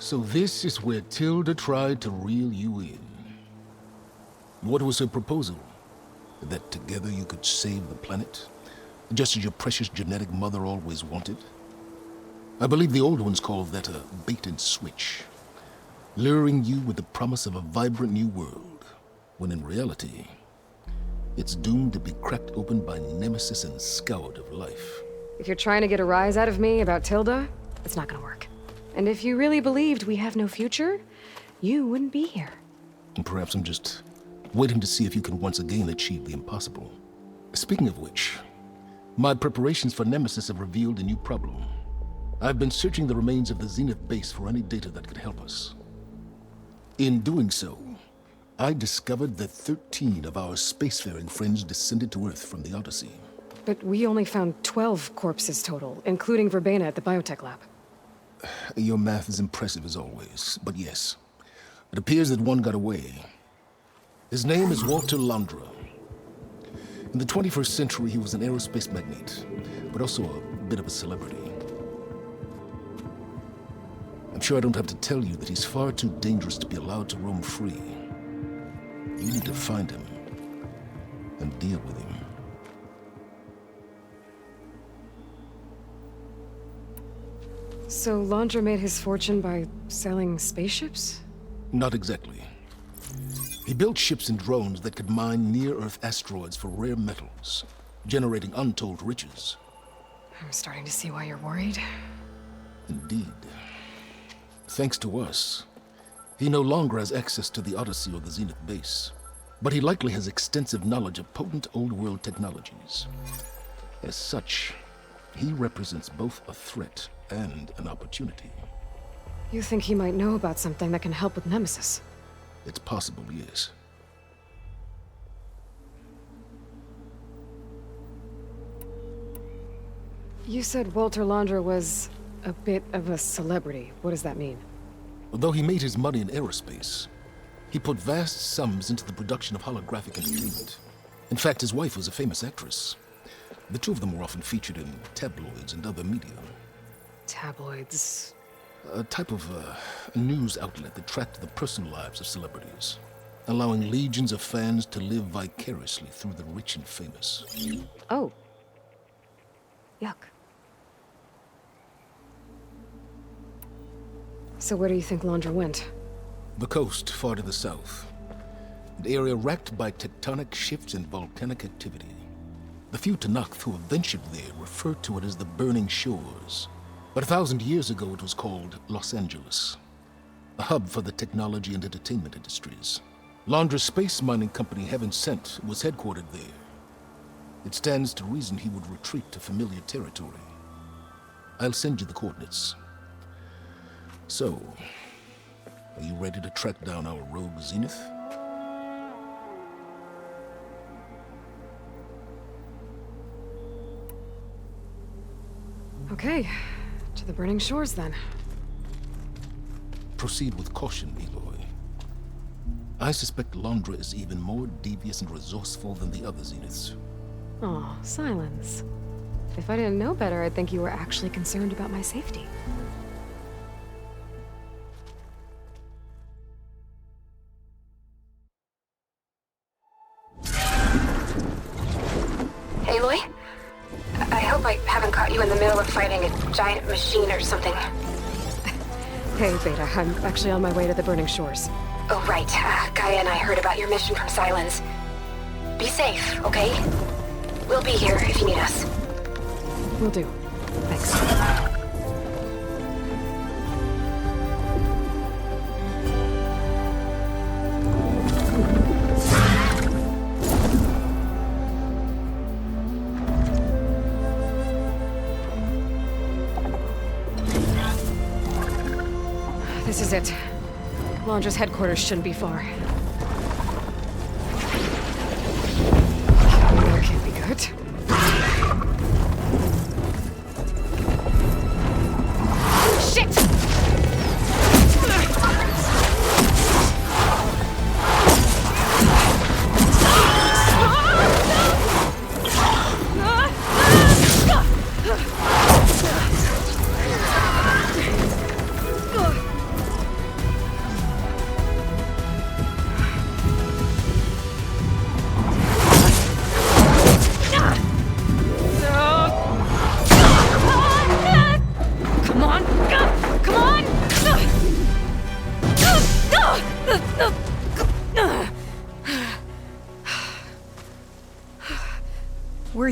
So this is where Tilda tried to reel you in. What was her proposal? That together you could save the planet? Just as your precious genetic mother always wanted? I believe the old ones called that a bait and switch. Luring you with the promise of a vibrant new world, when in reality, it's doomed to be cracked open by nemesis and scoured of life. If you're trying to get a rise out of me about Tilda, it's not gonna work. And if you really believed we have no future, you wouldn't be here. And perhaps I'm just waiting to see if you can once again achieve the impossible. Speaking of which, my preparations for Nemesis have revealed a new problem. I've been searching the remains of the Zenith base for any data that could help us. In doing so, I discovered that 13 of our spacefaring friends descended to Earth from the Odyssey. But we only found 12 corpses total, including Verbena at the biotech lab. Your math is impressive as always, but yes, it appears that one got away. His name is Walter Londra. In the 21st century, he was an aerospace magnate, but also a bit of a celebrity. I'm sure I don't have to tell you that he's far too dangerous to be allowed to roam free. You need to find him and deal with him. So Londra made his fortune by selling spaceships? Not exactly. He built ships and drones that could mine near-Earth asteroids for rare metals, generating untold riches. I'm starting to see why you're worried. Indeed. Thanks to us, he no longer has access to the Odyssey or the Zenith base, but he likely has extensive knowledge of potent old-world technologies. As such, he represents both a threat and an opportunity. You think he might know about something that can help with Nemesis? It's possible, yes. You said Walter Londra was a bit of a celebrity. What does that mean? Although he made his money in aerospace, he put vast sums into the production of holographic entertainment. In fact, his wife was a famous actress. The two of them were often featured in tabloids and other media. Tabloids? A type of a news outlet that tracked the personal lives of celebrities, allowing legions of fans to live vicariously through the rich and famous. Oh. Yuck. So where do you think Londra went? The coast, far to the south. An area racked by tectonic shifts and volcanic activity. The few Tanakh who have ventured there refer to it as the Burning Shores. But 1,000 years ago it was called Los Angeles, a hub for the technology and entertainment industries. Londra's space mining company, Heaven Sent, was headquartered there. It stands to reason he would retreat to familiar territory. I'll send you the coordinates. So, are you ready to track down our rogue Zenith? Okay, to the Burning Shores then. Proceed with caution, Aloy. I suspect Londra is even more devious and resourceful than the other Zeniths. Oh, silence. If I didn't know better, I'd think you were actually concerned about my safety. Aloy? I hope I haven't caught you in the middle of fighting a giant machine or something. Hey, Beta, I'm actually on my way to the Burning Shores. Oh, right. Gaia and I heard about your mission from Silence. Be safe, okay? We'll be here if you need us. Will do. Thanks. This is it. Londra's headquarters shouldn't be far. That can't be good. Shit!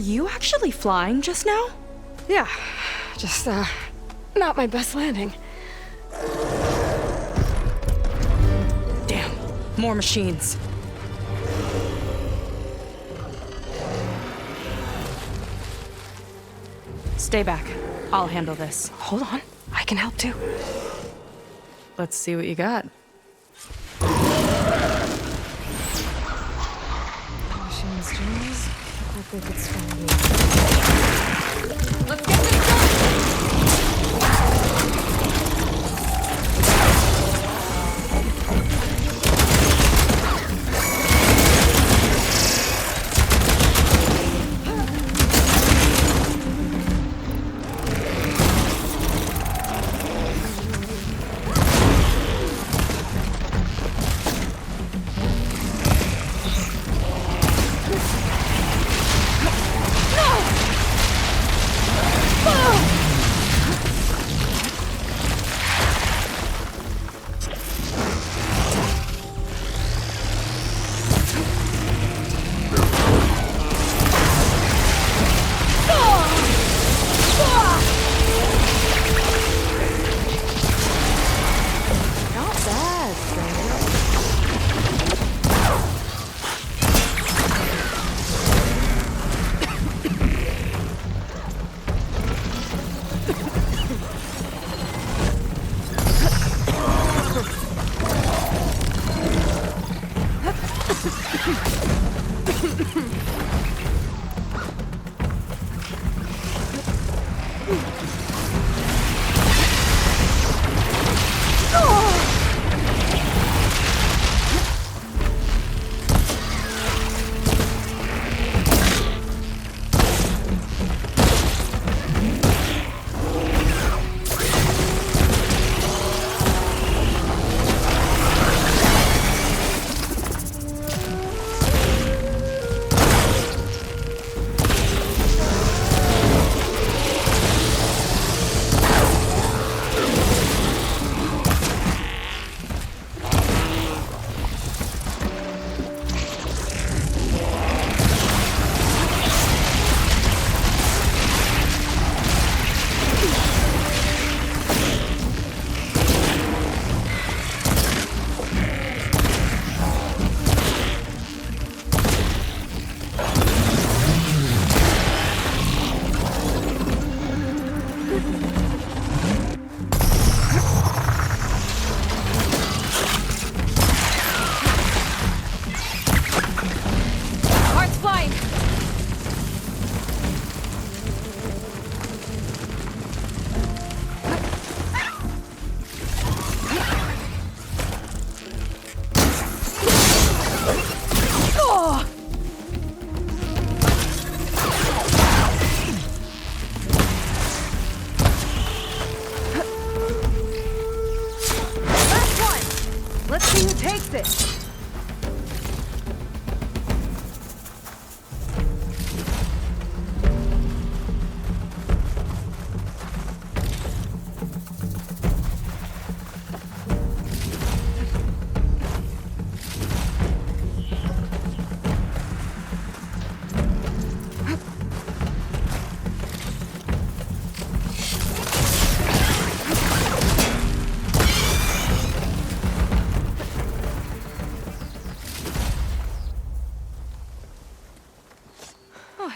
you actually flying just now? Yeah, just, not my best landing. Damn, more machines. Stay back. I'll handle this. Hold on, I can help too. Let's see what you got. Machines, Jones. I think it's from me. Let's get this done!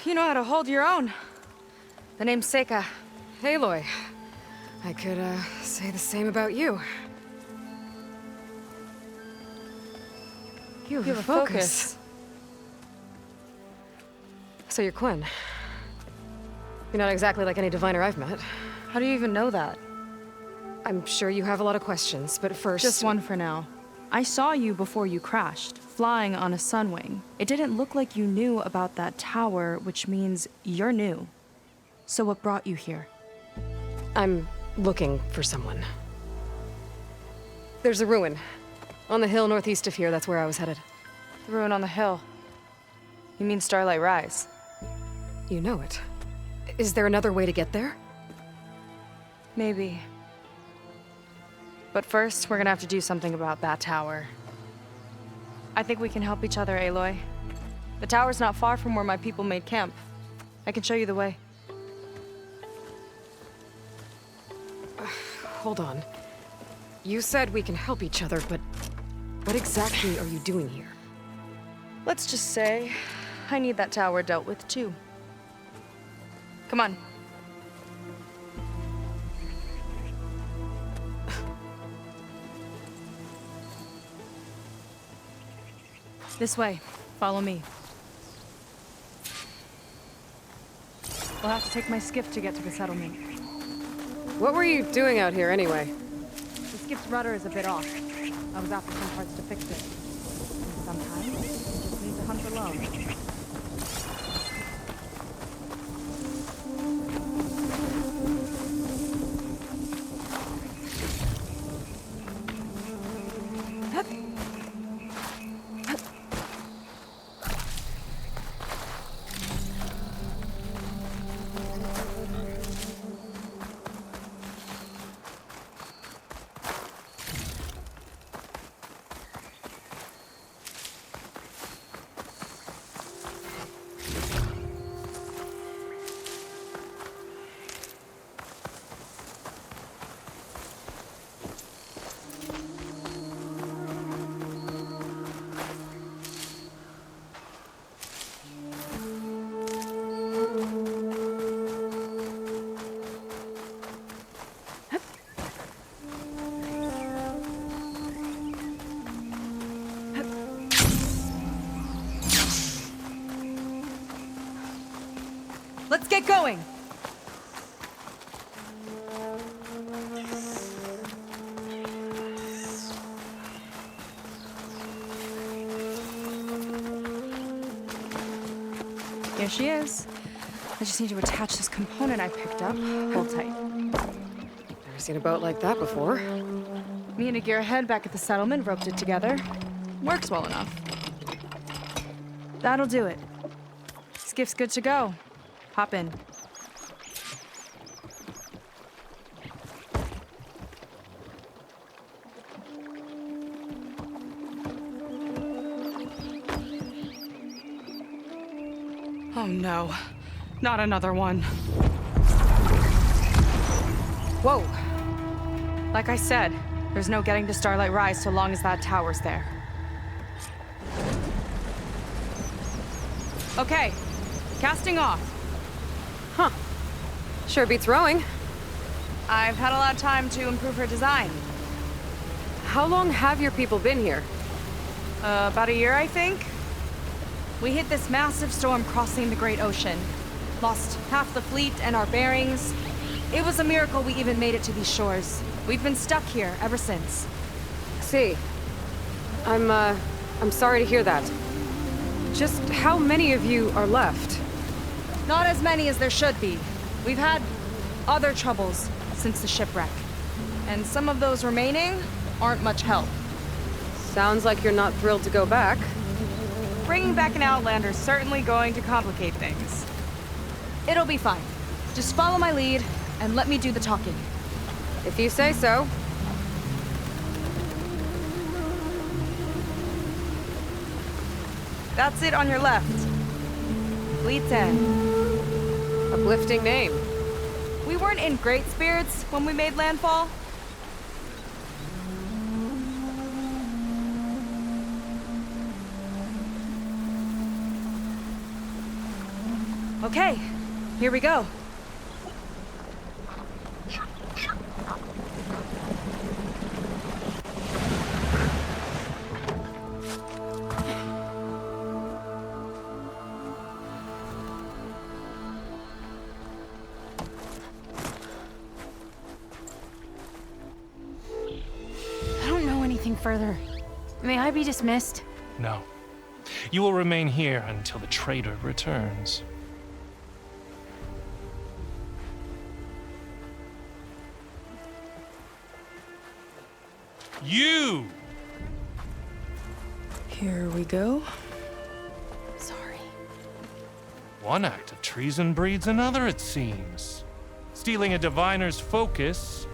You know how to hold your own. The name's Seika. Aloy. I could, say the same about you. You have a focus. So you're Quinn. You're not exactly like any diviner I've met. How do you even know that? I'm sure you have a lot of questions, but first... Just one for now. I saw you before you crashed, flying on a sunwing. It didn't look like you knew about that tower, which means you're new. So what brought you here? I'm looking for someone. There's a ruin. On the hill northeast of here, that's where I was headed. The ruin on the hill. You mean Starlight Rise? You know it. Is there another way to get there? Maybe. But first, we're gonna have to do something about that tower. I think we can help each other, Aloy. The tower's not far from where my people made camp. I can show you the way. Hold on. You said we can help each other, but what exactly are you doing here? Let's just say I need that tower dealt with too. Come on. This way. Follow me. We'll have to take my skiff to get to the settlement. What were you doing out here anyway? The skiff's rudder is a bit off. I was after some parts to fix it. And sometimes you just need to hunt alone. Let's get going! Here she is. I just need to attach this component I picked up. Hold tight. Never seen a boat like that before. Me and a gearhead back at the settlement roped it together. Works well enough. That'll do it. Skiff's good to go. Hop in. Oh no, not another one. Whoa. Like I said, there's no getting to Starlight Rise so long as that tower's there. Okay, casting off. Huh. Sure beats rowing. I've had a lot of time to improve her design. How long have your people been here? About a year, I think. We hit this massive storm crossing the Great Ocean. Lost half the fleet and our bearings. It was a miracle we even made it to these shores. We've been stuck here ever since. See. I'm sorry to hear that. Just how many of you are left? Not as many as there should be. We've had other troubles since the shipwreck. And some of those remaining aren't much help. Sounds like you're not thrilled to go back. Bringing back an Outlander's certainly going to complicate things. It'll be fine. Just follow my lead and let me do the talking. If you say so. That's it on your left. Fleet's End. Uplifting name. We weren't in great spirits when we made landfall. Okay, here we go. I don't know anything further. May I be dismissed? No. You will remain here until the traitor returns. You! Here we go. Sorry. One act of treason breeds another, it seems. Stealing a diviner's focus,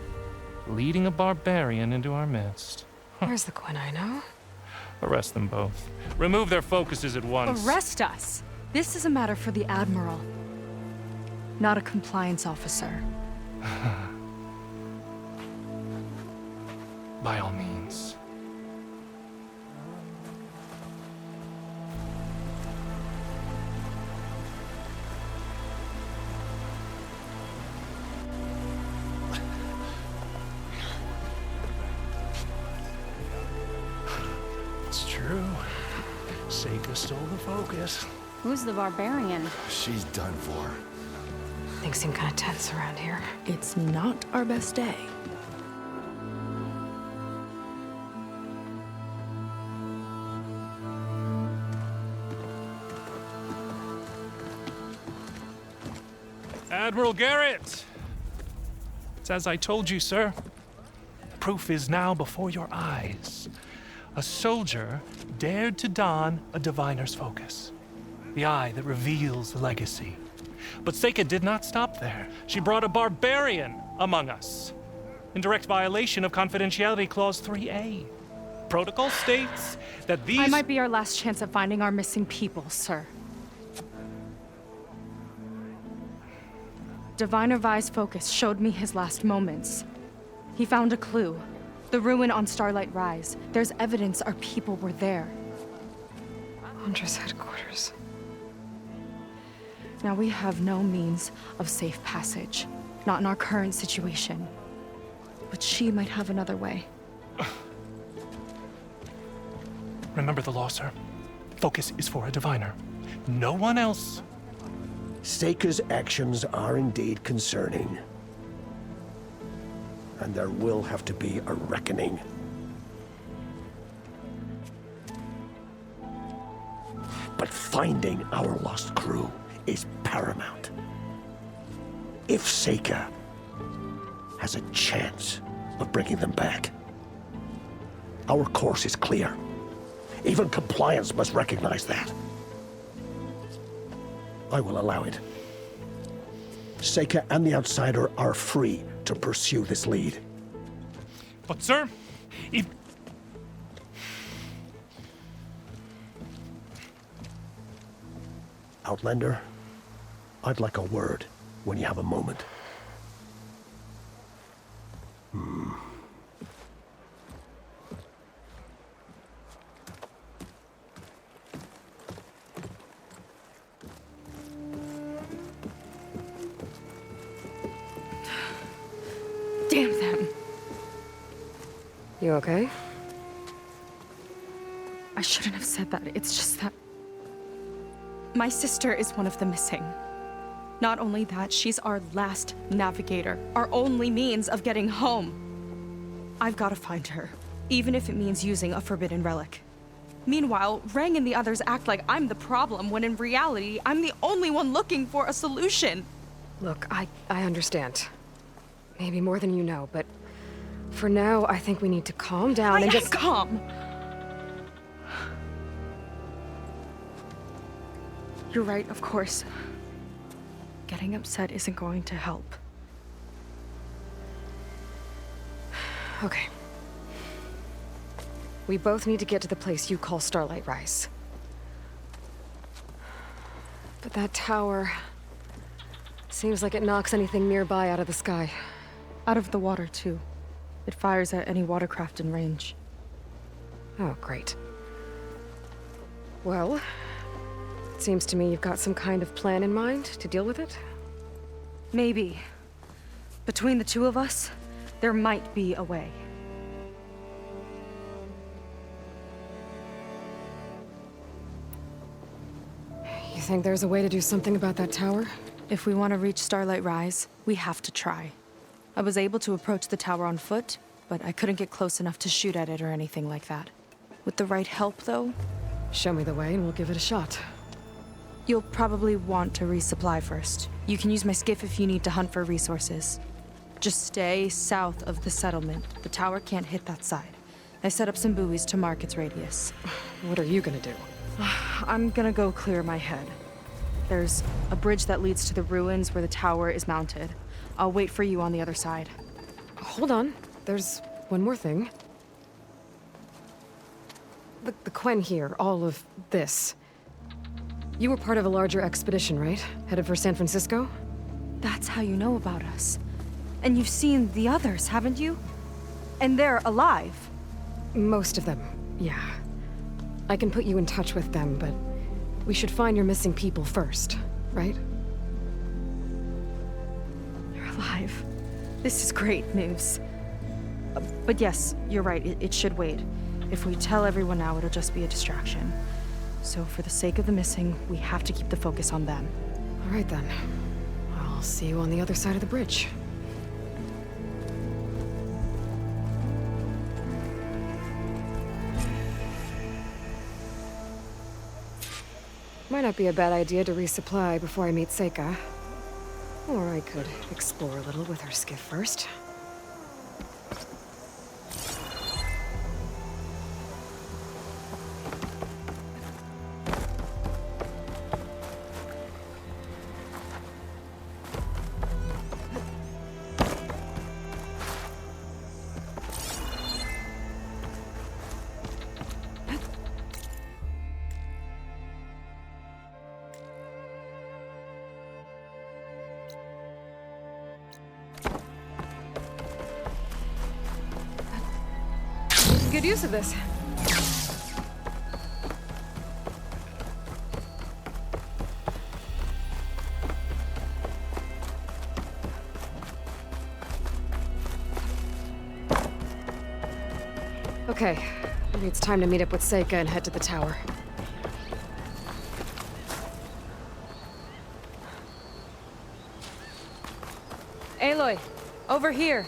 leading a barbarian into our midst. Where's the Quinn I know? Arrest them both. Remove their focuses at once. Arrest us! This is a matter for the Admiral. not a compliance officer. By all means. It's true. Seika stole the focus. Who's the barbarian? She's done for. Things seem kind of tense around here. It's not our best day. Admiral Garrett! It's as I told you, sir. The proof is now before your eyes. A soldier dared to don a diviner's focus, the eye that reveals the legacy. But Seika did not stop there. She brought a barbarian among us, in direct violation of Confidentiality Clause 3A. Protocol states that these— I might be our last chance at finding our missing people, sir. Diviner Vi's focus showed me his last moments. He found a clue. The ruin on Starlight Rise. There's evidence our people were there. Hunter's headquarters. Now we have no means of safe passage. Not in our current situation. But she might have another way. Remember the law, sir. Focus is for a diviner. No one else. Seika's actions are indeed concerning. And there will have to be a reckoning. But finding our lost crew is paramount. If Seika has a chance of bringing them back, our course is clear. Even compliance must recognize that. I will allow it. Seika and the Outsider are free to pursue this lead. But, sir, if— Outlander, I'd like a word when you have a moment. Damn them. You okay? I shouldn't have said that. It's just that my sister is one of the missing. Not only that, she's our last navigator, our only means of getting home. I've got to find her, even if it means using a forbidden relic. Meanwhile, Rang and the others act like I'm the problem, when in reality, I'm the only one looking for a solution. Look, I understand. Maybe more than you know, but for now, I think we need to calm down and just— calm. You're right, of course. Getting upset isn't going to help. Okay. We both need to get to the place you call Starlight Rise. But that tower seems like it knocks anything nearby out of the sky. Out of the water, too. It fires at any watercraft in range. Oh, great. Well, it seems to me you've got some kind of plan in mind to deal with it. Maybe. Between the two of us, there might be a way. You think there's a way to do something about that tower? If we want to reach Starlight Rise, we have to try. I was able to approach the tower on foot, but I couldn't get close enough to shoot at it or anything like that. With the right help, though, Show me the way and we'll give it a shot. you'll probably want to resupply first. You can use my skiff if you need to hunt for resources. Just stay south of the settlement. The tower can't hit that side. I set up some buoys to mark its radius. What are you gonna do? I'm gonna go clear my head. There's a bridge that leads to the ruins where the tower is mounted. I'll wait for you on the other side. Hold on. There's one more thing. The Quen here, all of this. You were part of a larger expedition, right? Headed for San Francisco? That's how you know about us. And you've seen the others, haven't you? And they're alive. Most of them, yeah. I can put you in touch with them, but we should find your missing people first, right? They're alive. This is great news. But yes, you're right, it should wait. If we tell everyone now, it'll just be a distraction. So for the sake of the missing, we have to keep the focus on them. All right then. I'll see you on the other side of the bridge. Might not be a bad idea to resupply before I meet Seika. Or I could explore a little with her skiff first. Good use of this. Okay, maybe it's time to meet up with Seika and head to the tower. Aloy, over here.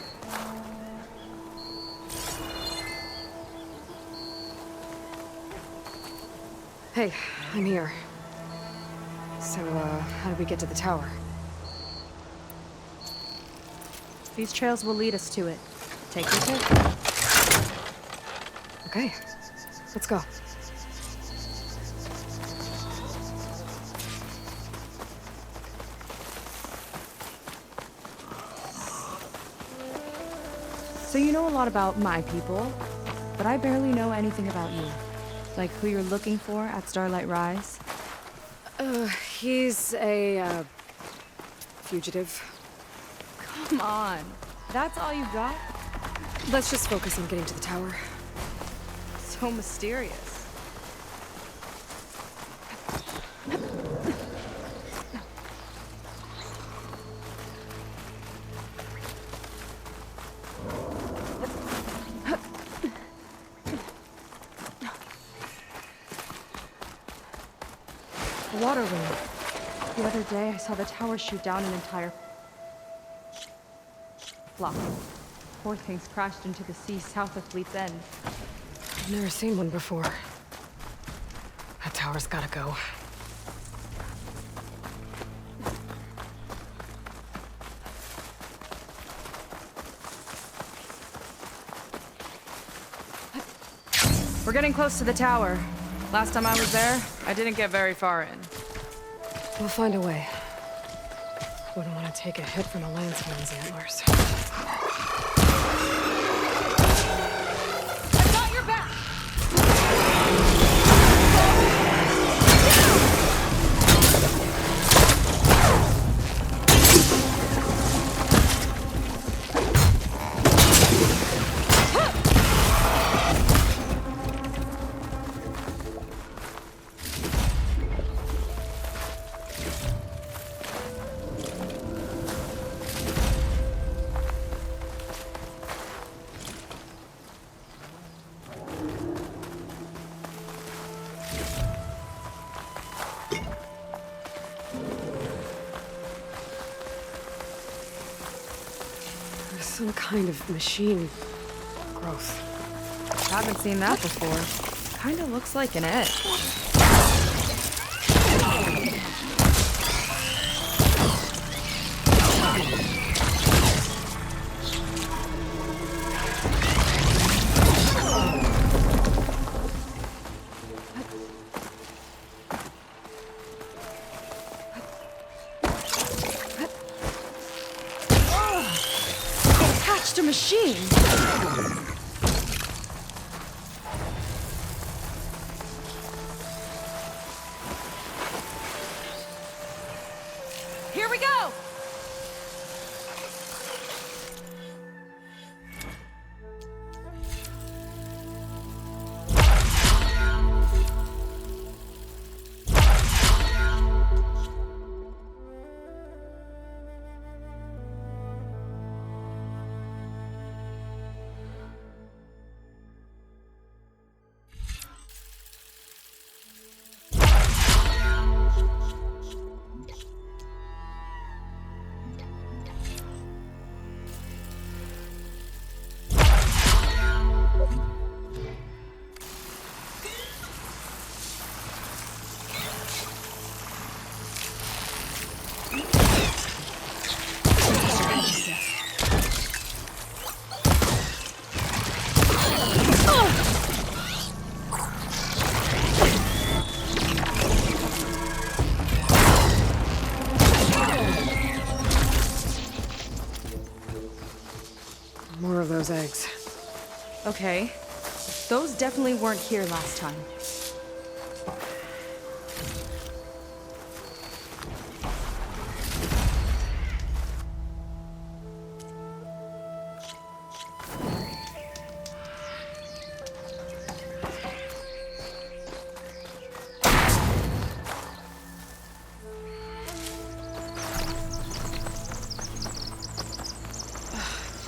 Hey, I'm here. So, how do we get to the tower? These trails will lead us to it. Take your pick. Okay, let's go. So you know a lot about my people, but I barely know anything about you. Like who you're looking for at Starlight Rise? He's a, fugitive. Come on. That's all you got? Let's just focus on getting to the tower. So mysterious. The water wing. The other day, I saw the tower shoot down an entire block. Poor things crashed into the sea south of Fleet's End. I've never seen one before. That tower's gotta go. We're getting close to the tower. Last time I was there, I didn't get very far in. We'll find a way. Wouldn't want to take a hit from a landsman's antlers. I got your back! Some kind of machine growth. Haven't seen that before. Kinda looks like an egg. Attached to machine. Here we go! those eggs. Okay. Those definitely weren't here last time.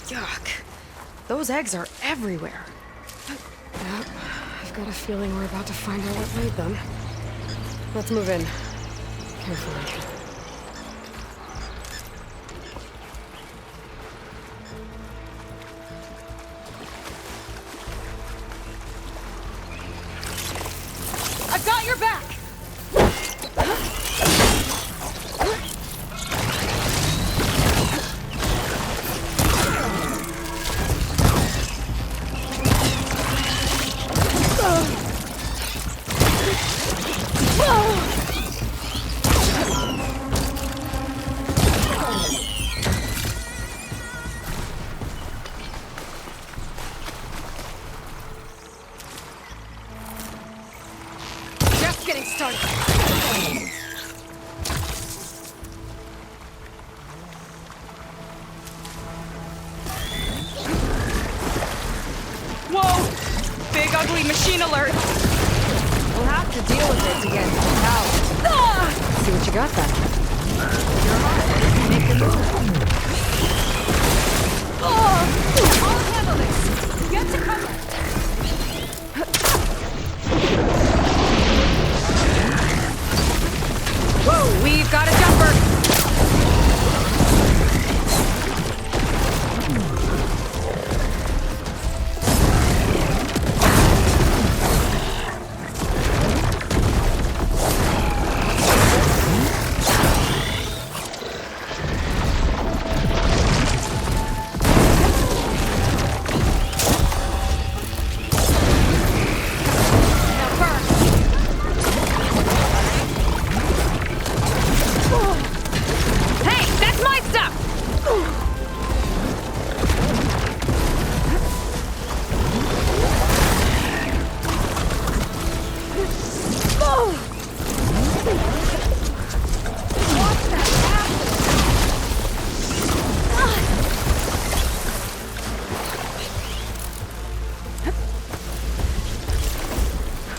Yuck. Those eggs are everywhere. Yep, I've got a feeling we're about to find out what made them. Let's move in. Carefully. I've got your back! Just getting started. Whoa! Big ugly machine alert! We'll have to deal with it to get out. Ah! See what you got then. Make a move. Oh! I'll handle this! Get to cover! Whoa! We've got a jumper!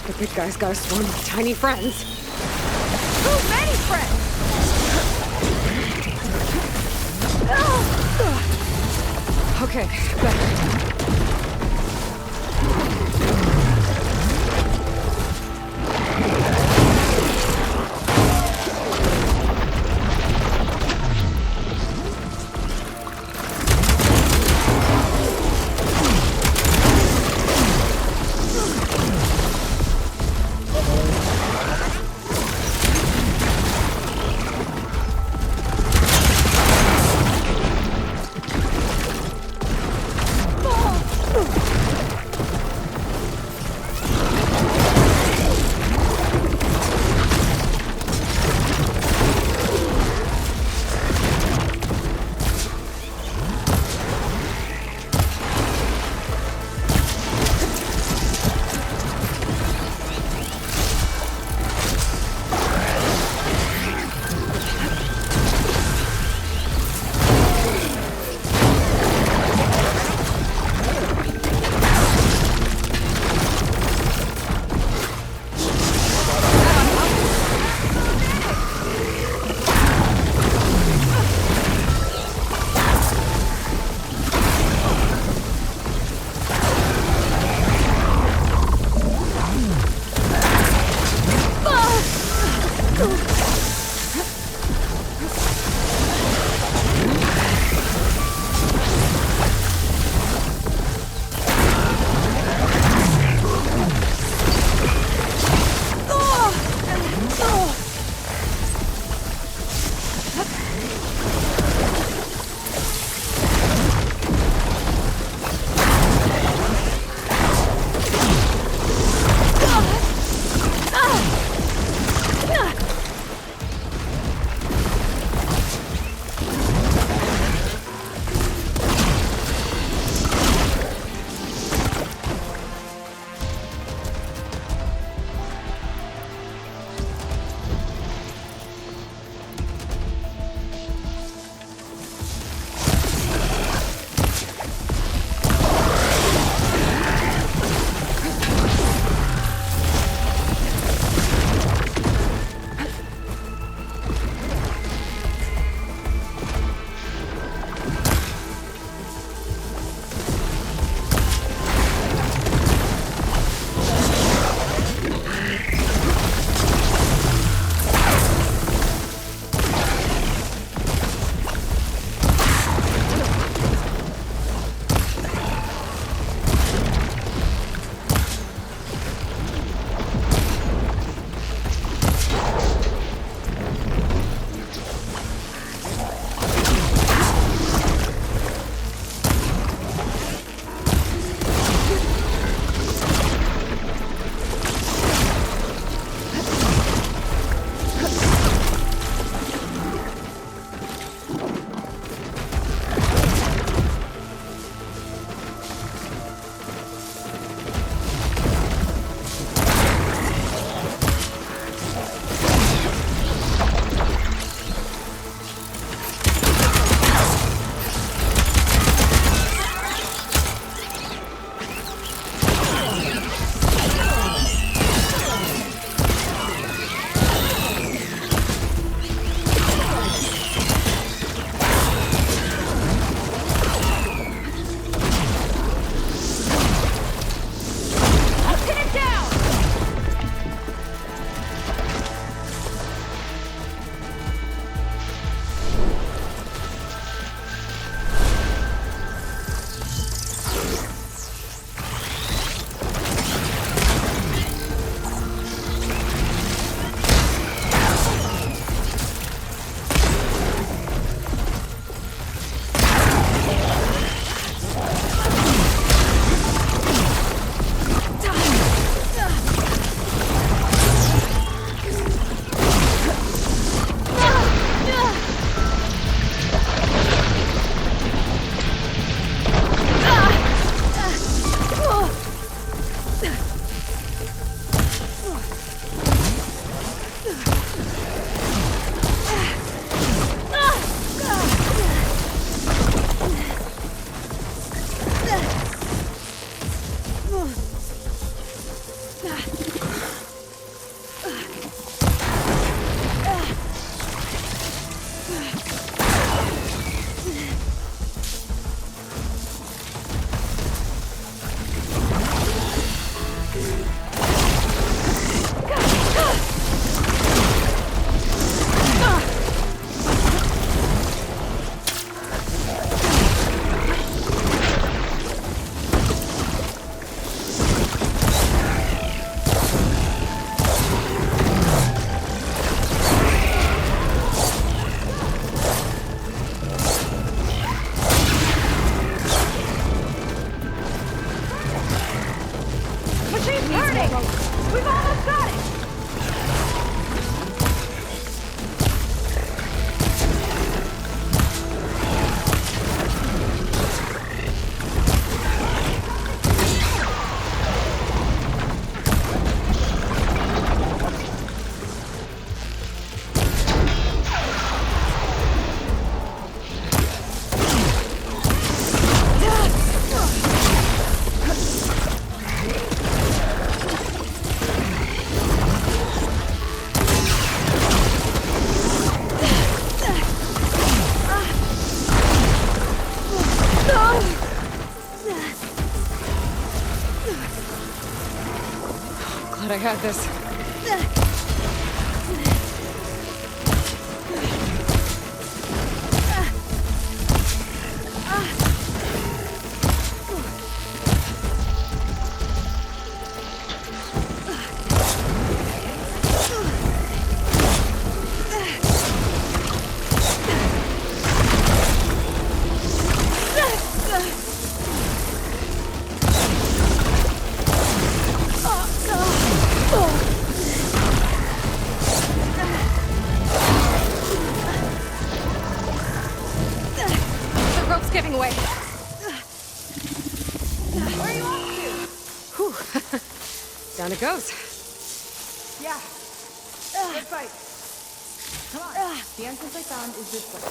The big guy's got a swarm of tiny friends. Too many friends! Okay, better. Oh! We've almost got it! Glad I had this. Giving away. Where are you off Whew. Down it goes. to? Yeah. Good fight. Come on. The entrance I found is this way.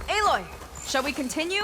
Aloy, shall we continue?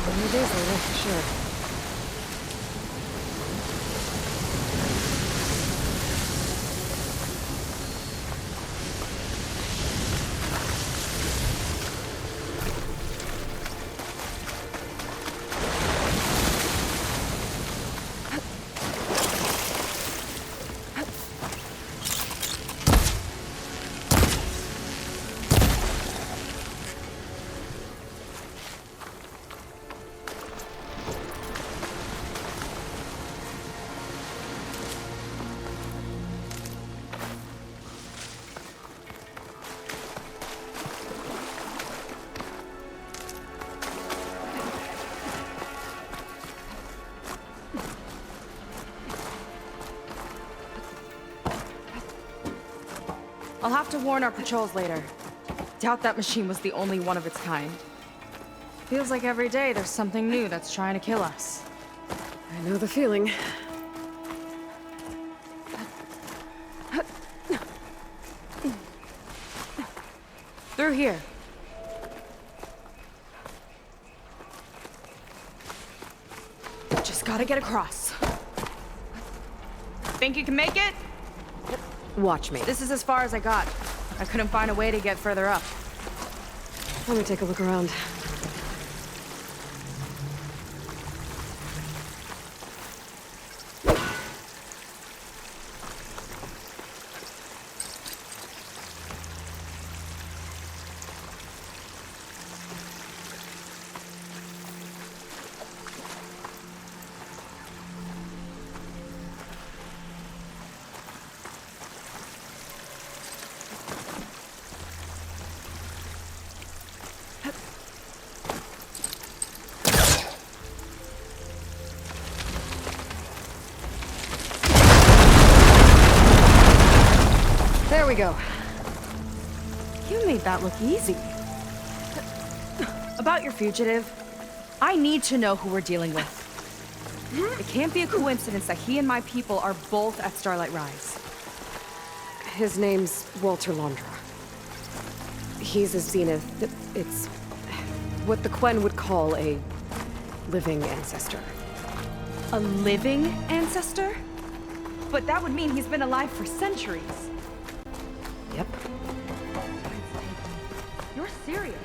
Many days later, for sure. I'll have to warn our patrols later. Doubt that machine was the only one of its kind. Feels like every day there's something new that's trying to kill us. I know the feeling. Through here. Just gotta get across. Think you can make it? Watch me. This is as far as I got. I couldn't find a way to get further up. Let me take a look around. we go. You made that look easy. About your fugitive, I need to know who we're dealing with. It can't be a coincidence that he and my people are both at Starlight Rise. His name's Walter Londra. He's a zenith. It's what the Quen would call a living ancestor. A living ancestor? But that would mean he's been alive for centuries. Yep. You're serious?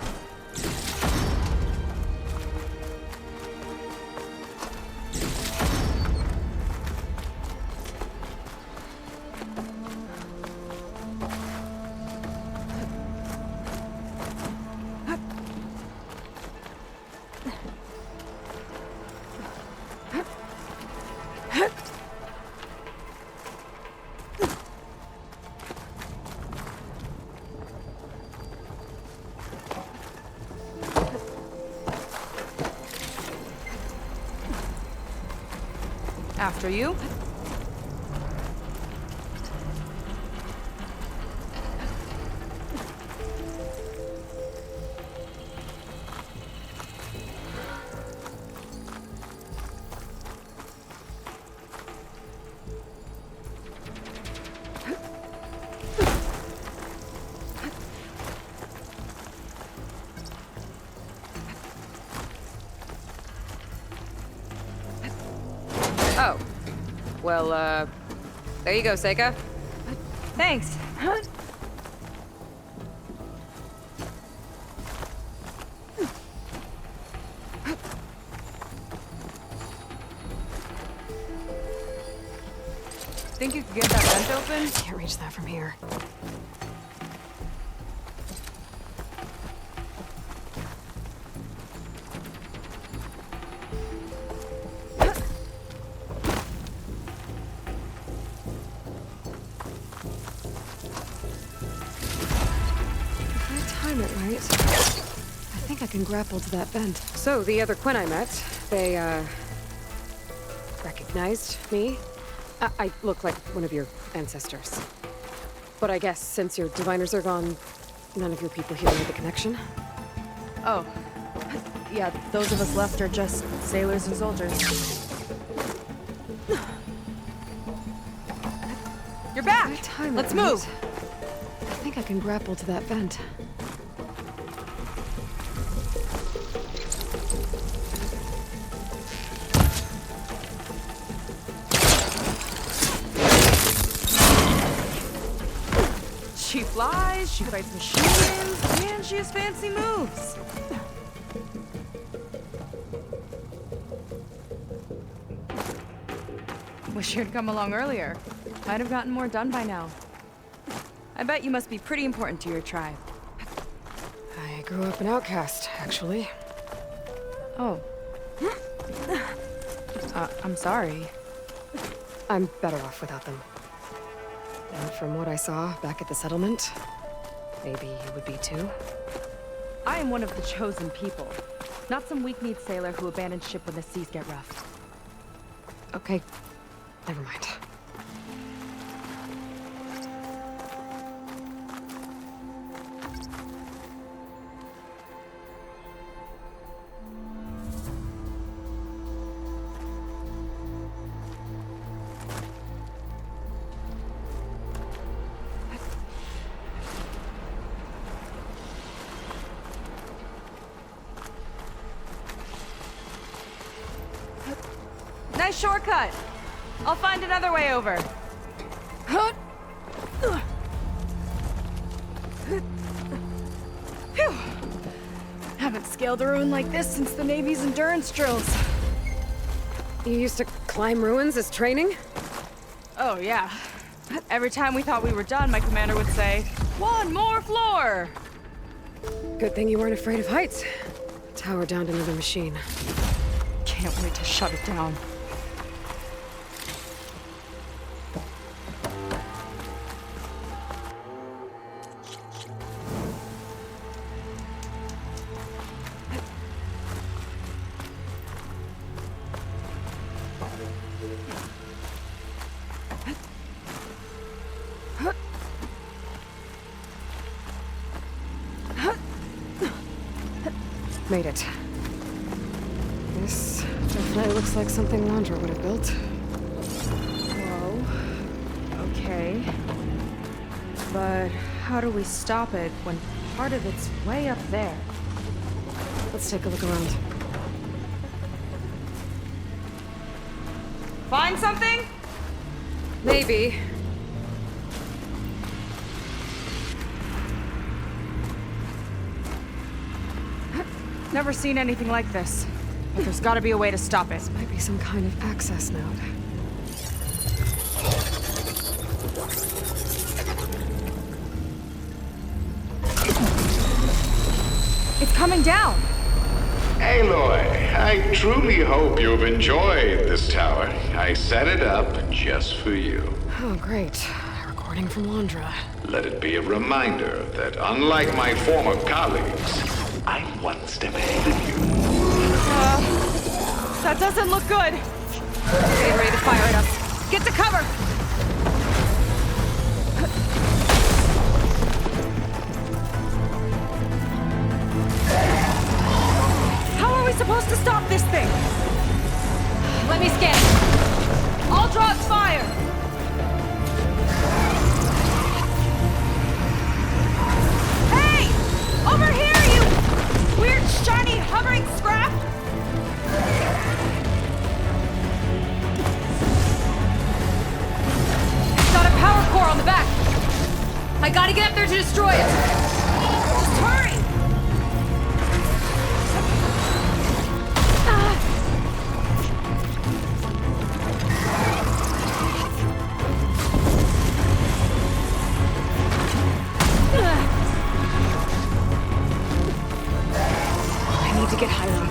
After you. Oh. Well, there you go, Seika. Thanks. Think you could get that vent open? Can't reach that from here. I think I can grapple to that vent. So, the other Quen I met, they, recognized me. I look like one of your ancestors. But I guess since your diviners are gone, none of your people here made the connection? Oh. Yeah, those of us left are just sailors and soldiers. You're back! Let's move! I think I can grapple to that vent. She flies, she fights machines, and she has fancy moves. Wish you'd come along earlier. Might have gotten more done by now. I bet you must be pretty important to your tribe. I grew up an outcast, actually. Oh. I'm sorry. I'm better off without them. And from what I saw back at the settlement, maybe you would be too. I am one of the chosen people, not some weak-kneed sailor who abandons ship when the seas get rough. Okay, never mind. Nice shortcut. I'll find another way over. Phew. Haven't scaled a ruin like this since the Navy's endurance drills. You used to climb ruins as training? Oh, yeah. Every time we thought we were done, my commander would say, "One more floor!" Good thing you weren't afraid of heights. Tower downed another machine. Can't wait to shut it down. Made it. This definitely looks like something Wanderer would have built. Whoa. Okay. But how do we stop it when part of it's way up there? Let's take a look around. Find something? Maybe. Never seen anything like this. But there's gotta be a way to stop it. Might be some kind of access node. It's coming down! Aloy, I truly hope you've enjoyed this tower. I set it up just for you. Oh, great. Recording from Wanderer. Let it be a reminder that unlike my former colleagues, I'm one step ahead of you. That doesn't look good. Getting ready to fire at us. Get to cover! How are we supposed to stop this thing? Let me scan. I'll draw its fire. Hey! Over here, you weird, shiny, hovering scrap! Got a power core on the back. I gotta get up there to destroy it. Just hurry! I need to get higher up.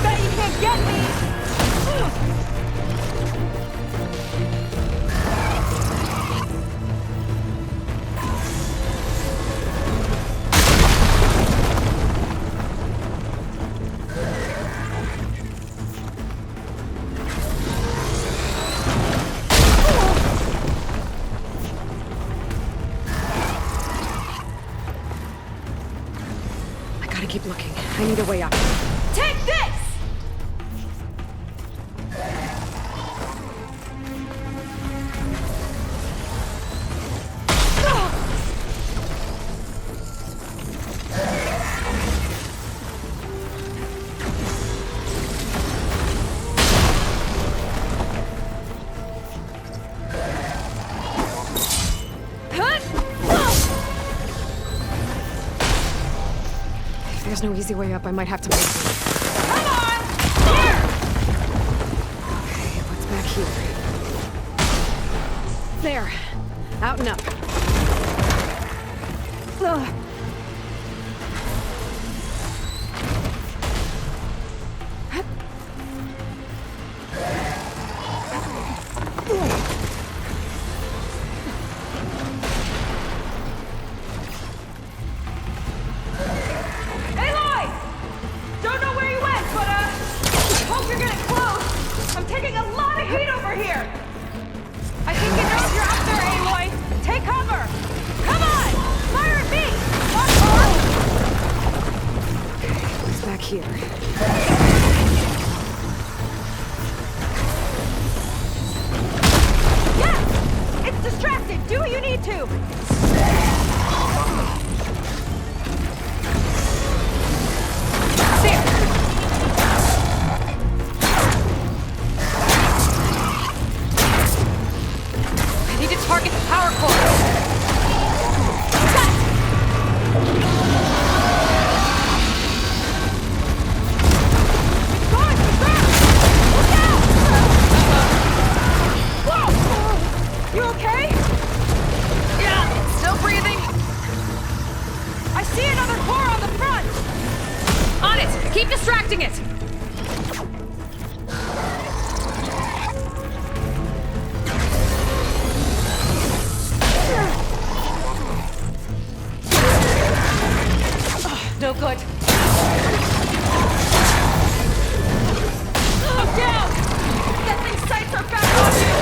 Bet you can't get me! I gotta keep looking. I need a way up. Take this! If there's no easy way up, I might have to make one. Come on! Here! Okay, what's back here? There. Out and up. Ugh. Aloy! Don't know where you went, but hope you're getting close. I'm taking a lot of heat over here. I think you know if you're up there, Aloy. Take cover. Come on! Fire at me! What's back here? Yes! It's distracted. Do what you need to. I need to target the power core. Guard, the ground! Look out! Whoa! You okay? Yeah, still breathing. I see another core on the front. On it! Keep distracting it! No good. I'm down! That thing's sights are back on you!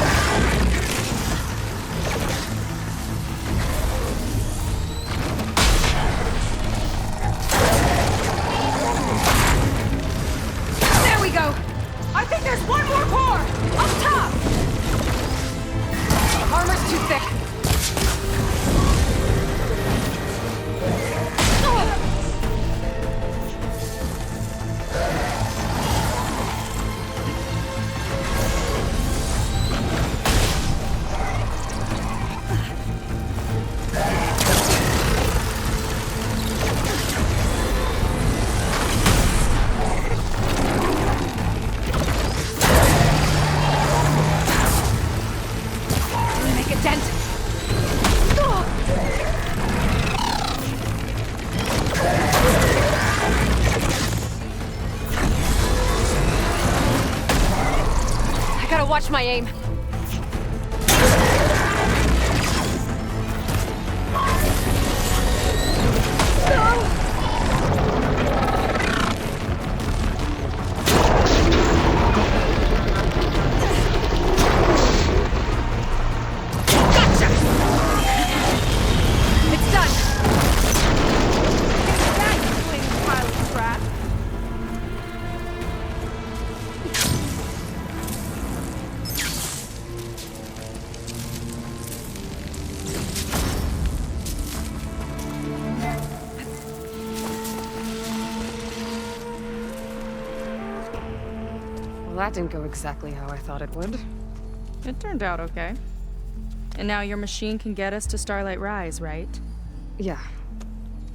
Watch my aim. That didn't go exactly how I thought it would. It turned out okay. And now your machine can get us to Starlight Rise, right? Yeah.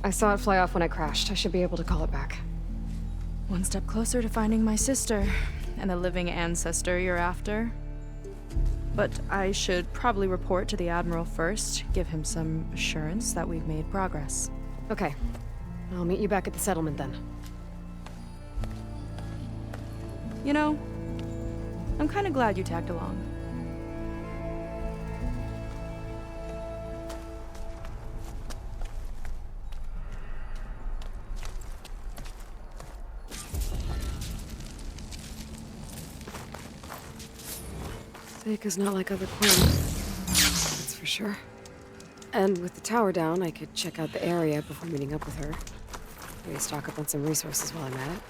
I saw it fly off when I crashed. I should be able to call it back. One step closer to finding my sister and the living ancestor you're after. But I should probably report to the Admiral first, give him some assurance that we've made progress. Okay. I'll meet you back at the settlement then. You know, I'm kind of glad you tagged along. Seika's not like other Quinn. That's for sure. And with the tower down, I could check out the area before meeting up with her. Maybe stock up on some resources while I'm at it.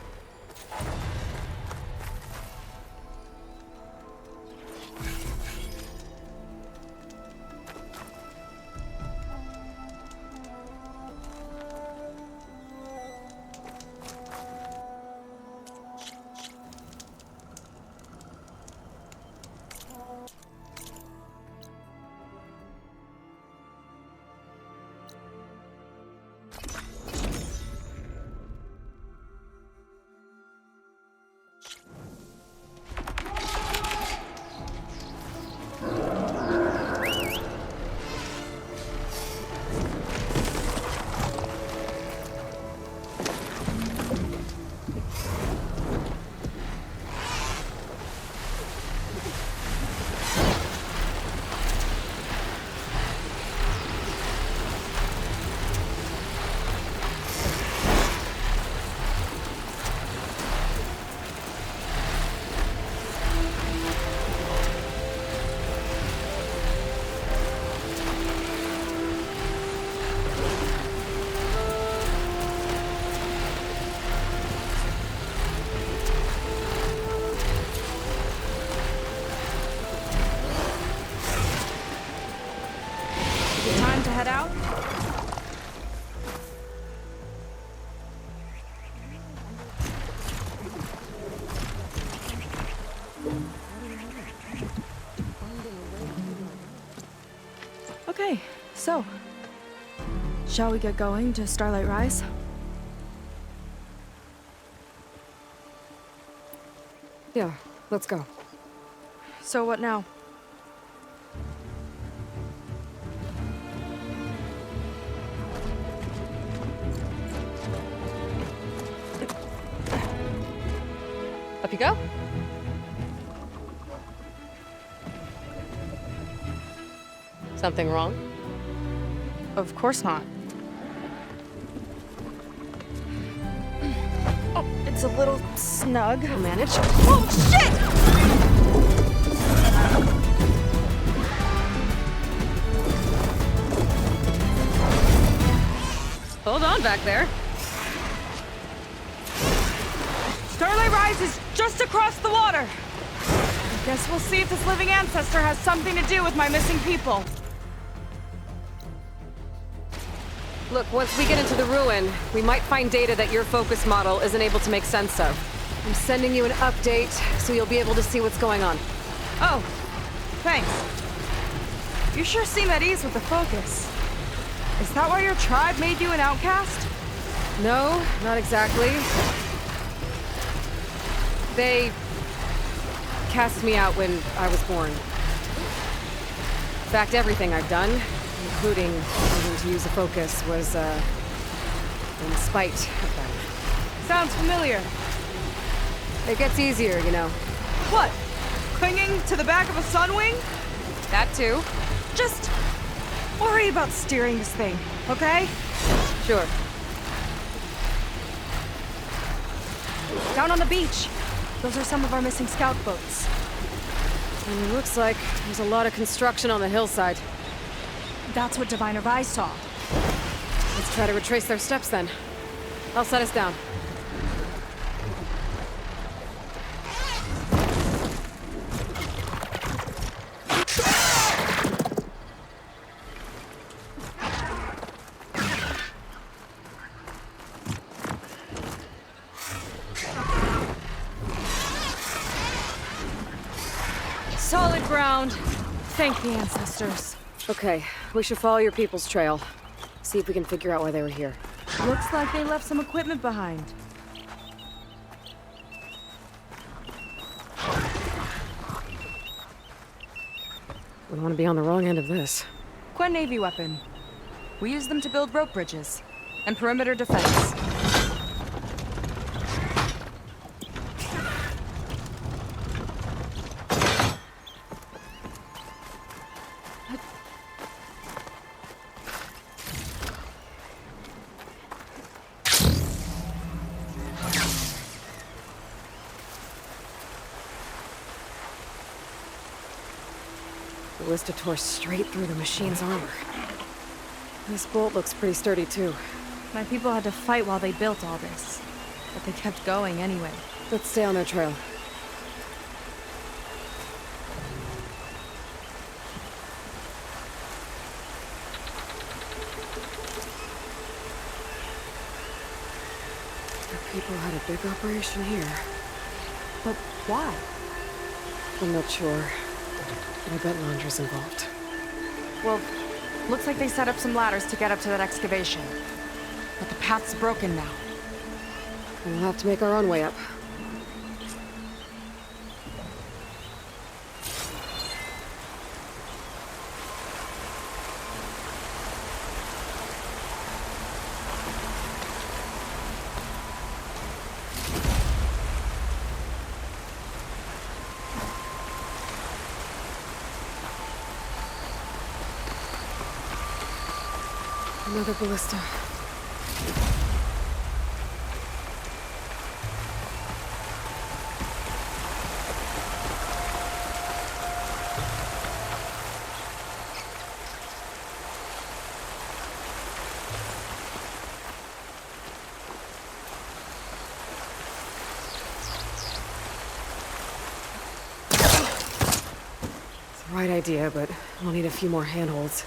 Head out? Okay, so, shall we get going to Starlight Rise? Yeah, let's go. So what now? Up you go. Something wrong? Of course not. Oh, it's a little snug. I'll manage. Oh, shit! Hold on back there. Starlight Rise is just across the water. I guess we'll see if this living ancestor has something to do with my missing people. Look, once we get into the ruin, we might find data that your focus model isn't able to make sense of. I'm sending you an update, so you'll be able to see what's going on. Oh, thanks. You sure seem at ease with the focus. Is that why your tribe made you an outcast? No, not exactly. They cast me out when I was born. In fact, everything I've done, including needing to use a focus, was in spite of them. Sounds familiar. It gets easier, you know. What? Clinging to the back of a sunwing? That too? Just worry about steering this thing, okay? Sure. Down on the beach. Those are some of our missing scout boats. And it looks like there's a lot of construction on the hillside. That's what Diviner Vi saw. Let's try to retrace their steps then. I'll set us down. Solid ground. Thank the ancestors. Okay, we should follow your people's trail. See if we can figure out why they were here. Looks like they left some equipment behind. We don't want to be on the wrong end of this. Quen Navy weapon. We use them to build rope bridges and perimeter defense. The ballista tore straight through the machine's armor. This bolt looks pretty sturdy too. My people had to fight while they built all this, but they kept going anyway. Let's stay on their trail. The people had a big operation here. But why? I'm not sure. But I bet Landra's involved. Well, looks like they set up some ladders to get up to that excavation. But the path's broken now. We'll have to make our own way up. Another ballista. It's the right idea, but we'll need a few more handholds.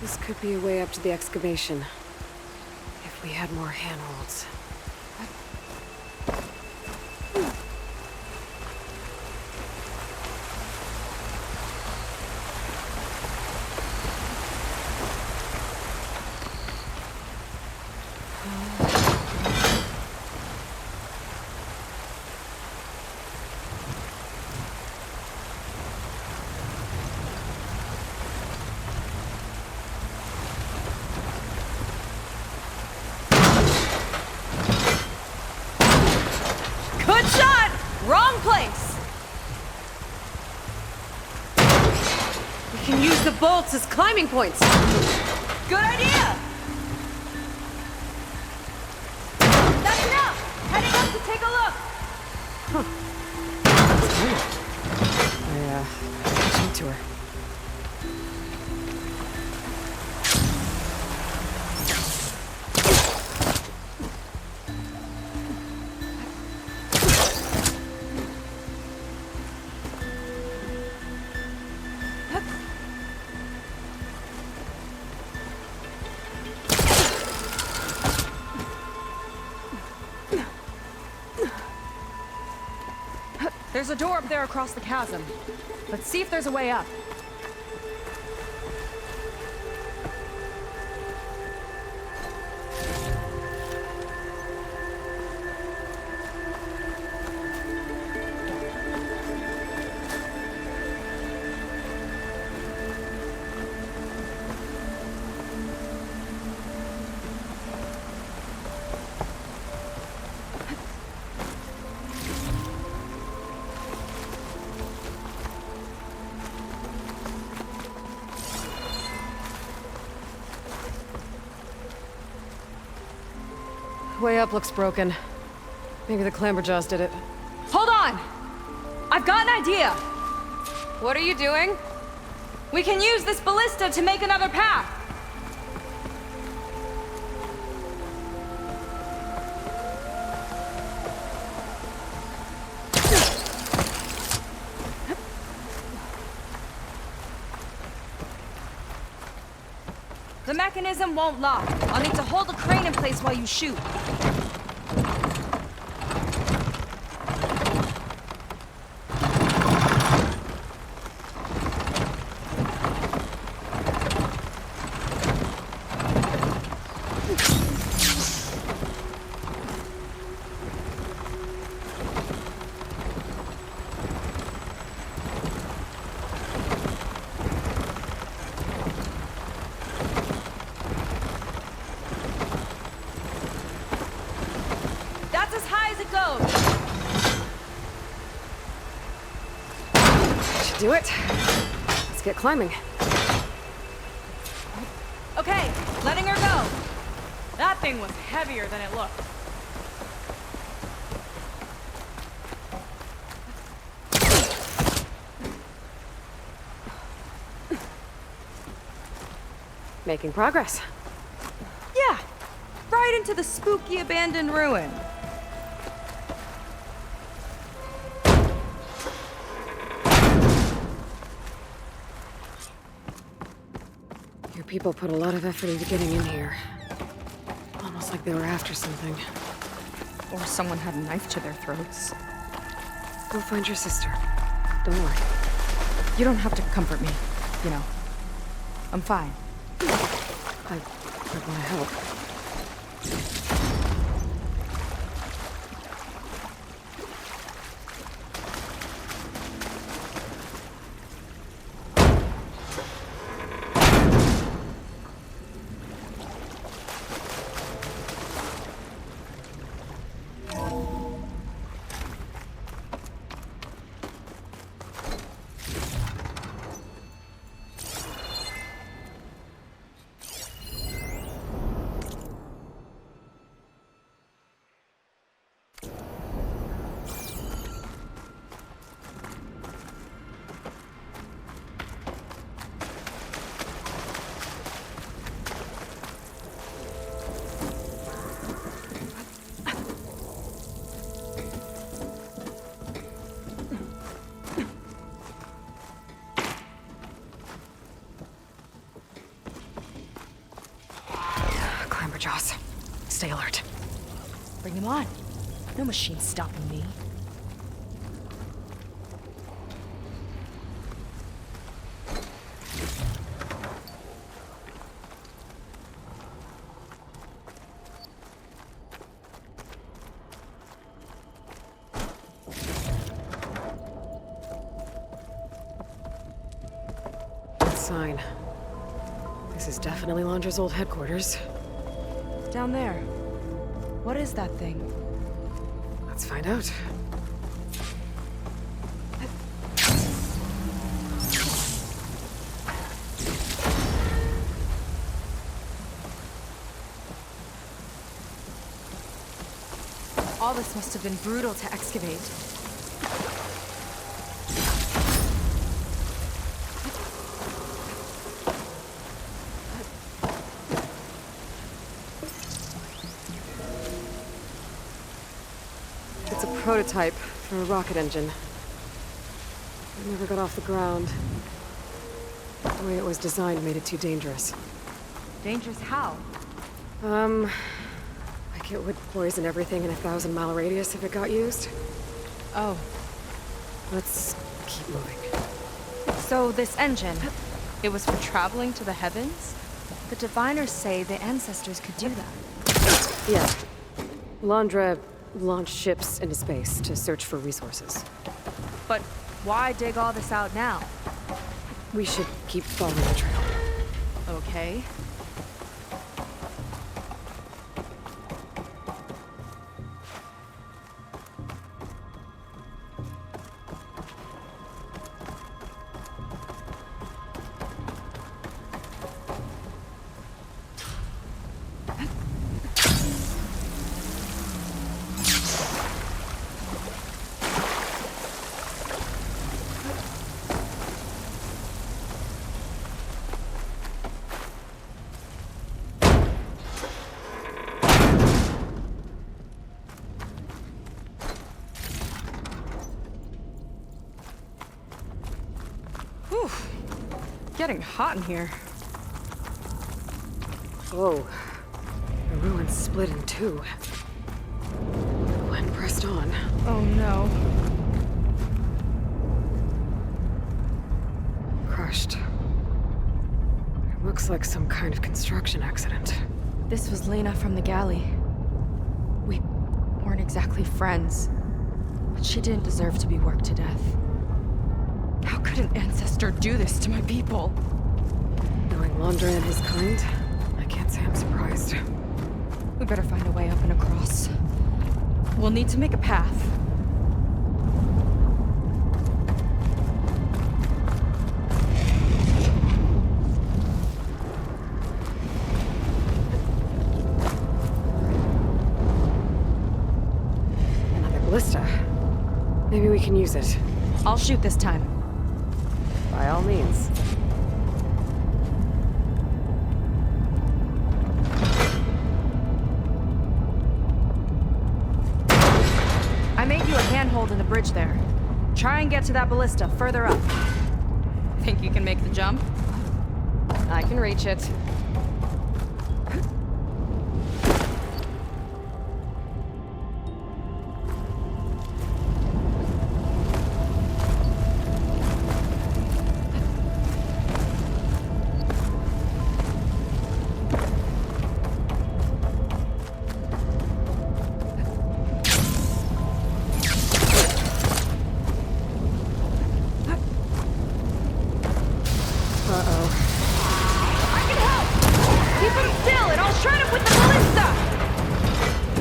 This could be a way up to the excavation. If we had more handholds. Good shot! Wrong place! We can use the bolts as climbing points. Good idea! That's enough! Heading up to take a look! I jumped to her. There's a door up there across the chasm. Let's see if there's a way up. Way up looks broken. Maybe the clamberjaws did it. Hold on! I've got an idea! What are you doing? We can use this ballista to make another path! The mechanism won't lock. I'll need to hold the crane in place while you shoot. Do it. Let's get climbing. Okay, letting her go. That thing was heavier than it looked. Making progress. Yeah, right into the spooky abandoned ruin. People put a lot of effort into getting in here. Almost like they were after something. Or someone had a knife to their throats. Go find your sister. Don't worry. You don't have to comfort me, you know. I'm fine. I want to help. Jaws. Stay alert. Bring him on. No machine stopping me. Sign. This is definitely Londra's old headquarters. Down there. What is that thing? Let's find out. All this must have been brutal to excavate. Prototype for a rocket engine. It never got off the ground. The way it was designed made it too dangerous. Dangerous how? Like it would poison everything in a 1,000-mile radius if it got used. Oh. Let's keep moving. So this engine, it was for traveling to the heavens? The diviners say the ancestors could do that. Yeah. Londra launched ships into space to search for resources. But why dig all this out now? We should keep following the trail. Okay. getting hot in here. Whoa. The ruins split in two. Glenn pressed on. Oh no. Crushed. It looks like some kind of construction accident. This was Lena from the galley. We weren't exactly friends, but she didn't deserve to be worked to death. How could an ancestor do this to my people? Knowing Landre and his kind, I can't say I'm surprised. We better find a way up and across. We'll need to make a path. Another ballista. Maybe we can use it. I'll shoot this time. By all means. I made you a handhold in the bridge there. Try and get to that ballista further up. Think you can make the jump? I can reach it.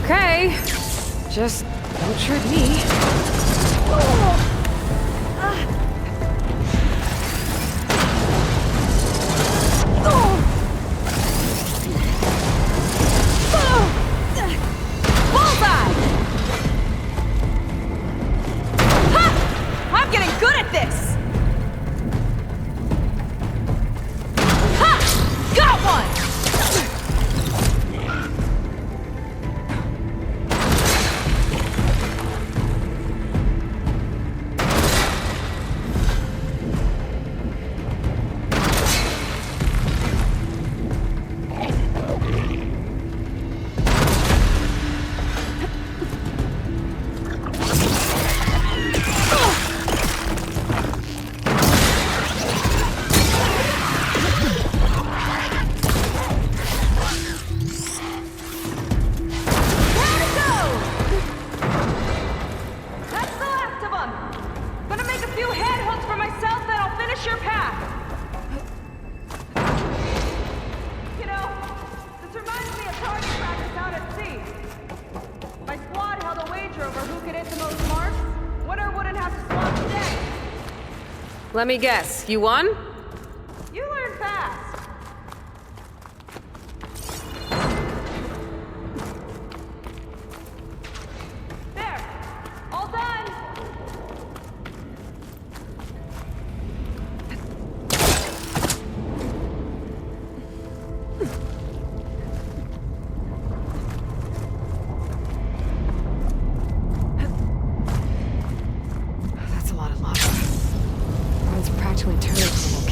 Okay. Just don't trip me. Bullseye! Ha! I'm getting good at this! Ha! Got one! Let me guess, you won? You learn fast. There. All done. That's a lot of lava. Ruins practically turned into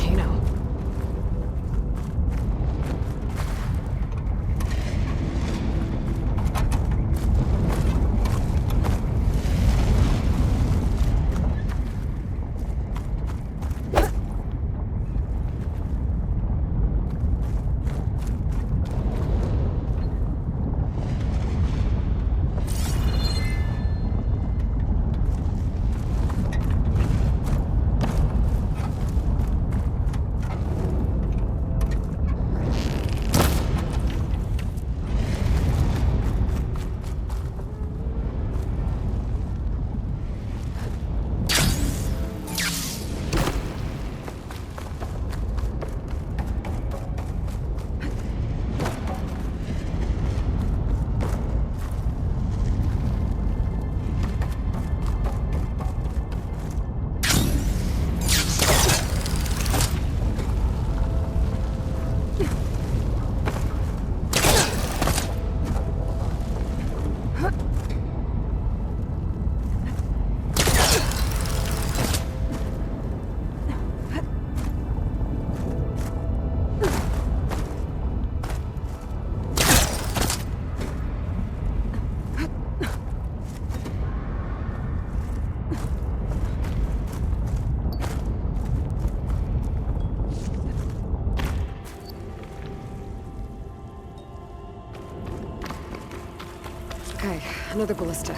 Another ballista.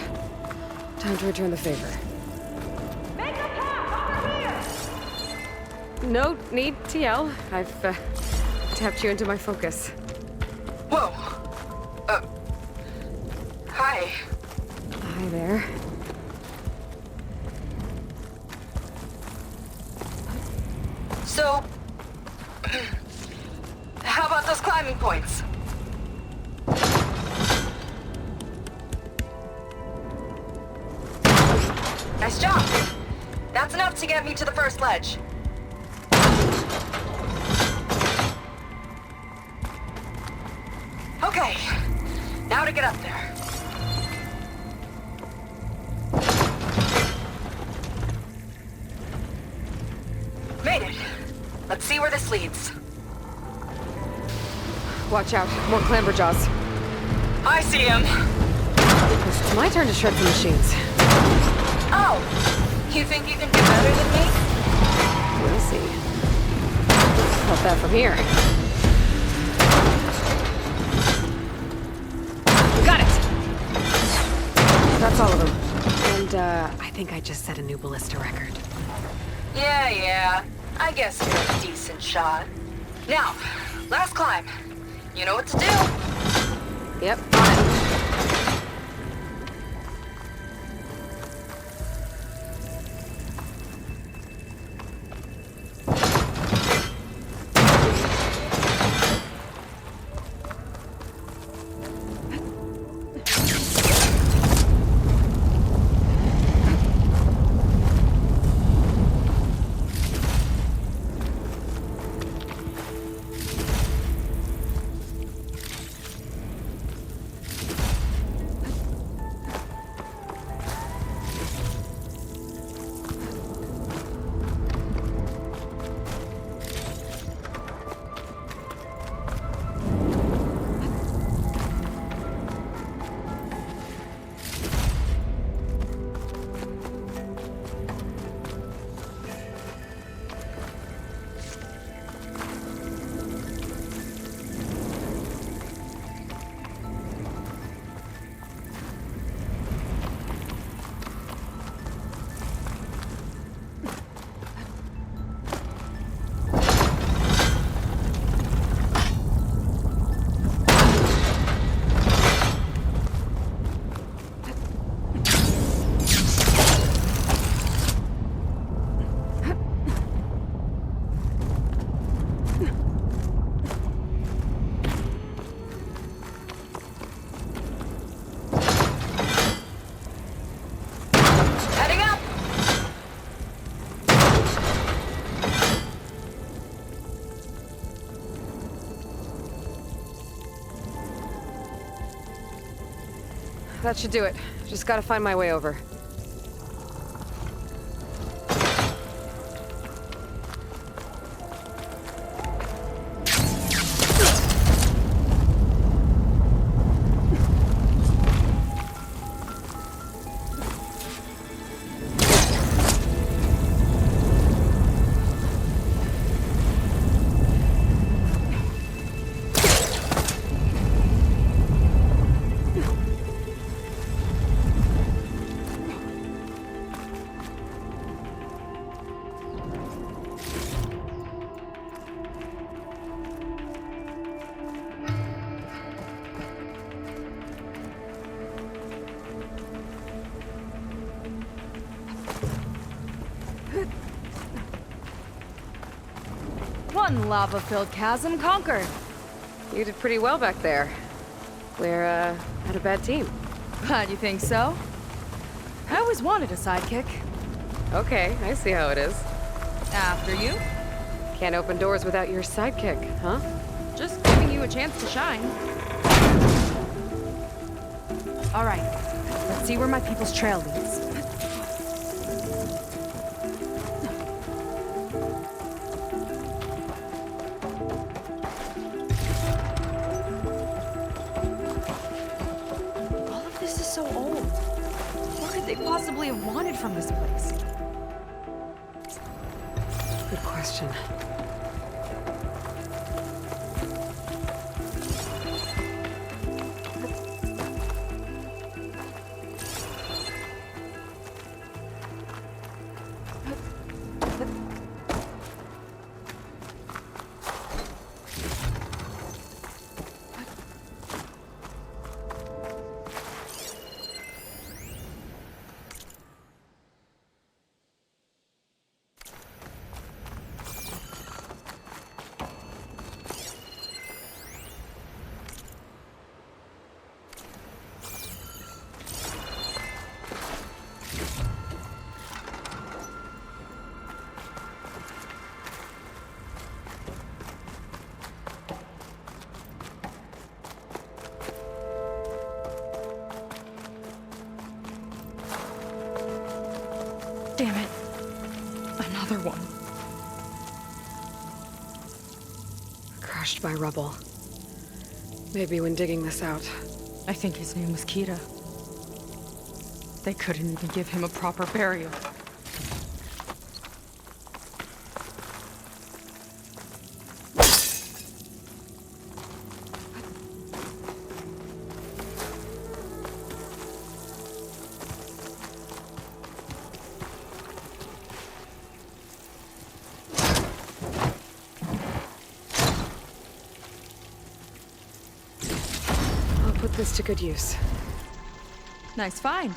Time to return the favor. Make a path over here! No need to yell. I've tapped you into my focus. Whoa. Hi. Hi there. So, how about those climbing points? Nice job. That's enough to get me to the first ledge. Okay, now to get up there. Made it. Let's see where this leads. Watch out. More clamberjaws. I see him. It's my turn to shred some machines. Oh, you think you can do better than me? We'll see. About that from here. Got it! That's all of them. And, I think I just set a new ballista record. Yeah. I guess you're a decent shot. Now, last climb. You know what to do. Yep, on it. That should do it. Just gotta find my way over. One lava-filled chasm conquered. You did pretty well back there. We're, had a bad team. Glad you think so. I always wanted a sidekick. Okay, I see how it is. After you. Can't open doors without your sidekick, huh? Just giving you a chance to shine. All right, let's see where my people's trail leads. All of this is so old. What could they possibly have wanted from this place? Good question. Damn it. Another one. Crushed by rubble. Maybe when digging this out. I think his name was Kira. They couldn't even give him a proper burial. Put this to good use. Nice find.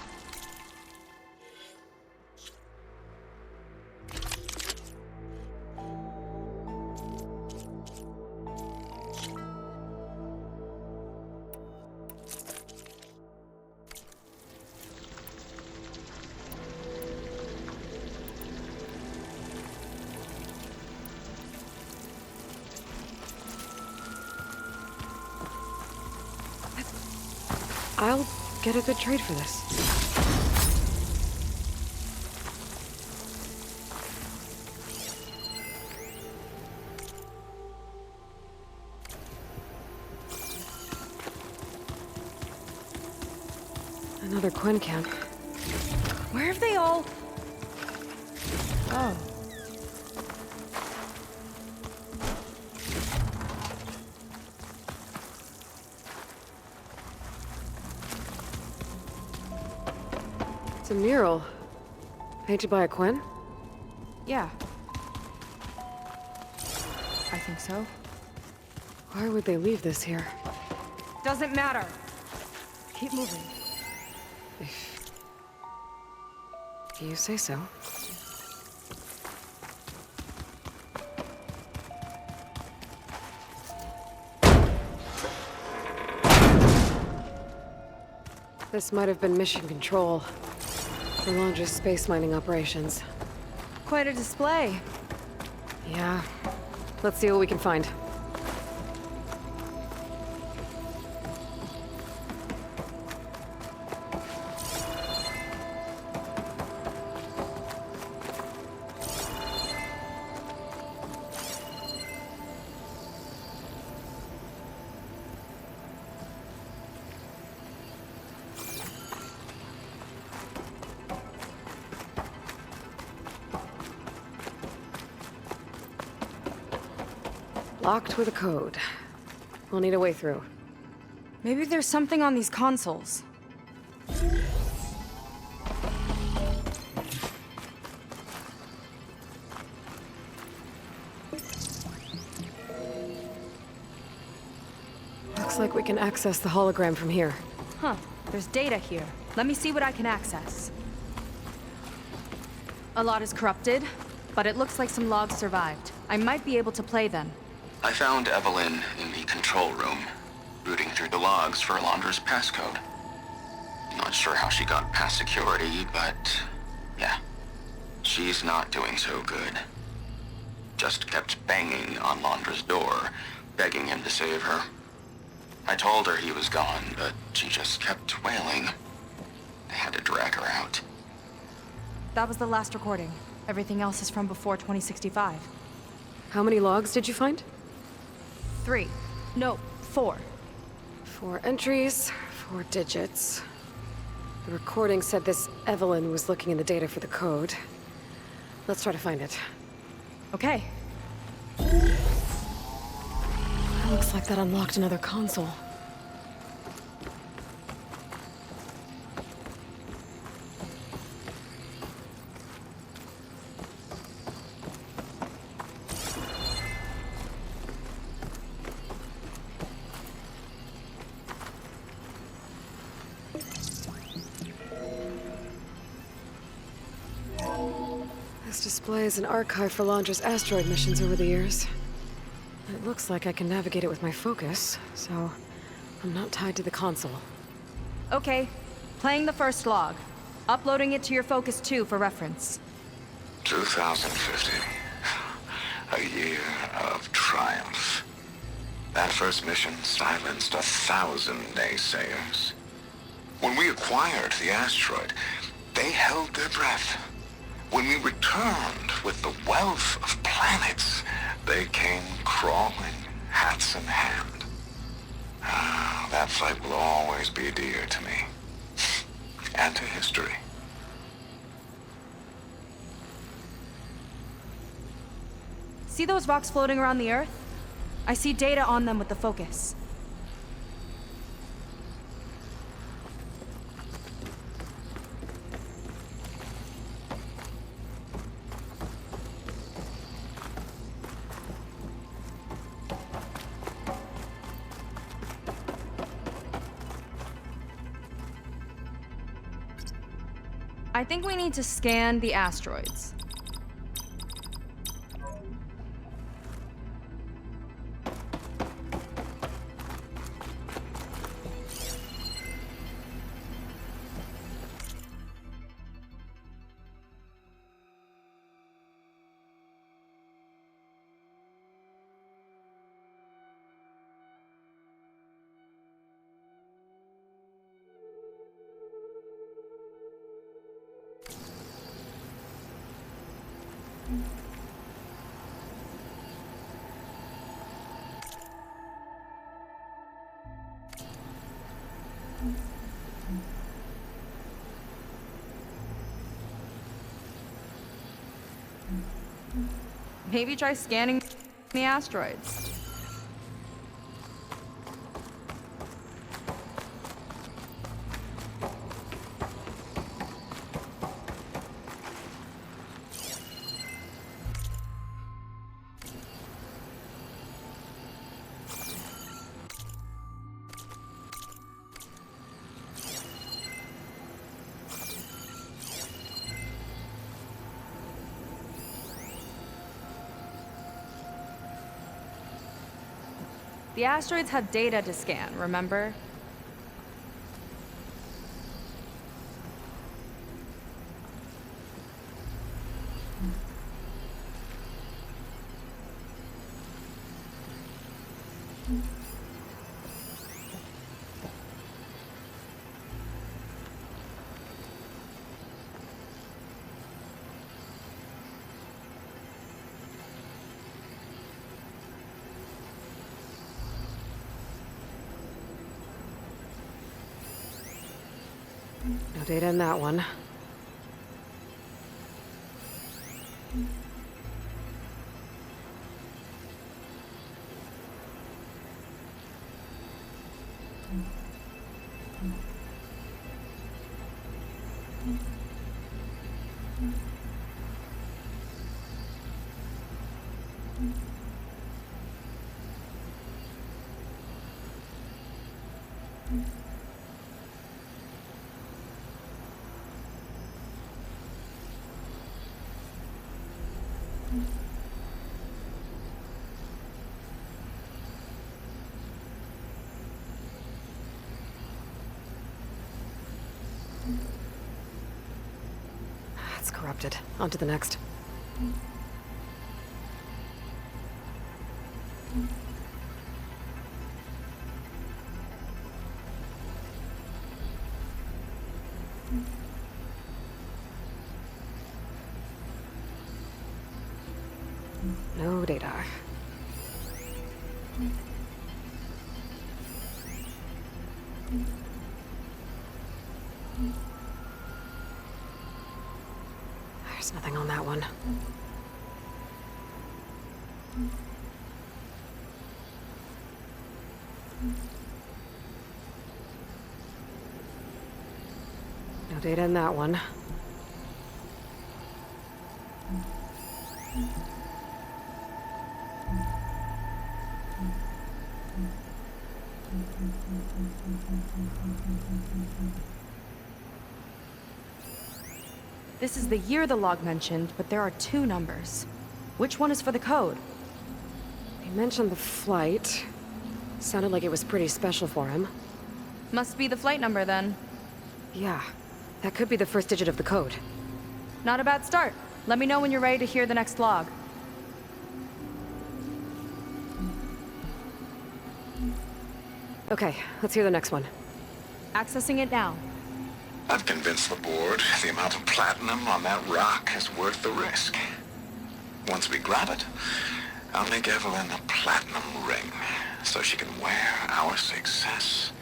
I'll get a good trade for this. Another Quen camp. Where have they all... Oh. It's a mural. Painted by a Quen? Yeah. I think so. Why would they leave this here? Doesn't matter. Keep moving. If you say so. This might have been mission control for Londra's space mining operations. Quite a display. Yeah. Let's see what we can find. Locked with a code. We'll need a way through. Maybe there's something on these consoles. Looks like we can access the hologram from here. Huh. There's data here. Let me see what I can access. A lot is corrupted, but it looks like some logs survived. I might be able to play them. I found Evelyn in the control room, rooting through the logs for Alondra's passcode. Not sure how she got past security, but yeah, she's not doing so good. Just kept banging on Londra's door, begging him to save her. I told her he was gone, but she just kept wailing. I had to drag her out. That was the last recording. Everything else is from before 2065. How many logs did you find? 3. No, 4. 4 entries, 4 digits. The recording said this Evelyn was looking in the data for the code. Let's try to find it. Okay. Looks like that unlocked another console. This displays an archive for Londra's asteroid missions over the years. It looks like I can navigate it with my focus, so I'm not tied to the console. Okay. Playing the first log. Uploading it to your Focus 2 for reference. 2050. A year of triumph. That first mission silenced 1,000 naysayers. When we acquired the asteroid, they held their breath. When we returned with the wealth of planets, they came crawling, hats in hand. Ah, that fight will always be dear to me. And to history. See those rocks floating around the Earth? I see data on them with the focus. I think we need to scan the asteroids. Maybe try scanning the asteroids. The asteroids have data to scan, remember? No data in that one. It's corrupted. On to the next. No data. There's nothing on that one. No data in that one. This is the year the log mentioned, but there are two numbers. Which one is for the code? He mentioned the flight. Sounded like it was pretty special for him. Must be the flight number then. Yeah, that could be the first digit of the code. Not a bad start. Let me know when you're ready to hear the next log. Okay, let's hear the next one. Accessing it now. I've convinced the board the amount of platinum on that rock is worth the risk. Once we grab it, I'll make Evelyn a platinum ring so she can wear our success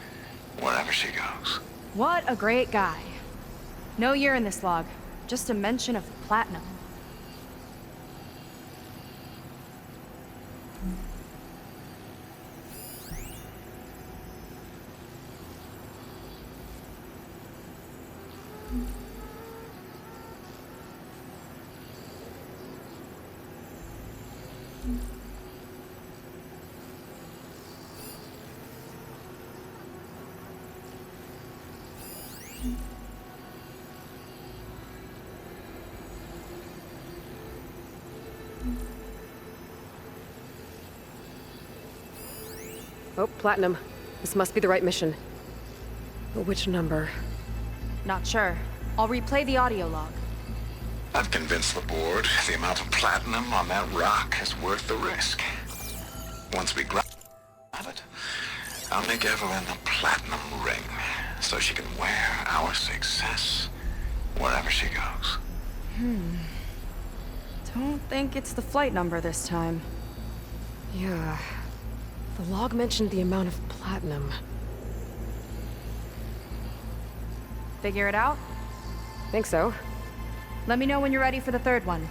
wherever she goes. What a great guy. No year in this log, just a mention of platinum. Oh, platinum. This must be the right mission. But which number? Not sure. I'll replay the audio log. I've convinced the board the amount of platinum on that rock is worth the risk. Once we grab it, I'll make Evelyn a platinum ring so she can wear our success wherever she goes. Don't think it's the flight number this time. Yeah. The log mentioned the amount of platinum. Figure it out? Think so. Let me know when you're ready for the third one.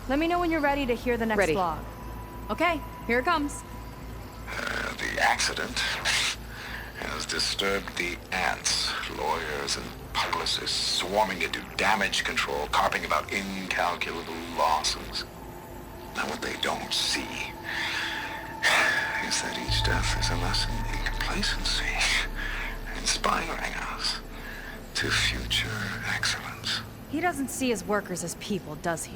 Let me know when you're ready to hear the next Ready. log. Okay, here it comes. The accident has disturbed the ants, lawyers and publicists swarming to do damage control, carping about incalculable losses. Now what they don't see is that each death is a lesson in complacency, inspiring us to future excellence. He doesn't see his workers as people, does he?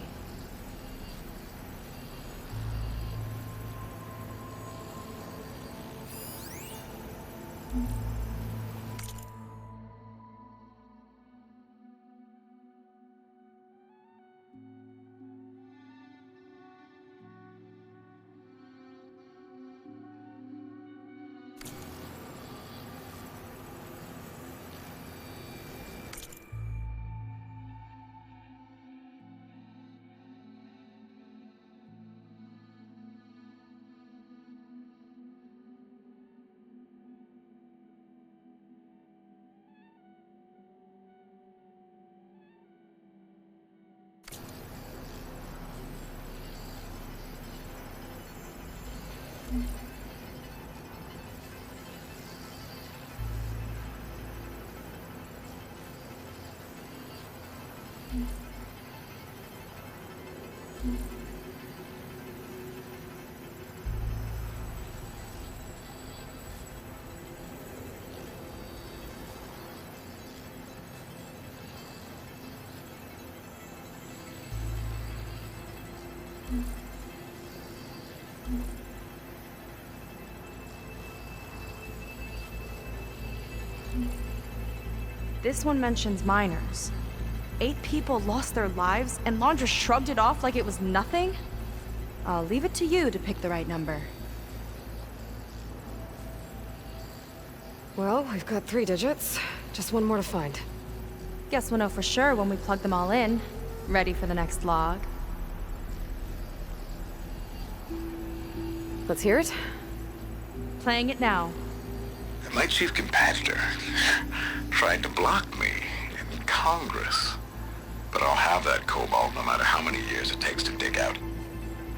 This one mentions miners. 8 people lost their lives, and Laundra shrugged it off like it was nothing? I'll leave it to you to pick the right number. Well, we've got 3 digits. Just one more to find. Guess we'll know for sure when we plug them all in. Ready for the next log. Let's hear it. Playing it now. My chief competitor tried to block me in Congress. But I'll have that cobalt no matter how many years it takes to dig out.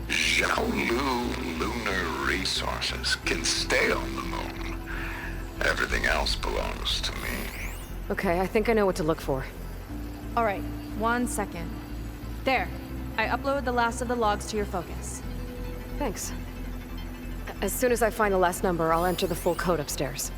Zhaolu lunar resources can stay on the moon. Everything else belongs to me. Okay, I think I know what to look for. All right, 1 second. There. I uploaded the last of the logs to your focus. Thanks. As soon as I find the last number, I'll enter the full code upstairs.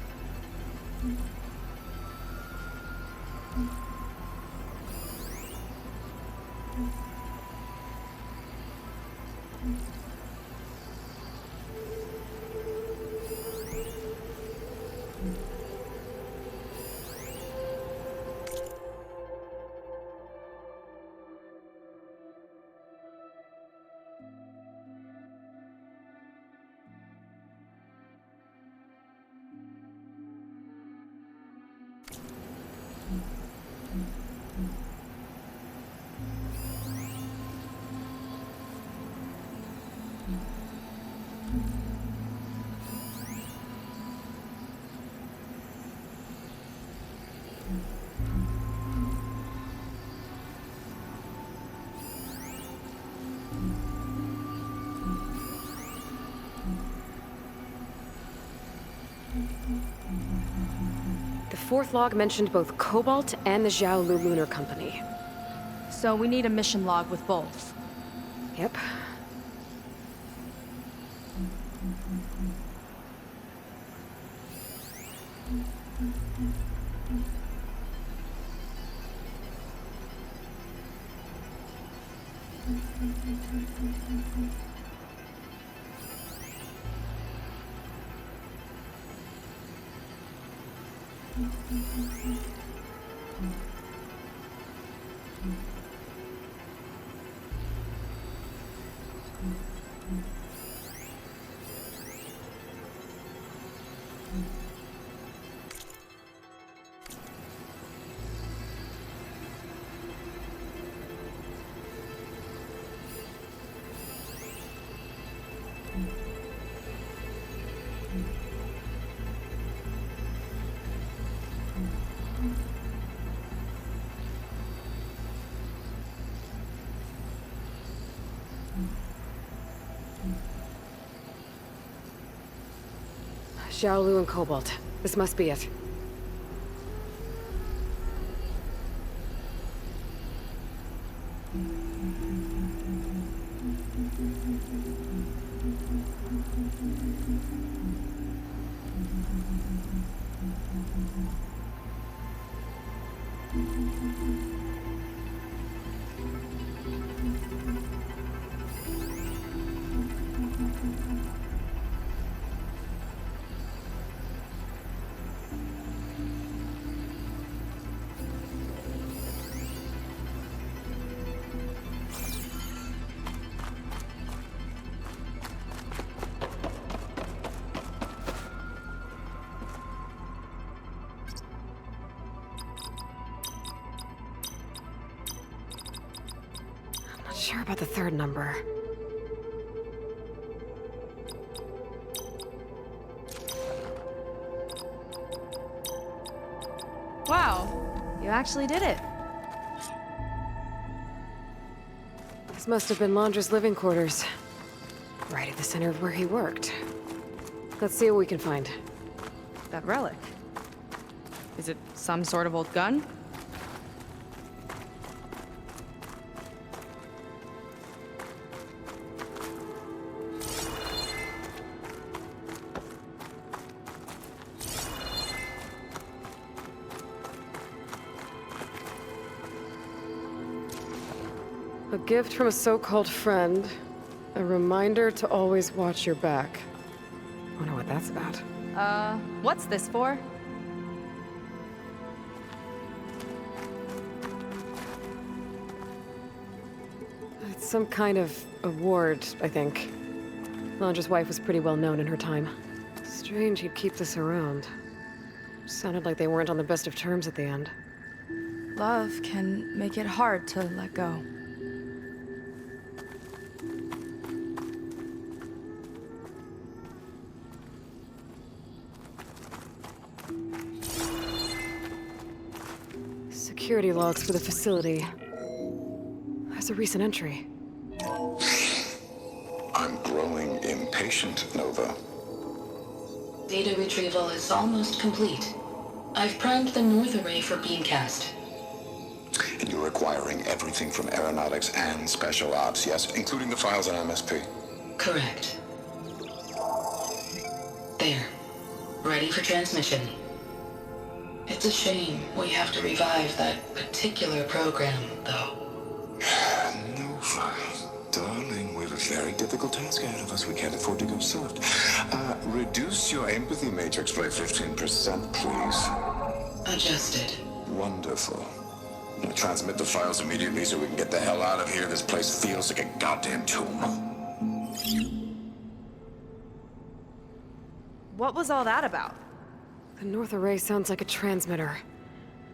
The fourth log mentioned both Cobalt and the Xiaolu Lunar Company. So we need a mission log with both. Yep. Xiaolu and Cobalt. This must be it. Sure about the third number. Wow, you actually did it. This must have been Londra's living quarters. Right at the center of where he worked. Let's see what we can find. That relic. Is it some sort of old gun? A gift from a so-called friend. A reminder to always watch your back. Wonder what that's about. What's this for? It's some kind of award, I think. Londra's wife was pretty well known in her time. Strange he'd keep this around. Sounded like they weren't on the best of terms at the end. Love can make it hard to let go. Security logs for the facility. There's a recent entry. I'm growing impatient, Nova. Data retrieval is almost complete. I've primed the north array for beamcast. And you're acquiring everything from aeronautics and special ops, yes? Including the files on MSP. Correct. There. Ready for transmission. It's a shame we have to revive that particular program, though. Nova, darling, we have a very difficult task ahead of us. We can't afford to go soft. Reduce your empathy matrix by 15%, please. Adjusted. Wonderful. Now transmit the files immediately so we can get the hell out of here. This place feels like a goddamn tomb. What was all that about? The north array sounds like a transmitter.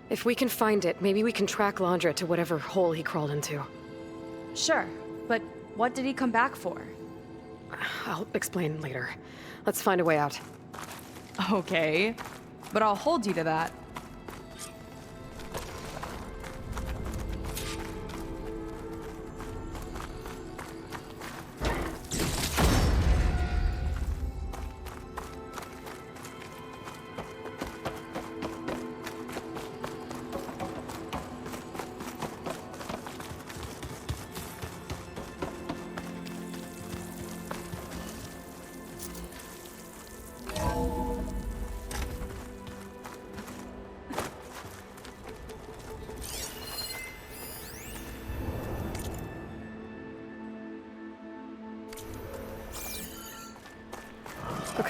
If we can find it, maybe we can track Londra to whatever hole he crawled into. Sure, but what did he come back for? I'll explain later. Let's find a way out. Okay, but I'll hold you to that.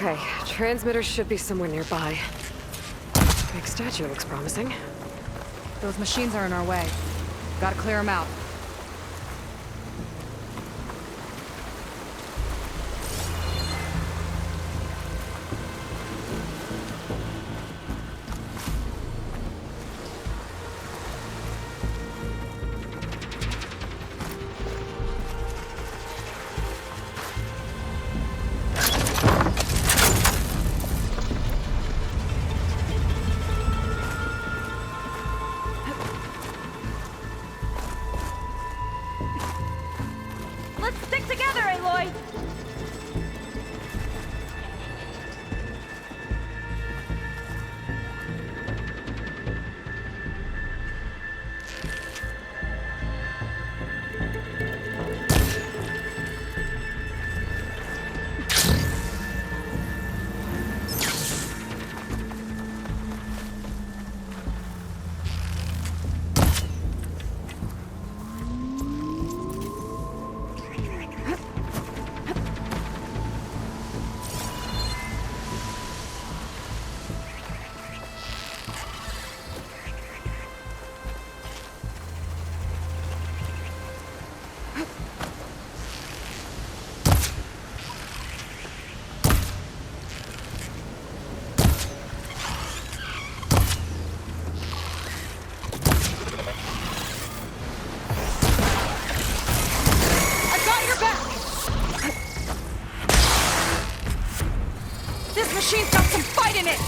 Okay, transmitter should be somewhere nearby. Big statue looks promising. Those machines are in our way. Gotta clear them out. Let's stick together, Aloy! Machine's got some fight in it!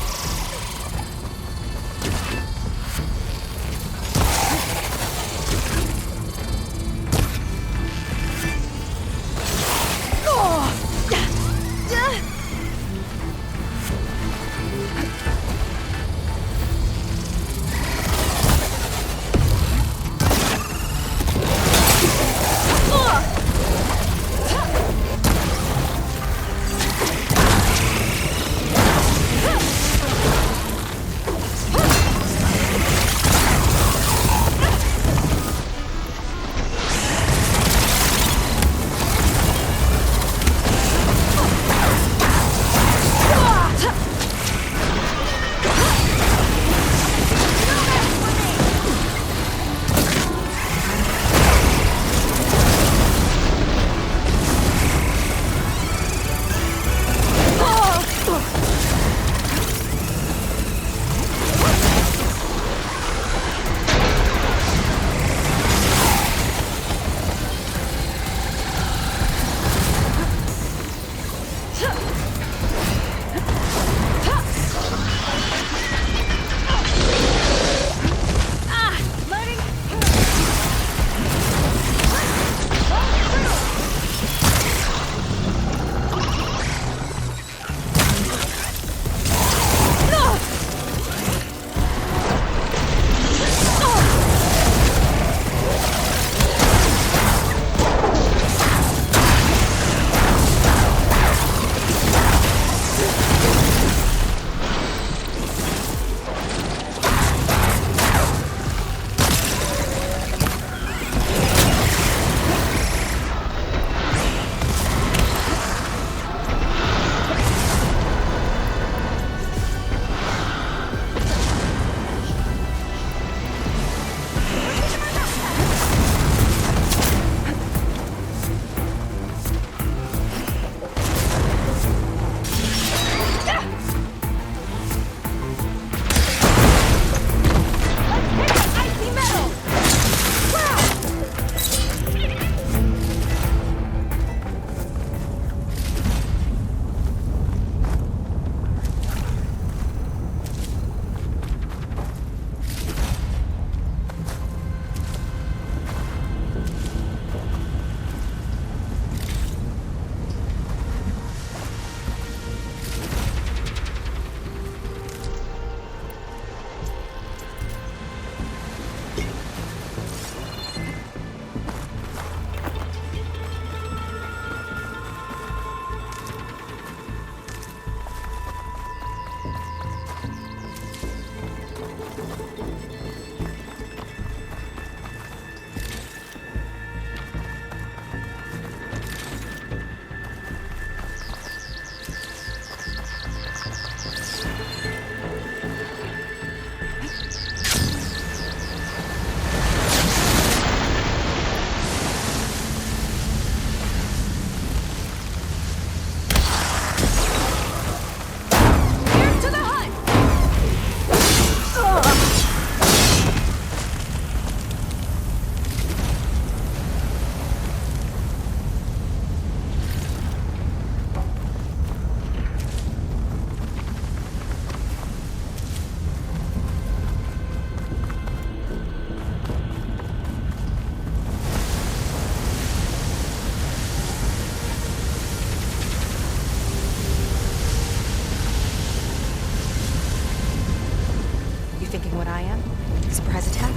Surprise attack?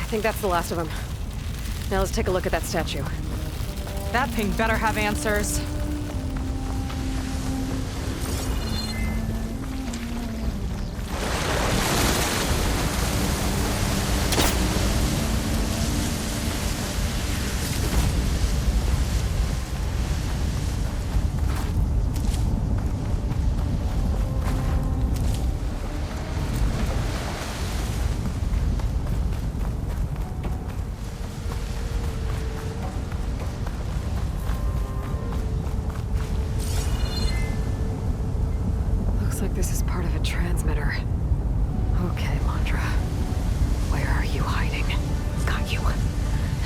I think that's the last of them. Now let's take a look at that statue. That thing better have answers. This is part of a transmitter. Okay, Landra. Where are you hiding? Got you.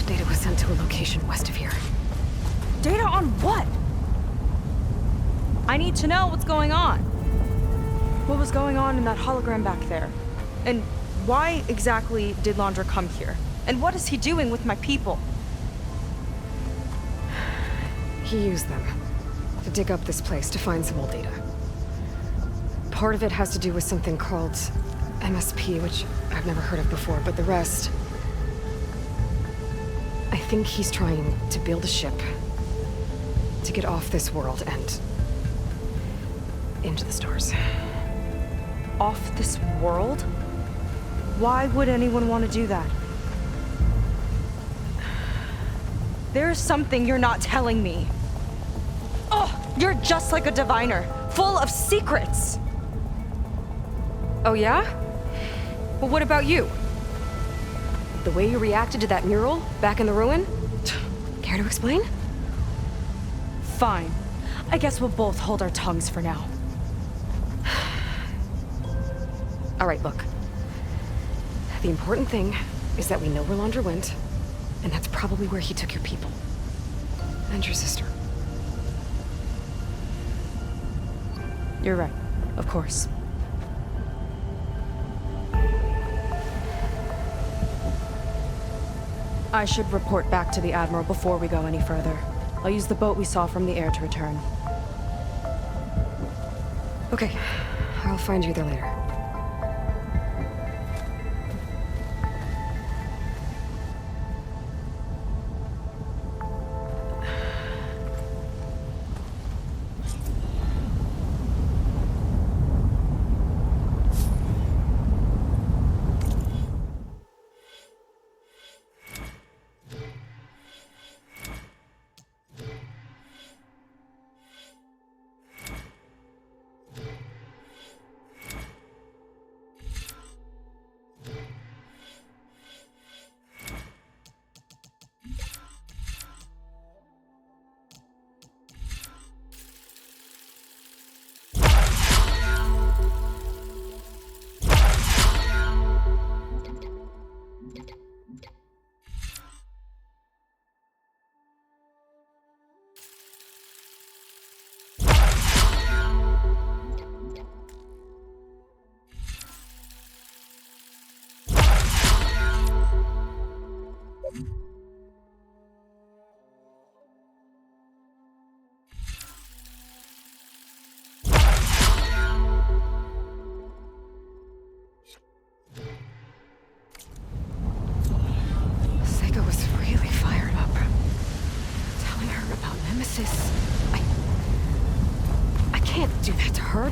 Data was sent to a location west of here. Data on what? I need to know what's going on. What was going on in that hologram back there? And why exactly did Landra come here? And what is he doing with my people? He used them to dig up this place to find some old data. Part of it has to do with something called MSP, which I've never heard of before, but the rest... I think he's trying to build a ship to get off this world and into the stars. Off this world? Why would anyone want to do that? There's something you're not telling me. Oh, you're just like a diviner, full of secrets. Oh yeah? Well, what about you? The way you reacted to that mural back in the ruin? Care to explain? Fine. I guess we'll both hold our tongues for now. All right, look. The important thing is that we know where Laundra went, and that's probably where he took your people. And your sister. You're right. Of course. I should report back to the Admiral before we go any further. I'll use the boat we saw from the air to return. Okay. I'll find you there later.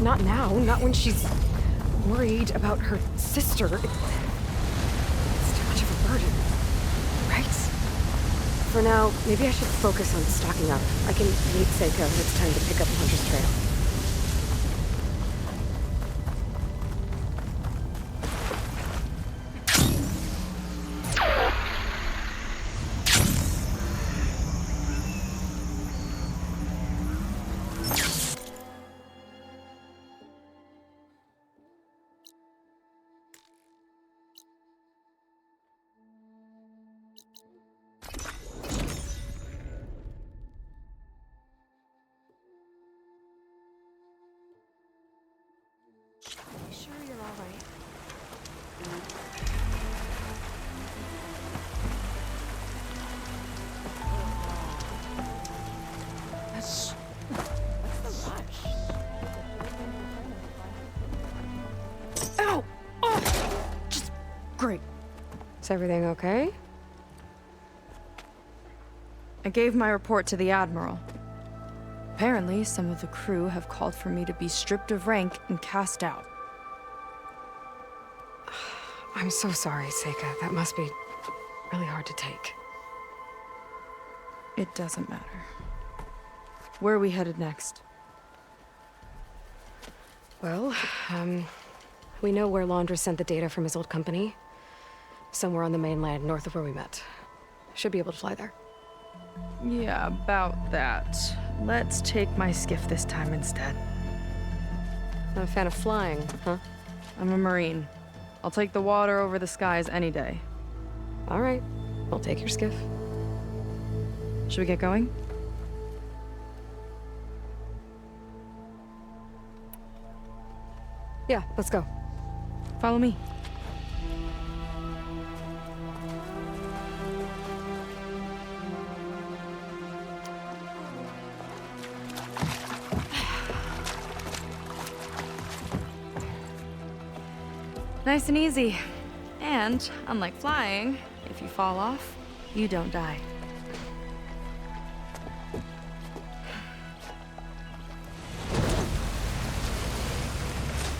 Not now, not when she's worried about her sister. It's too much of a burden, right? For now, maybe I should focus on stocking up. I can meet Seika when it's time to pick up Laundra's trail. Great. Is everything okay? I gave my report to the Admiral. Apparently, some of the crew have called for me to be stripped of rank and cast out. I'm so sorry, Seika. That must be really hard to take. It doesn't matter. Where are we headed next? Well, we know where Laundra sent the data from his old company. Somewhere on the mainland, north of where we met. Should be able to fly there. Yeah, about that. Let's take my skiff this time instead. Not a fan of flying, huh? I'm a Marine. I'll take the water over the skies any day. All right. I'll take your skiff. Should we get going? Yeah, let's go. Follow me. Nice and easy. And, unlike flying, if you fall off, you don't die.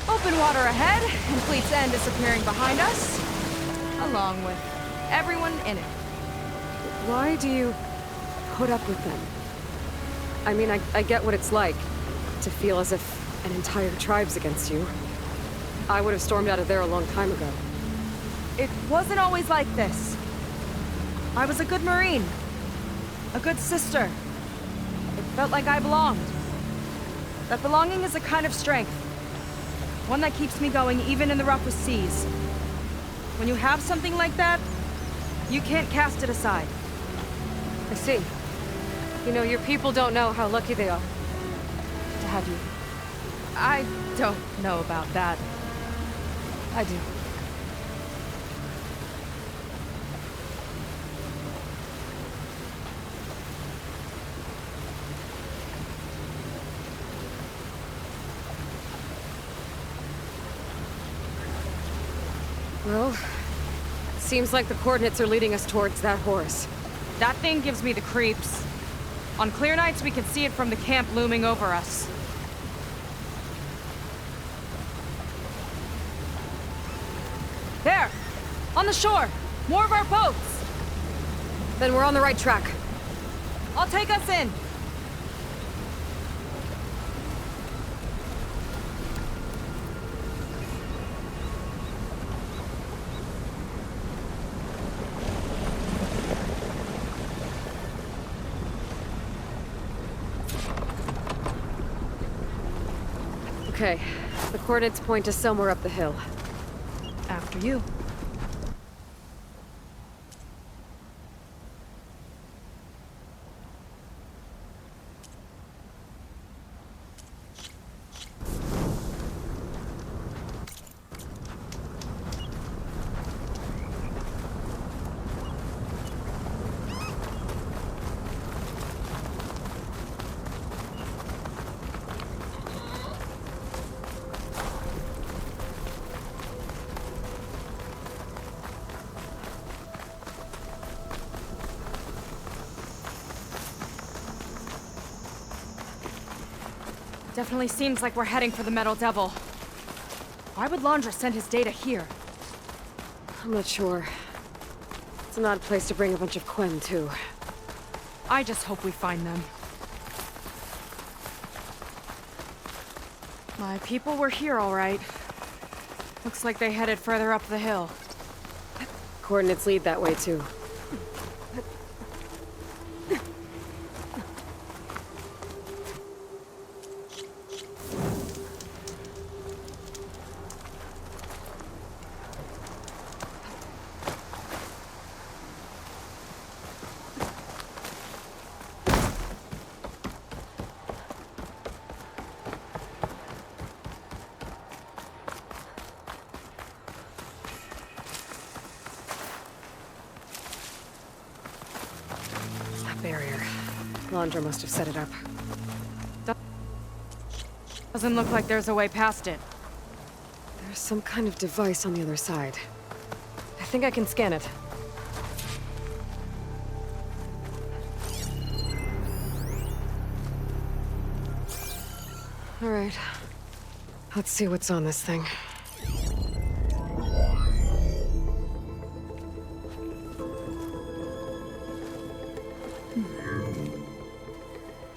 Open water ahead, and Fleet's End disappearing behind us, along with everyone in it. Why do you put up with them? I mean, I get what it's like to feel as if an entire tribe's against you. I would have stormed out of there a long time ago. It wasn't always like this. I was a good Marine. A good sister. It felt like I belonged. That belonging is a kind of strength. One that keeps me going even in the roughest seas. When you have something like that, you can't cast it aside. I see. You know, your people don't know how lucky they are to have you. I don't know about that. I do. Well, seems like the coordinates are leading us towards that horse. That thing gives me the creeps. On clear nights, we can see it from the camp looming over us. There! On the shore! More of our boats! Then we're on the right track. I'll take us in! Okay, the coordinates point to somewhere up the hill. After you. Definitely seems like we're heading for the Metal Devil. Why would Landra send his data here? I'm not sure. It's an odd place to bring a bunch of Quen, too. I just hope we find them. My people were here, all right. Looks like they headed further up the hill. Coordinates lead that way, too. Barrier. Landra must have set it up. Doesn't look like there's a way past it. There's some kind of device on the other side. I think I can scan it. All right. Let's see what's on this thing.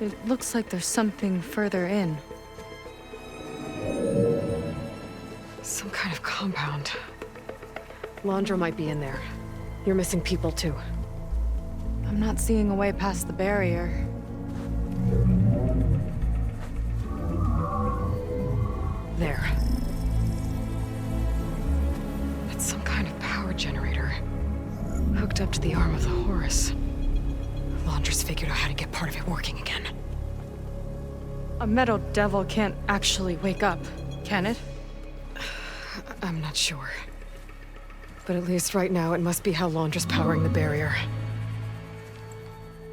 It looks like there's something further in. Some kind of compound. Landra might be in there. You're missing people, too. I'm not seeing a way past the barrier. There. That's some kind of power generator. Hooked up to the arm of the Horus. Landra's figured out how to get part of it working again. A metal devil can't actually wake up, can it? I'm not sure. But at least right now, it must be how Landra's powering the barrier.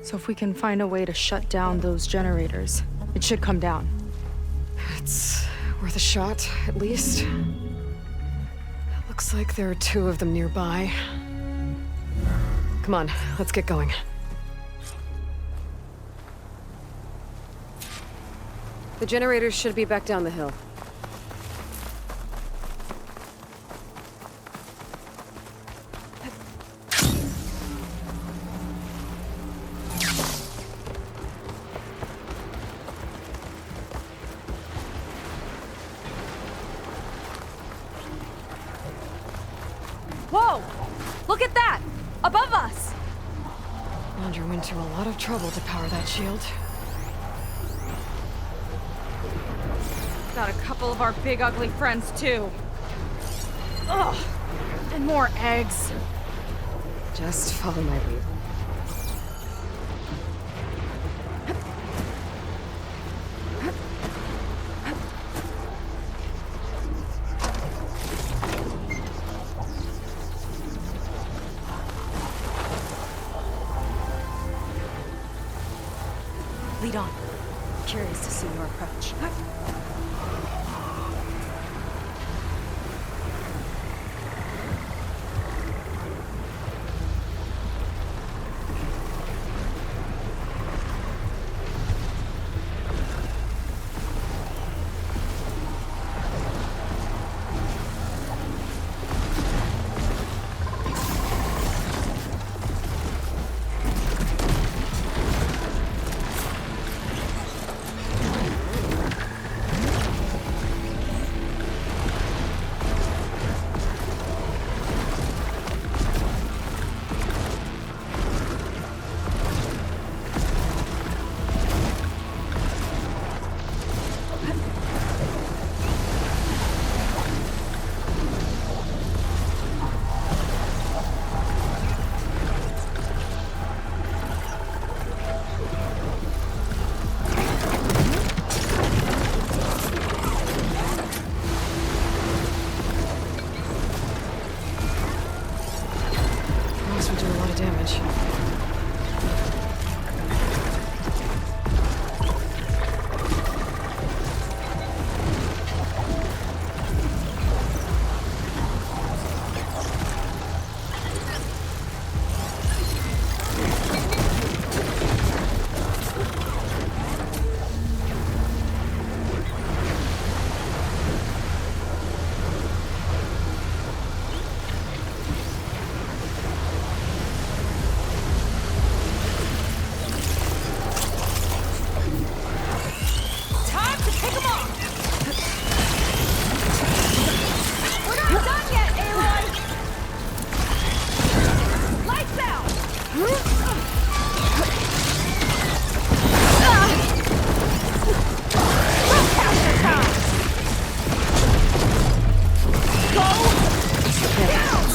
So if we can find a way to shut down those generators, it should come down. It's worth a shot, at least. It looks like there are 2 of them nearby. Come on, let's get going. The generators should be back down the hill. Whoa! Look at that! Above us! Andrew went to a lot of trouble to power that shield. Got a couple of our big ugly friends too. Ugh, and more eggs. Just follow my lead. Lead on. Curious to see your approach.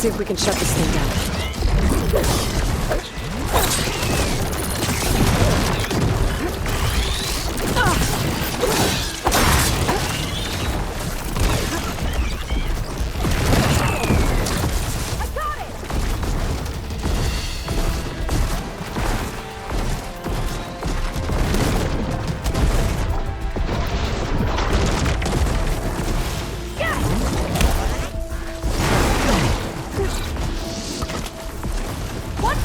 See if we can shut this thing down. One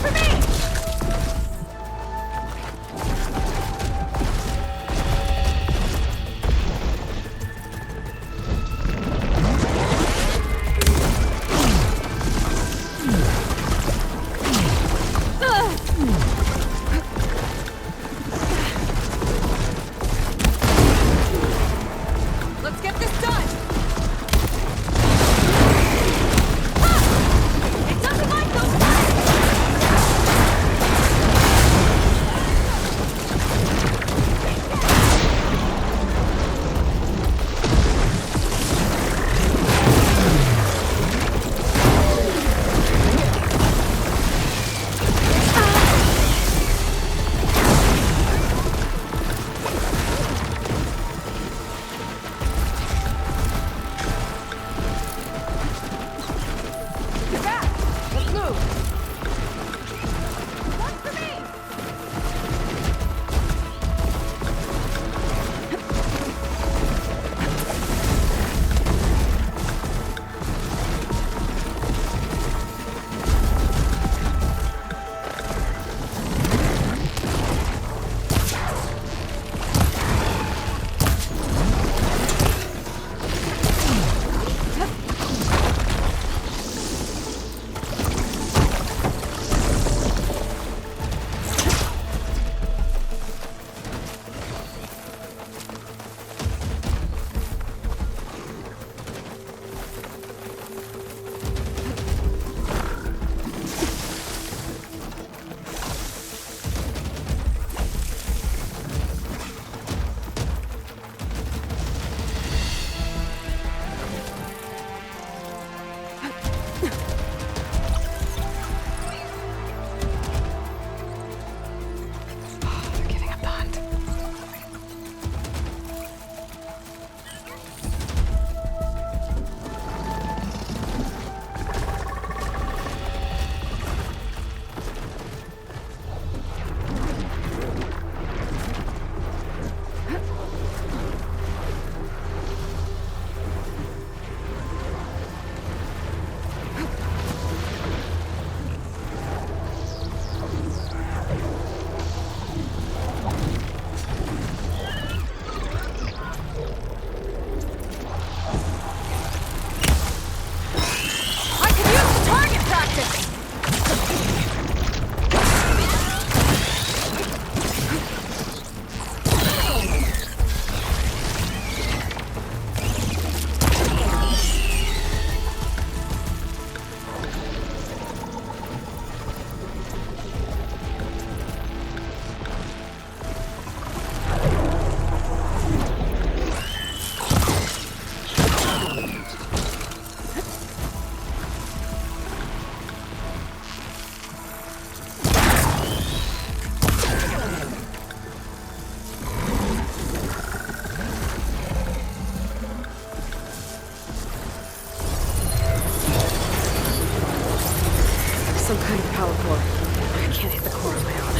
Some kind of power core. I can't hit the core on my own.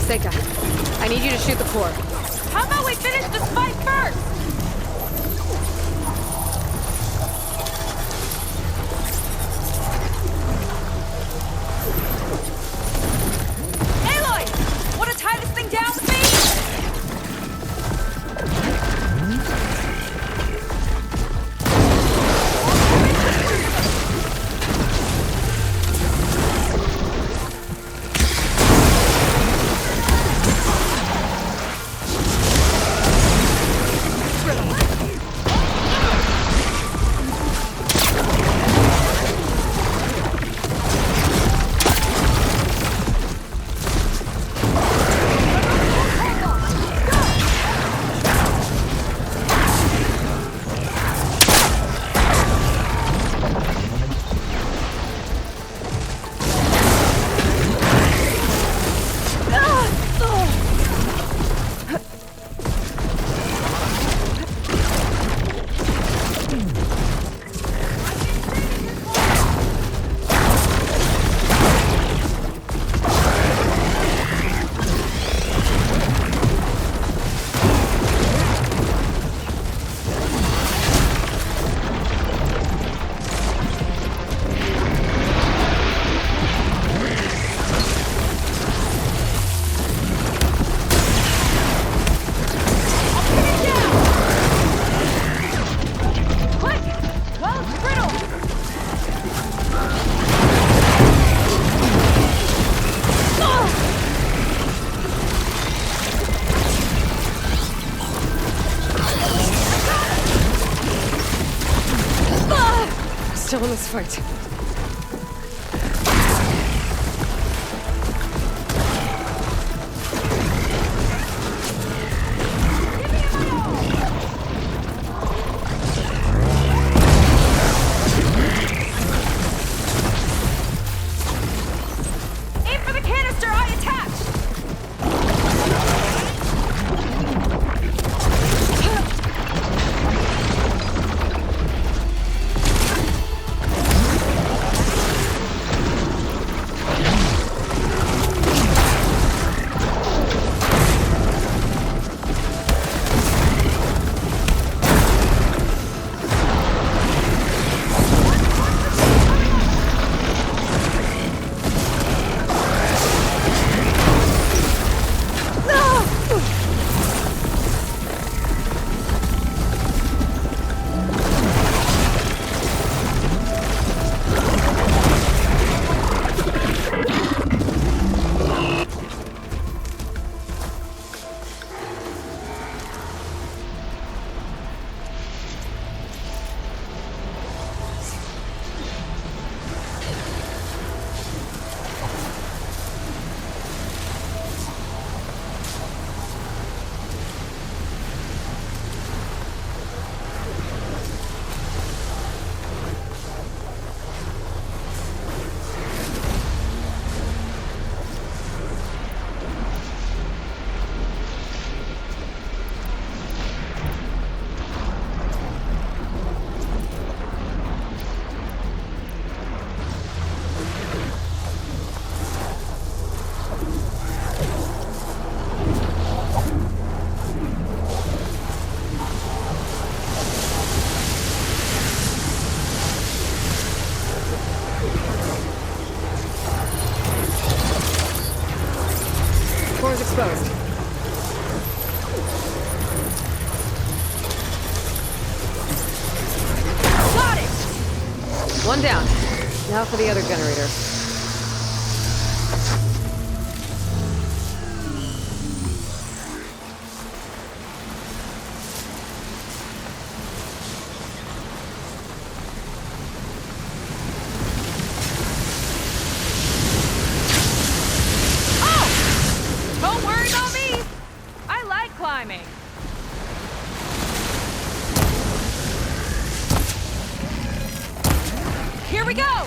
Seika, I need you to shoot the core. How about we finish this fight first? Aloy! Wanna tie this thing down with me? Still in this fight. Aim for the canister I attached! Core's exposed. Got it! One down. Now for the other generator. Don't worry about me! I like climbing. Here we go!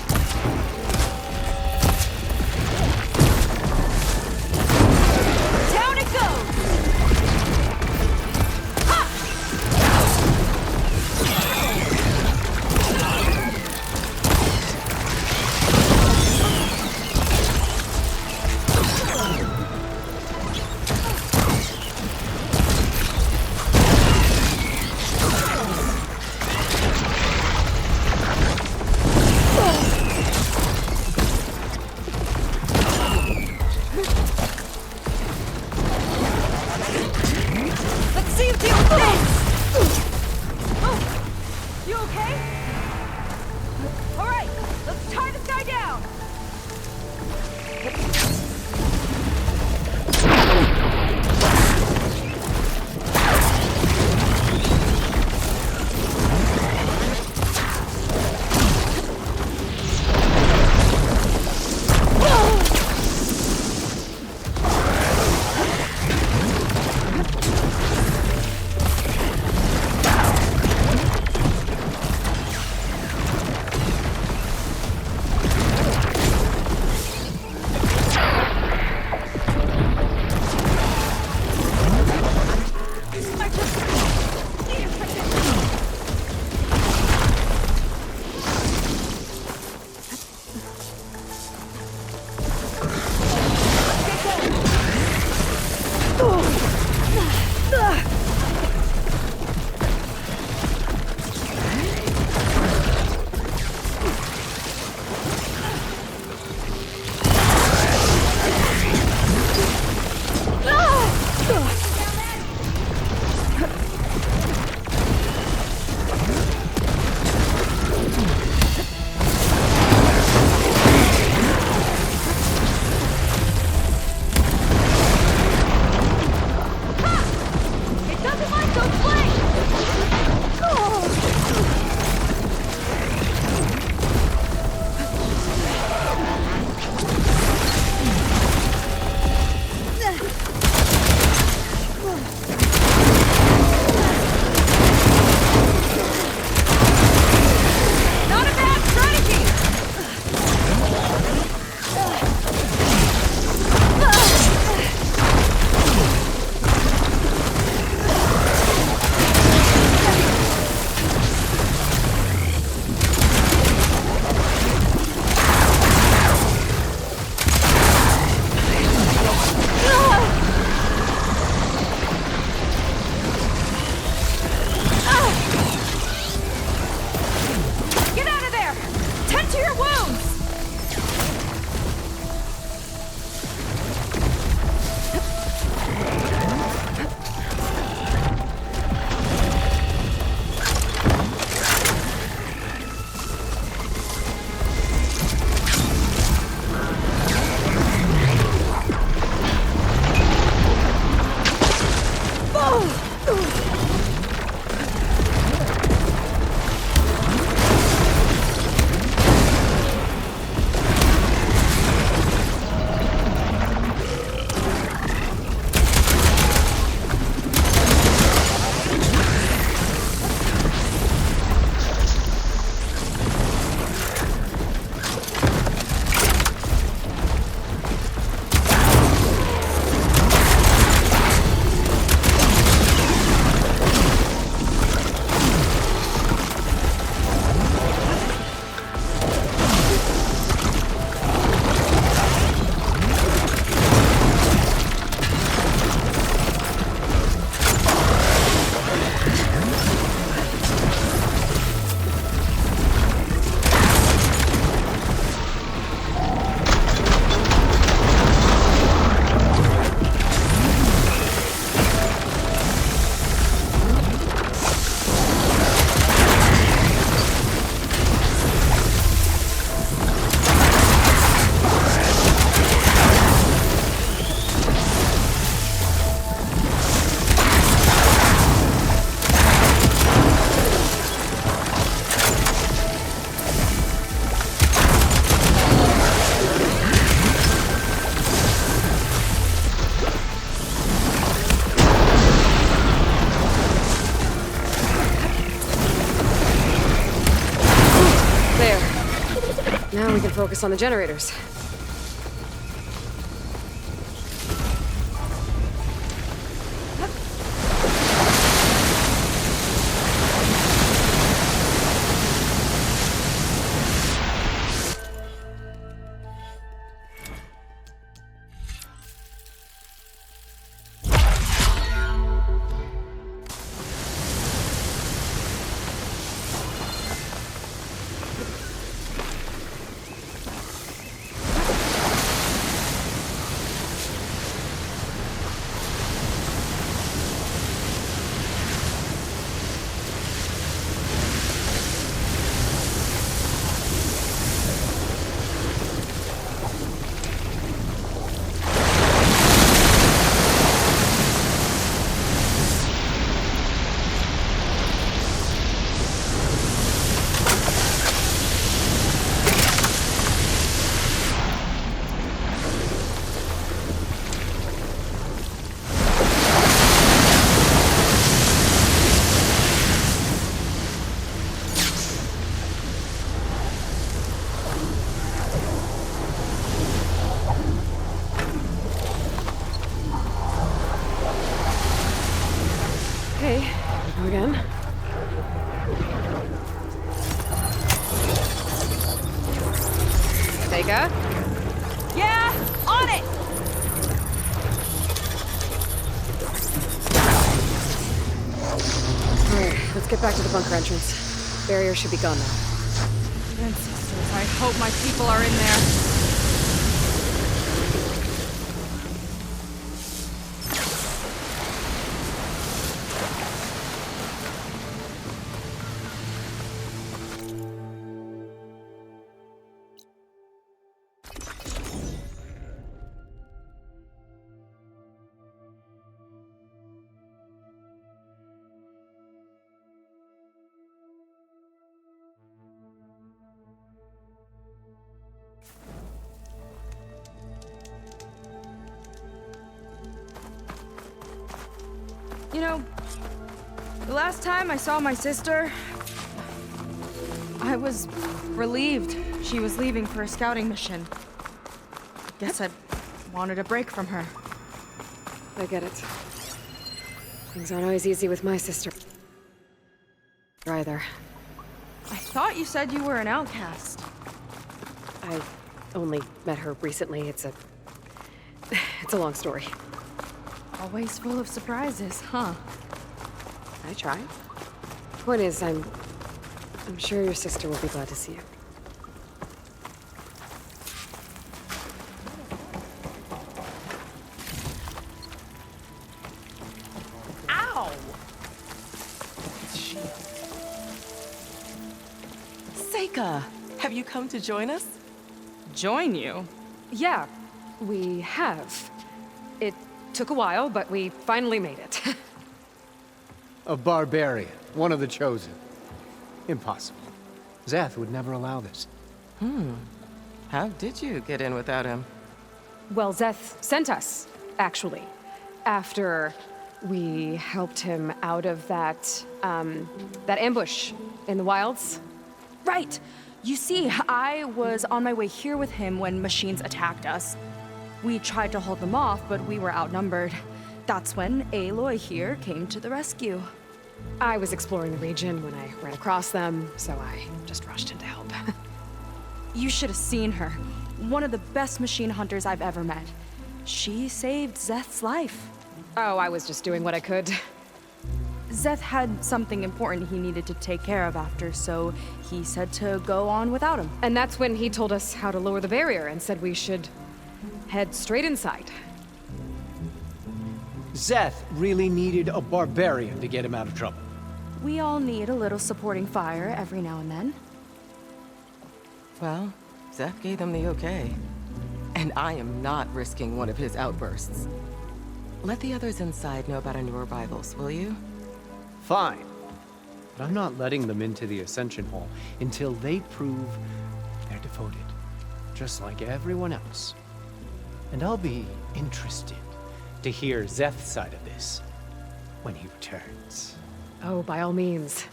Now we can focus on the generators. Again. Vega? Yeah, on it! Alright, let's get back to the bunker entrance. Barrier should be gone now. Ancestors, I hope my people are in there. You know, the last time I saw my sister, I was relieved she was leaving for a scouting mission. Guess I wanted a break from her. I get it. Things aren't always easy with my sister either. I thought you said you were an outcast. I only met her recently. It's a long story. Always full of surprises, huh? I try. Point is, I'm sure your sister will be glad to see you. Ow! Seika, have you come to join us? Join you? Yeah, we have. It took a while, but we finally made it. A barbarian, one of the chosen. Impossible. Zeth would never allow this. How did you get in without him? Well, Zeth sent us, actually. After we helped him out of that ambush in the wilds. Right! You see, I was on my way here with him when machines attacked us. We tried to hold them off, but we were outnumbered. That's when Aloy here came to the rescue. I was exploring the region when I ran across them, so I just rushed in to help. You should have seen her. One of the best machine hunters I've ever met. She saved Zeth's life. Oh, I was just doing what I could. Zeth had something important he needed to take care of after, so he said to go on without him. And that's when he told us how to lower the barrier and said we should head straight inside. Zeth really needed a barbarian to get him out of trouble. We all need a little supporting fire every now and then. Well, Zeth gave them the okay. And I am not risking one of his outbursts. Let the others inside know about our new arrivals, will you? Fine. But I'm not letting them into the Ascension Hall until they prove they're devoted. Just like everyone else. And I'll be interested to hear Zeth's side of this when he returns. Oh, by all means.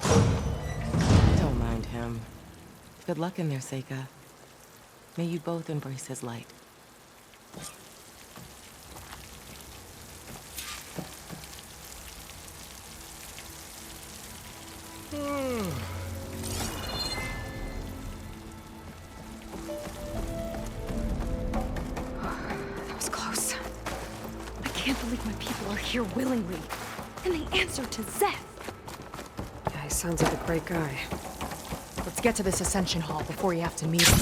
Don't mind him. Good luck in there, Seika. May you both embrace his light. That was close. I can't believe my people are here willingly. And they answered to Zeth. Yeah, he sounds like a great guy. Let's get to this Ascension Hall before you have to meet him.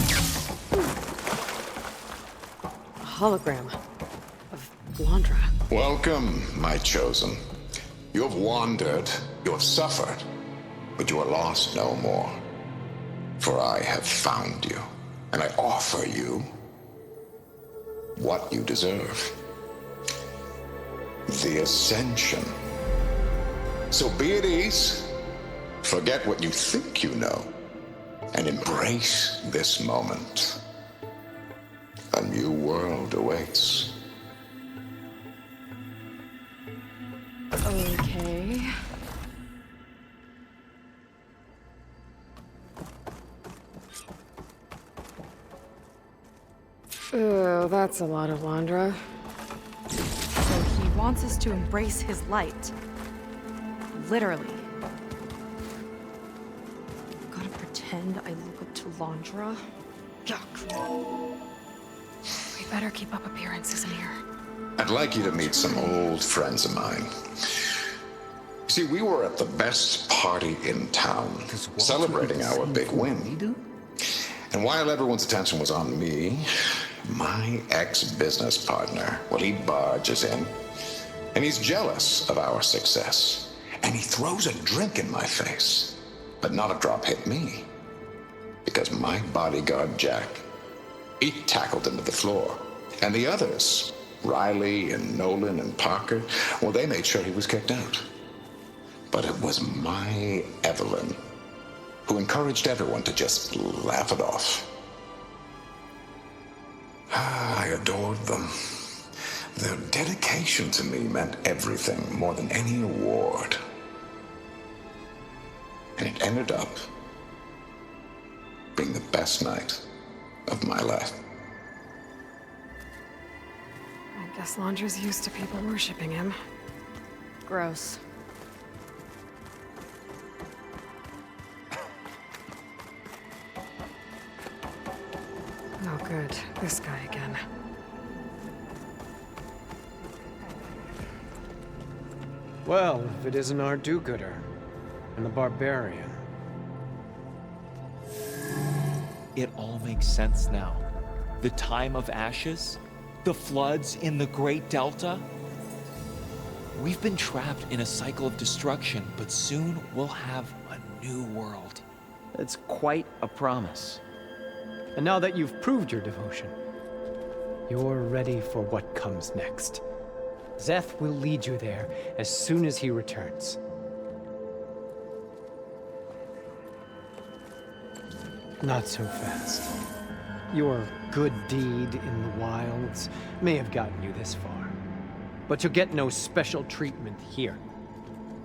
A hologram of Londra. Welcome, my chosen. You have wandered, you have suffered, but you are lost no more. For I have found you, and I offer you what you deserve. The Ascension. So be at ease, forget what you think you know, and embrace this moment. A new world awaits. Okay. Oh, that's a lot of Londra. So he wants us to embrace his light. Literally. Gotta pretend I look up to Londra? Yuck. We better keep up appearances in here. I'd like you to meet some old friends of mine. See, we were at the best party in town, celebrating our big win. And while everyone's attention was on me, my ex-business partner, well, he barges in, and he's jealous of our success. And he throws a drink in my face, but not a drop hit me. Because my bodyguard, Jack, he tackled him to the floor. And the others, Riley and Nolan and Parker, well, they made sure he was kicked out. But it was my Evelyn who encouraged everyone to just laugh it off. I adored them. Their dedication to me meant everything, more than any award. And it ended up being the best night of my life. I guess Londra's used to people worshipping him. Gross. Oh, good. This guy again. Well, if it isn't our do-gooder and the barbarian. It all makes sense now. The time of ashes, the floods in the Great Delta. We've been trapped in a cycle of destruction, but soon we'll have a new world. It's quite a promise. And now that you've proved your devotion, you're ready for what comes next. Zeth will lead you there as soon as he returns. Not so fast. Your good deed in the wilds may have gotten you this far, but you'll get no special treatment here.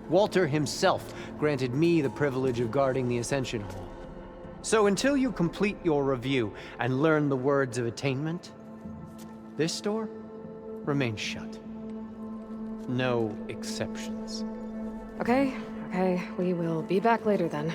Walter himself granted me the privilege of guarding the Ascension Hall. So until you complete your review and learn the words of attainment, this door remains shut. No exceptions. Okay, we will be back later then.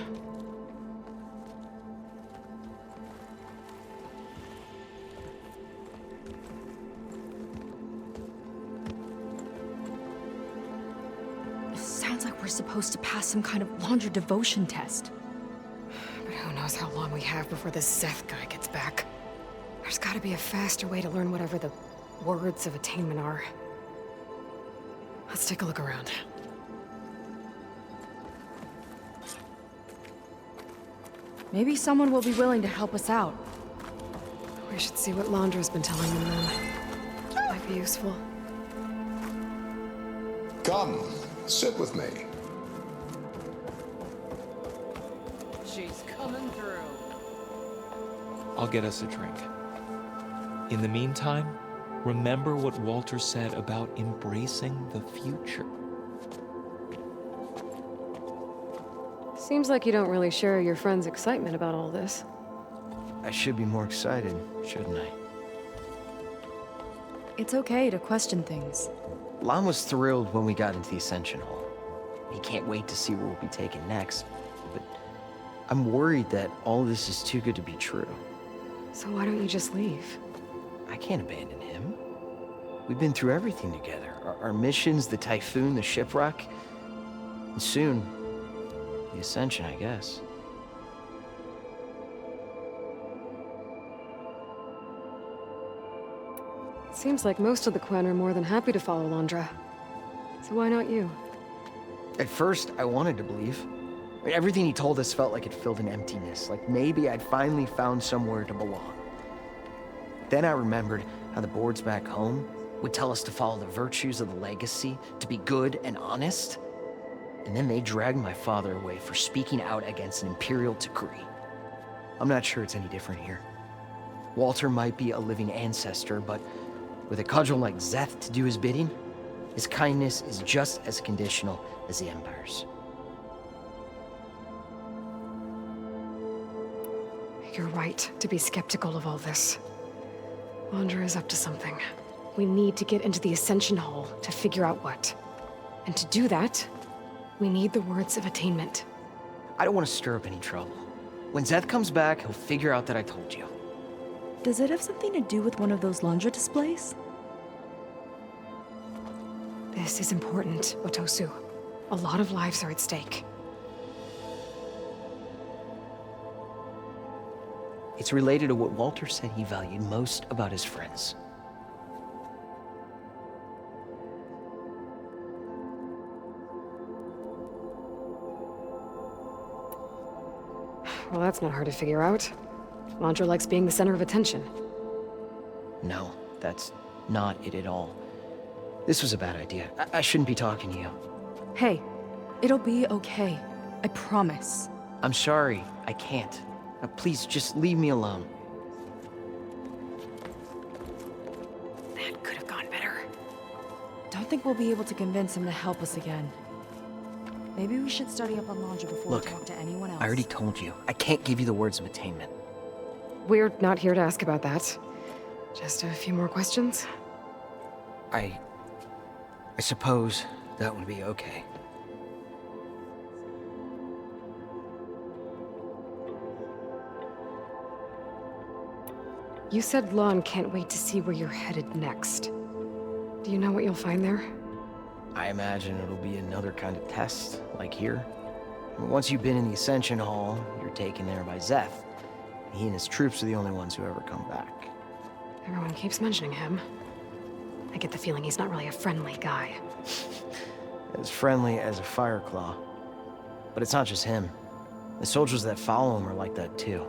It sounds like we're supposed to pass some kind of Londra devotion test. But who knows how long we have before this Zeth guy gets back. There's gotta be a faster way to learn whatever the words of attainment are. Let's take a look around. Maybe someone will be willing to help us out. We should see what Londra's been telling them then. Might be useful. Come, sit with me. She's coming through. I'll get us a drink. In the meantime, remember what Walter said about embracing the future. Seems like you don't really share your friend's excitement about all this. I should be more excited, shouldn't I? It's okay to question things. Lon was thrilled when we got into the Ascension Hall. He can't wait to see where we'll be taken next, but I'm worried that all this is too good to be true. So why don't you just leave? I can't abandon him. We've been through everything together. Our missions, the Typhoon, the shipwreck, and soon, the Ascension, I guess. Seems like most of the Quen are more than happy to follow Londra. So why not you? At first, I wanted to believe. I mean, everything he told us felt like it filled an emptiness, like maybe I'd finally found somewhere to belong. Then I remembered how the boards back home would tell us to follow the virtues of the legacy, to be good and honest. And then they dragged my father away for speaking out against an imperial decree. I'm not sure it's any different here. Walter might be a living ancestor, but with a cudgel like Szeth to do his bidding, his kindness is just as conditional as the Empire's. You're right to be skeptical of all this. Londra is up to something. We need to get into the Ascension Hall to figure out what. And to do that, we need the words of attainment. I don't want to stir up any trouble. When Szeth comes back, he'll figure out that I told you. Does it have something to do with one of those Londra displays? This is important, Otosu. A lot of lives are at stake. It's related to what Walter said he valued most about his friends. Well, that's not hard to figure out. Londra likes being the center of attention. No, that's not it at all. This was a bad idea. I shouldn't be talking to you. Hey, it'll be okay. I promise. I'm sorry, I can't. Please, just leave me alone. That could have gone better. Don't think we'll be able to convince him to help us again. Maybe we should study up on Londra before we talk to anyone else. I already told you. I can't give you the words of attainment. We're not here to ask about that. Just a few more questions. I suppose that would be okay. You said Lon can't wait to see where you're headed next. Do you know what you'll find there? I imagine it'll be another kind of test, like here. Once you've been in the Ascension Hall, you're taken there by Szeth. He and his troops are the only ones who ever come back. Everyone keeps mentioning him. I get the feeling he's not really a friendly guy. As friendly as a Fireclaw. But it's not just him. The soldiers that follow him are like that too.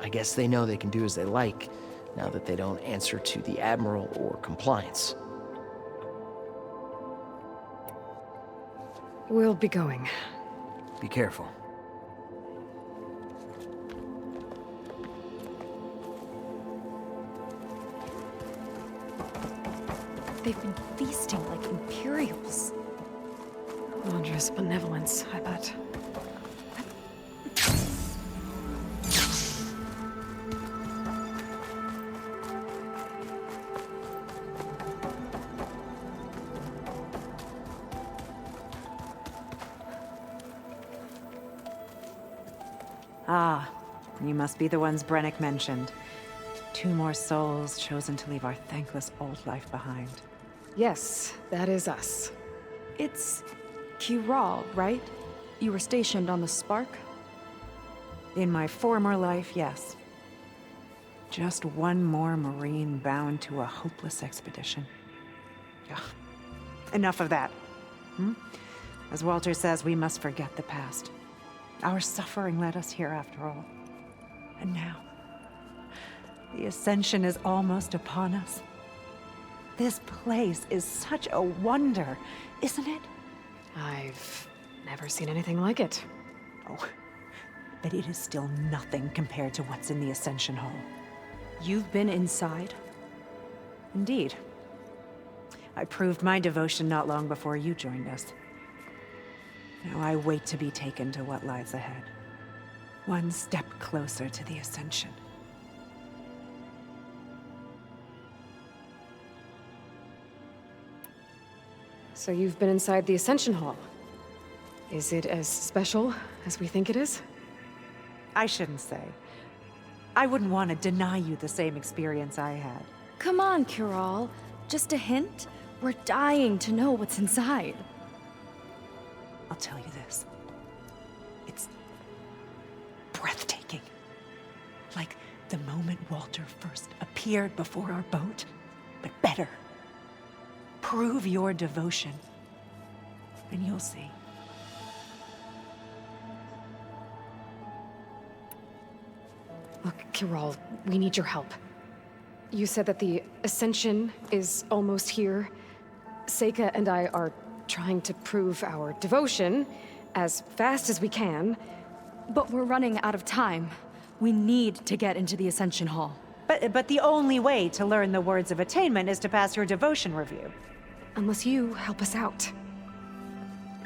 I guess they know they can do as they like, now that they don't answer to the Admiral or compliance. We'll be going. Be careful. They've been feasting like Imperials. Londra's benevolence, I bet. Ah, you must be the ones Brennick mentioned. 2 more souls chosen to leave our thankless old life behind. Yes, that is us. It's Kiral, right? You were stationed on the Spark? In my former life, yes. Just one more Marine bound to a hopeless expedition. Ugh. Enough of that. As Walter says, we must forget the past. Our suffering led us here after all. And now, the Ascension is almost upon us. This place is such a wonder, isn't it? I've never seen anything like it. Oh, but it is still nothing compared to what's in the Ascension Hall. You've been inside? Indeed. I proved my devotion not long before you joined us. Now I wait to be taken to what lies ahead. One step closer to the Ascension. So you've been inside the Ascension Hall. Is it as special as we think it is? I shouldn't say. I wouldn't want to deny you the same experience I had. Come on, Kural. Just a hint? We're dying to know what's inside. I'll tell you this. It's breathtaking. Like the moment Walter first appeared before our boat, but better. Prove your devotion, and you'll see. Look, Kural, we need your help. You said that the Ascension is almost here. Seika and I are trying to prove our devotion as fast as we can. But we're running out of time. We need to get into the Ascension Hall. But the only way to learn the words of attainment is to pass your devotion review. Unless you help us out.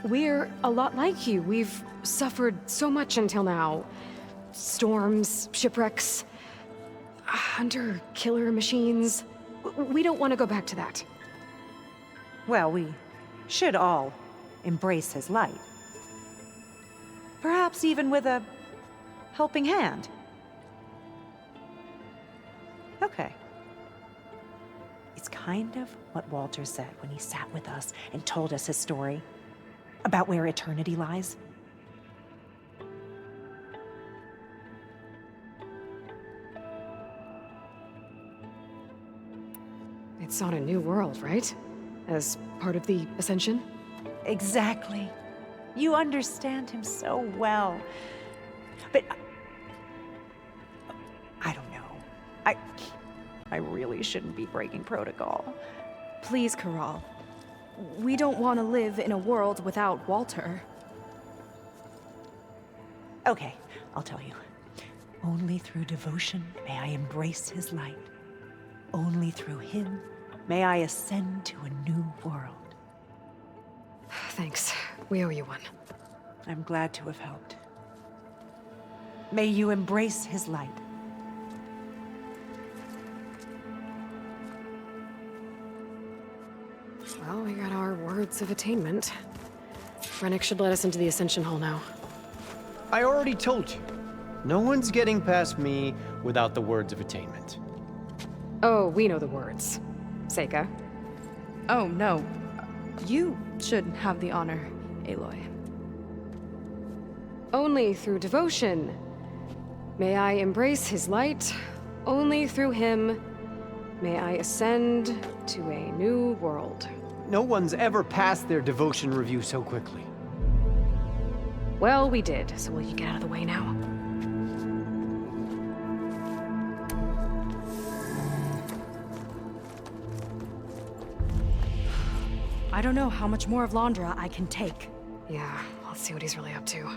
We're a lot like you. We've suffered so much until now. Storms, shipwrecks, hunter killer machines. We don't want to go back to that. Well, we should all embrace his light. Perhaps even with a helping hand. Okay. It's kind of what Walter said when he sat with us and told us his story about where eternity lies. It's on a new world, right? As part of the Ascension? Exactly. You understand him so well. But I don't know. I really shouldn't be breaking protocol. Please, Kural. We don't want to live in a world without Walter. Okay, I'll tell you. Only through devotion may I embrace his light. Only through him may I ascend to a new world. Thanks. We owe you one. I'm glad to have helped. May you embrace his light. Well, we got our words of attainment. Rennick should let us into the Ascension Hall now. I already told you. No one's getting past me without the words of attainment. Oh, we know the words. Seika. Oh, no. You should have the honor, Aloy. Only through devotion may I embrace his light. Only through him may I ascend to a new world. No one's ever passed their devotion review so quickly. Well, we did, so will you get out of the way now? I don't know how much more of Londra I can take. Yeah, let's see what he's really up to.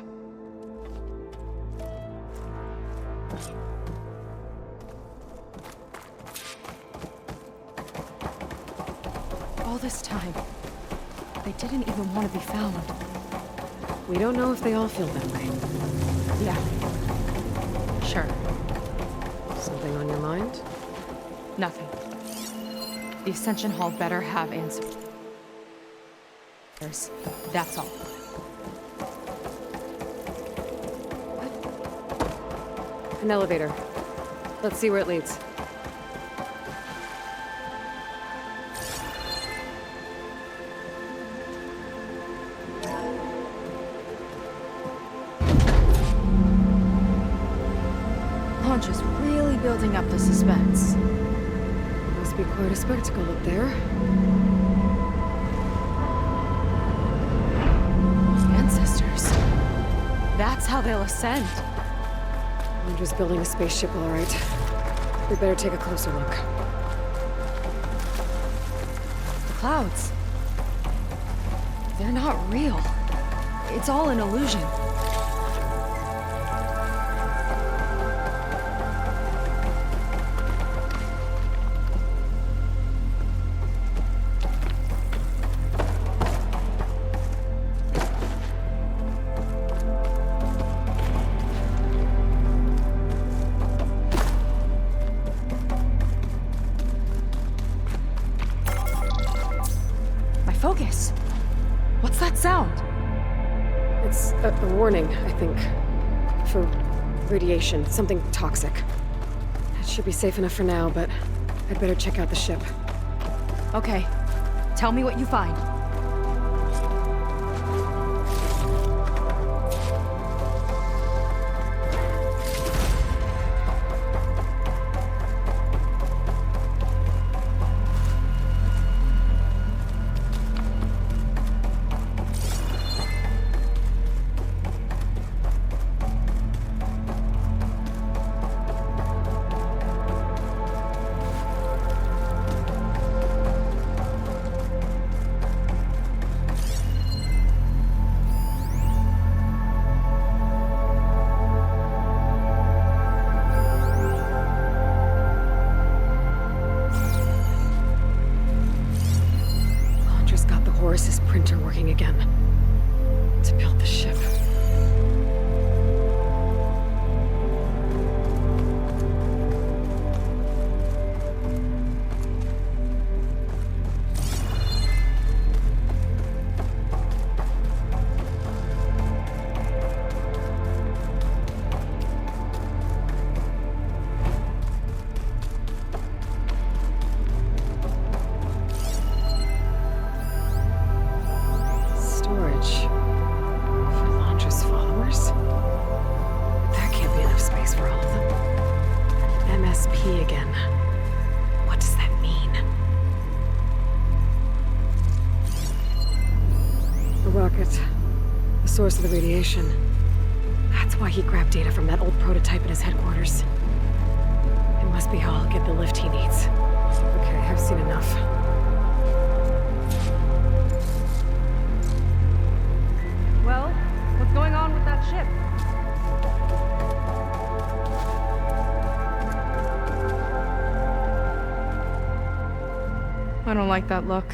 All this time, they didn't even want to be found. We don't know if they all feel that way. Yeah. Sure. Something on your mind? Nothing. The Ascension Hall better have answers. That's all. An elevator. Let's see where it leads. Londra's really building up the suspense. Must be quite a spectacle up there. Ancestors. That's how they'll ascend. I'm just building a spaceship, all right. We better take a closer look. The clouds. They're not real. It's all an illusion. Focus. What's that sound? It's a warning, I think. For radiation, something toxic. It should be safe enough for now, but I'd better check out the ship. Okay. Tell me what you find. Horus's printer working again. To build the ship. Source of the radiation. That's why he grabbed data from that old prototype at his headquarters. It must be how I'll get the lift he needs. Okay, I've seen enough. Well, what's going on with that ship? I don't like that look.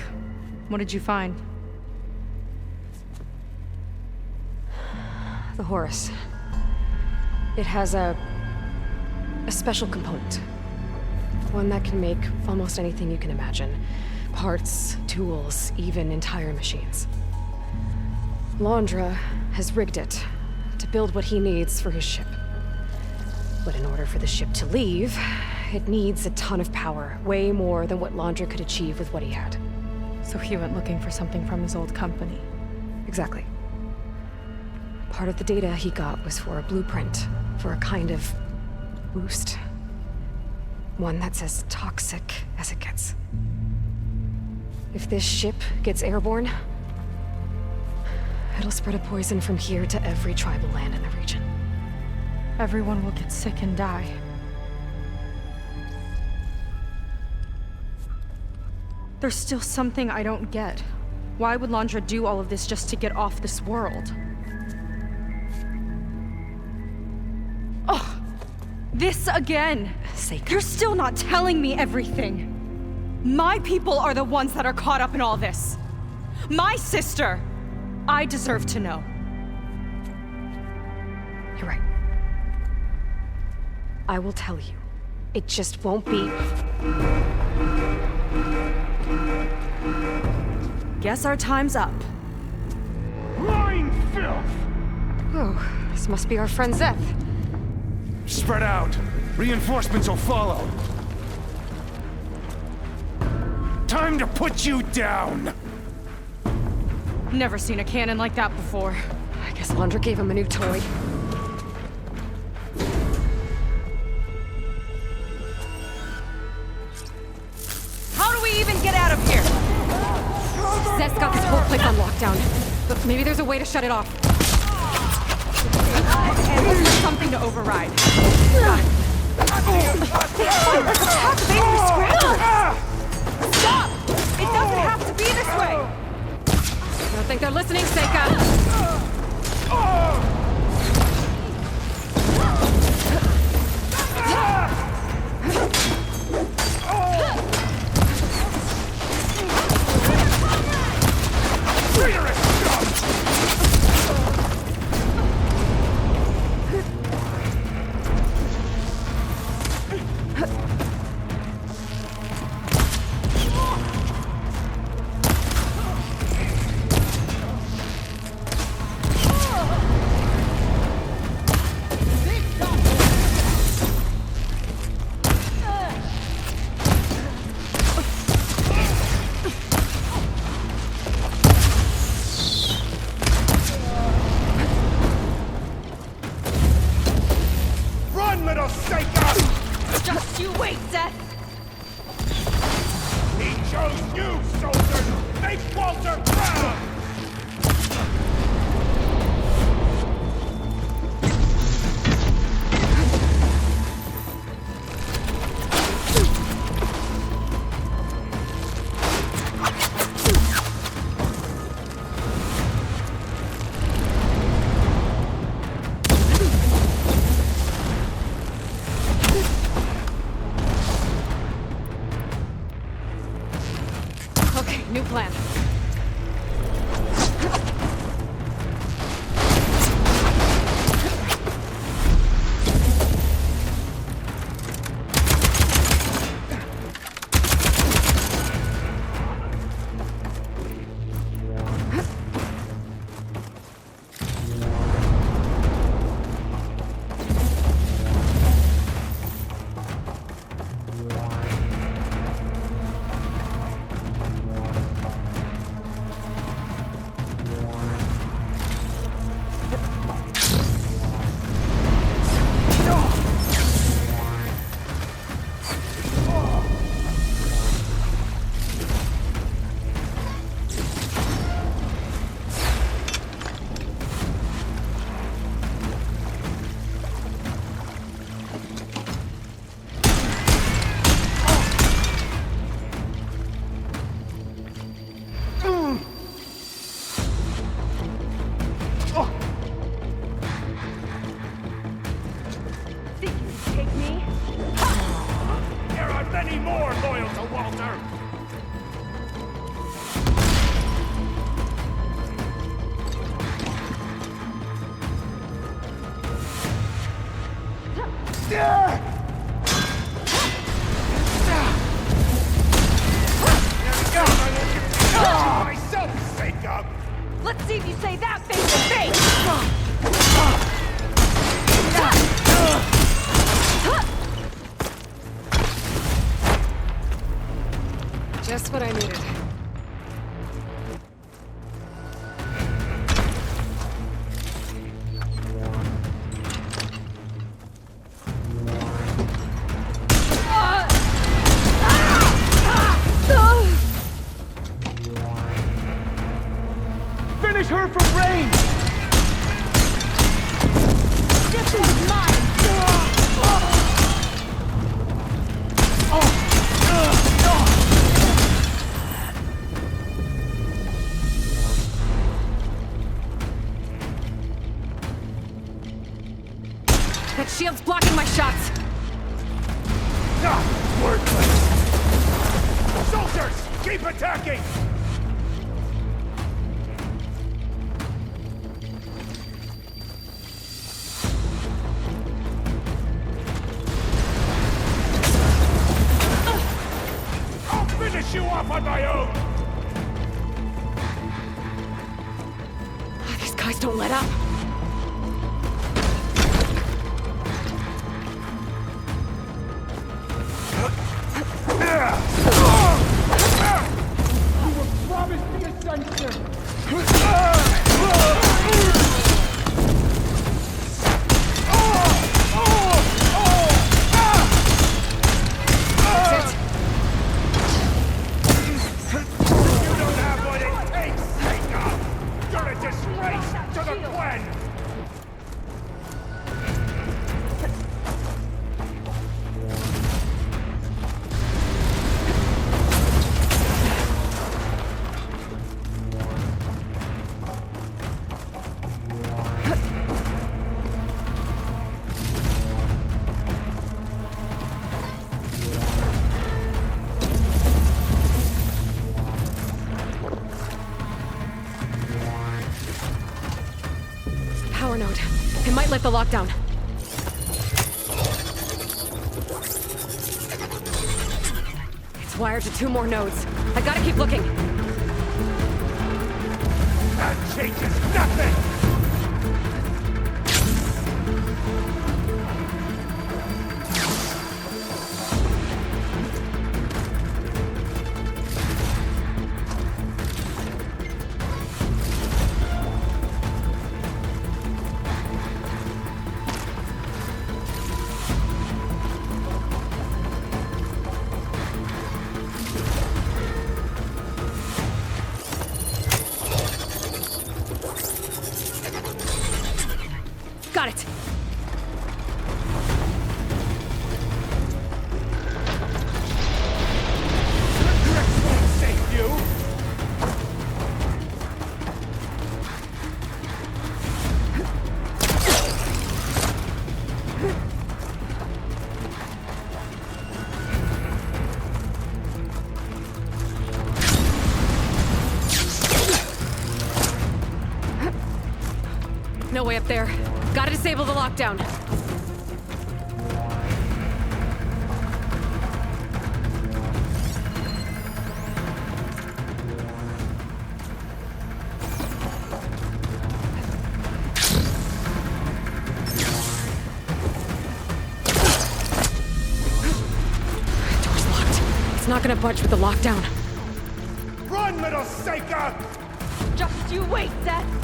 What did you find? The Horus. It has a special component. One that can make almost anything you can imagine. Parts, tools, even entire machines. Londra has rigged it to build what he needs for his ship. But in order for the ship to leave, it needs a ton of power, way more than what Londra could achieve with what he had. So he went looking for something from his old company. Exactly. Part of the data he got was for a blueprint, for a kind of boost. One that's as toxic as it gets. If this ship gets airborne, it'll spread a poison from here to every tribal land in the region. Everyone will get sick and die. There's still something I don't get. Why would Londra do all of this just to get off this world? Oh, this again! Seika. You're still not telling me everything. My people are the ones that are caught up in all this. My sister! I deserve to know. You're right. I will tell you. It just won't be... Guess our time's up. Lying filth! Oh, this must be our friend Zeth. Spread out. Reinforcements will follow. Time to put you down! Never seen a cannon like that before. I guess Londra gave him a new toy. How do we even get out of here? Zeth's got this whole place on lockdown. But maybe there's a way to shut it off. And there's something to override. Stop! It doesn't have to be this way! I don't think they're listening, Seika. Just you wait, Death! He chose you, soldiers! Make Walter proud! Okay, new plan. Let's see if you say that face to face! Just what I needed. Finish her from range! This one's mine! That shield's blocking my shots! Worthless! Soldiers, keep attacking! I'll finish you off on my own! These guys don't let up. You were promised the ascension! You don't have what it takes, Seika! You're a disgrace to the Gwen! Power node. It might lift the lockdown. It's wired to 2 more nodes. I gotta keep looking. That changes nothing! Aloy up there. Gotta disable the lockdown. Door's locked. It's not gonna budge with the lockdown. Run, little Seika! Just you wait, Seth!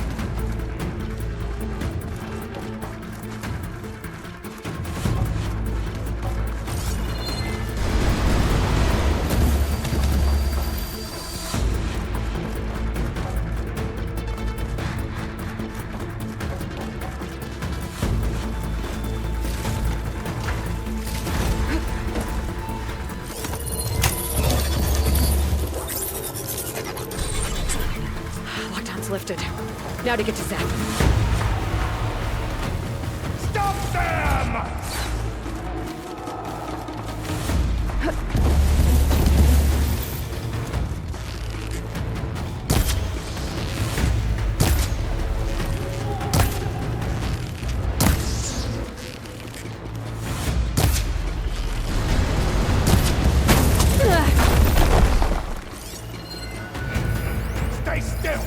Lifted. Now to get to Zach. Stop them! Stay still!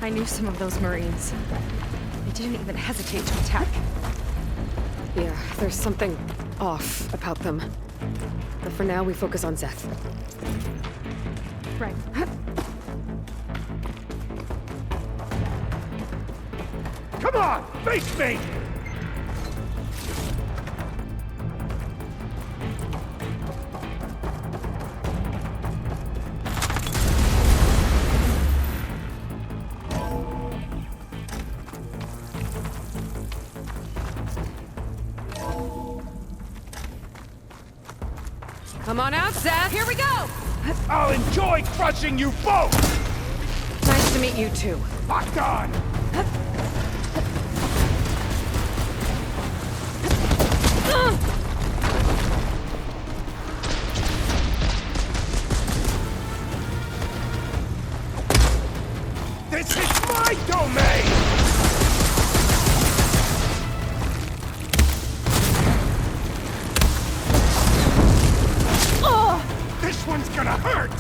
I knew some of those Marines. They didn't even hesitate to attack. Yeah, there's something off about them. But for now, we focus on Zeth. Right. Come on! Face me! Come on out, Zeth! Here we go! I'll enjoy crushing you both! Nice to meet you, too. Locked on! This is my domain! This one's gonna hurt!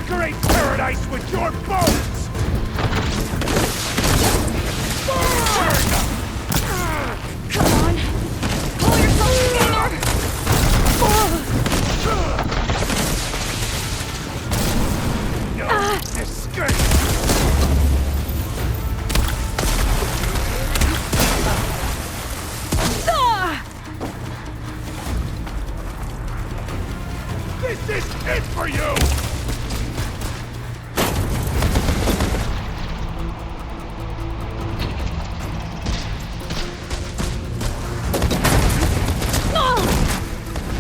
decorate paradise with your bones! Burn! Come on! Pull yourself together! No disgrace! This is it for you!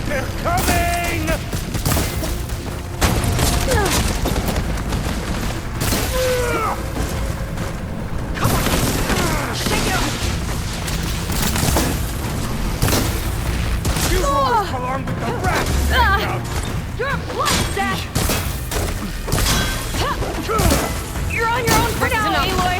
They're coming! Come on! Shake it off! You boys belong with the rest! You're a plus, Dad! You're on your own for now, Aloy!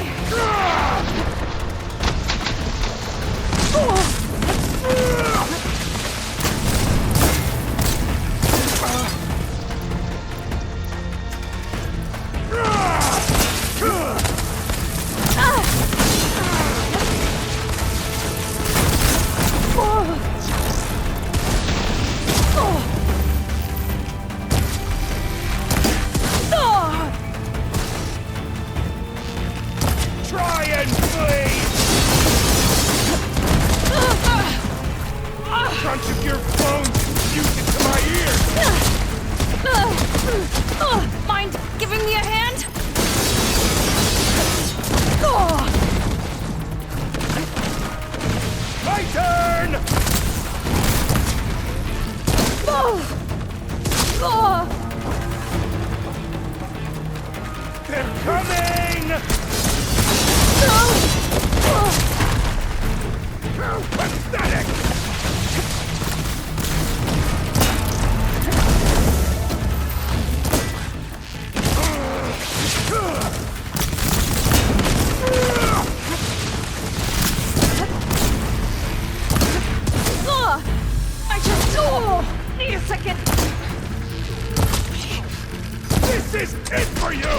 Try and flee! Crunch of your bones fuse it to my ears! Mind giving me a hand? My turn! They're coming! Pathetic! I just need a second. This is it for you!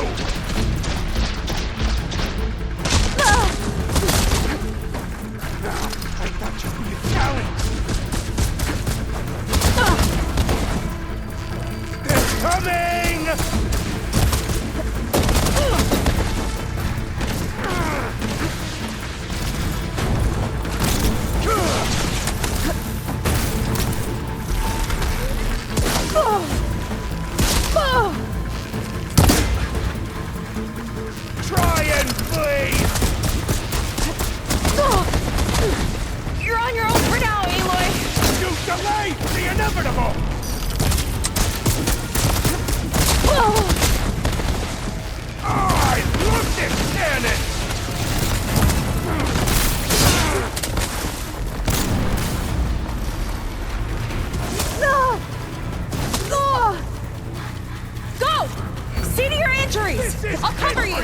I thought you'd be a challenge! They're coming! Try and flee! You're on your own for now, Aloy! You delayed the inevitable! I love this cannon! Go! See to your injuries! I'll cover you!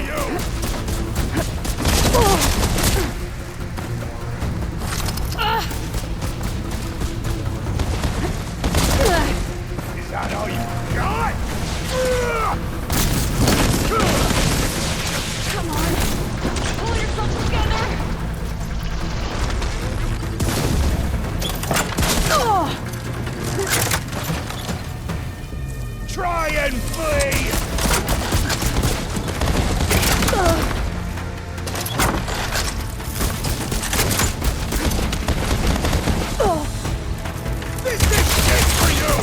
Is that all you got? Come on! Pull yourself together! Try and flee! This is it for you!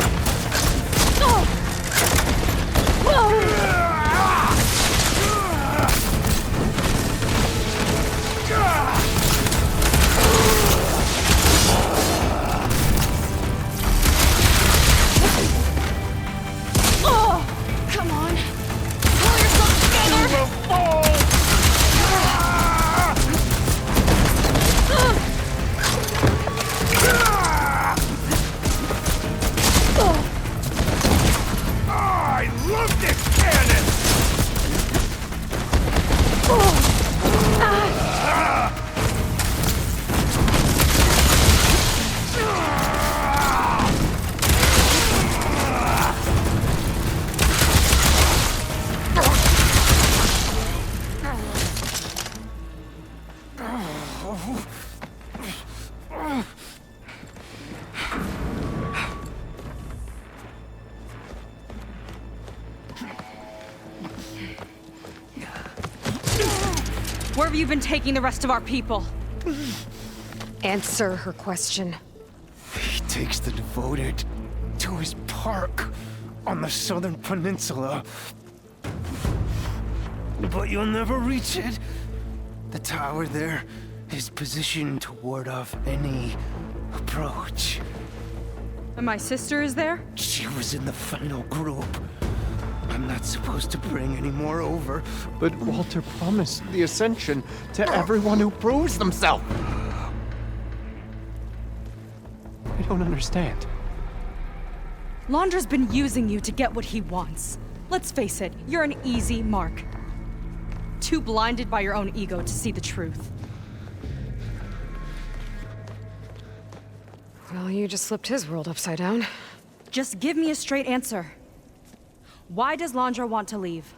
Come on! Pull yourself together! You will fall! Where have you been taking the rest of our people? Answer her question. He takes the devoted to his park on the southern peninsula. But you'll never reach it. The tower there is positioned to ward off any approach. And my sister is there? She was in the final group. I'm not supposed to bring any more over. But Walter promised the Ascension to everyone who proves themselves. I don't understand. Londra's been using you to get what he wants. Let's face it, you're an easy mark. Too blinded by your own ego to see the truth. Well, you just flipped his world upside down. Just give me a straight answer. Why does Londra want to leave?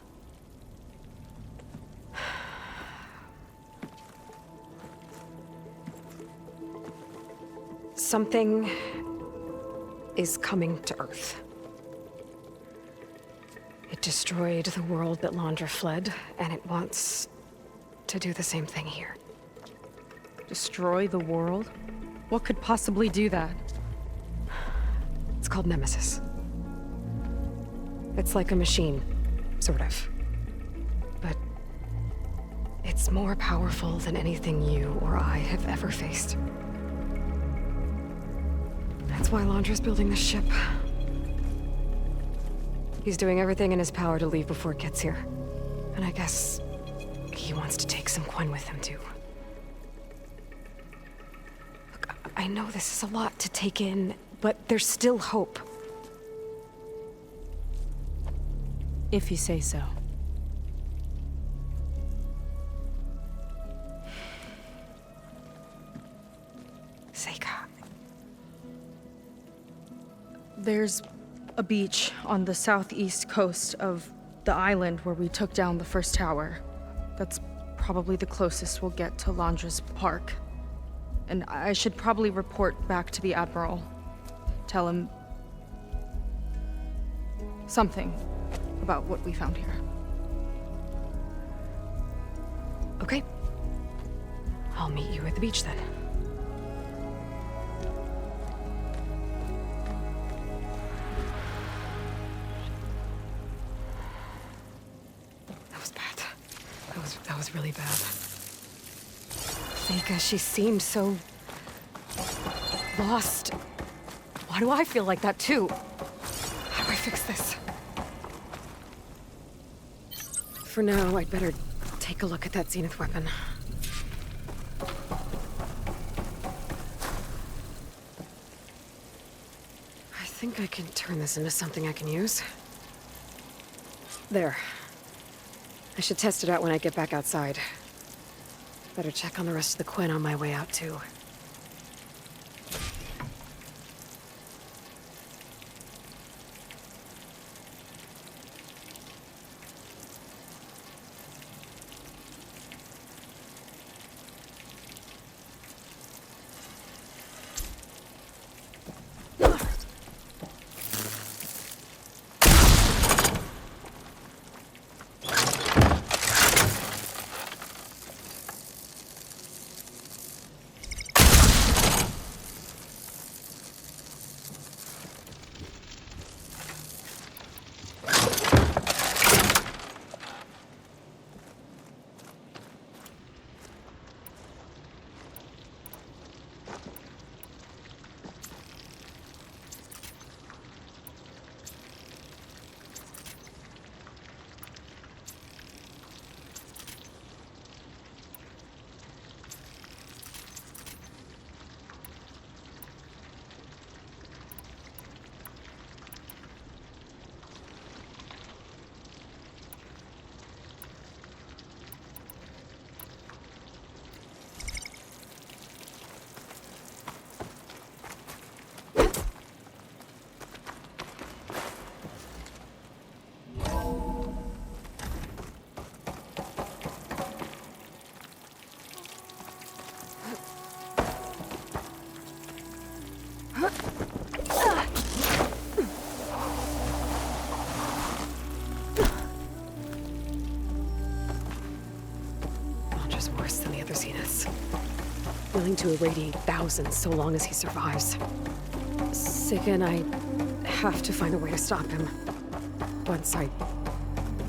Something is coming to Earth. It destroyed the world that Londra fled, and it wants to do the same thing here. Destroy the world? What could possibly do that? It's called Nemesis. It's like a machine, sort of. But it's more powerful than anything you or I have ever faced. That's why Londra's building this ship. He's doing everything in his power to leave before it gets here. And I guess he wants to take some Quen with him, too. Look, I know this is a lot to take in, but there's still hope. If you say so. Seika. There's a beach on the southeast coast of the island where we took down the first tower. That's probably the closest we'll get to Londra's park. And I should probably report back to the Admiral. Tell him something about what we found here. Okay. I'll meet you at the beach then. That was bad. That was really bad. Seika, she seemed so lost. Why do I feel like that too? How do I fix this? For now, I'd better take a look at that Zenith weapon. I think I can turn this into something I can use. There. I should test it out when I get back outside. Better check on the rest of the Quen on my way out, too. willing to irradiate thousands so long as he survives. Seika and I have to find a way to stop him. Once I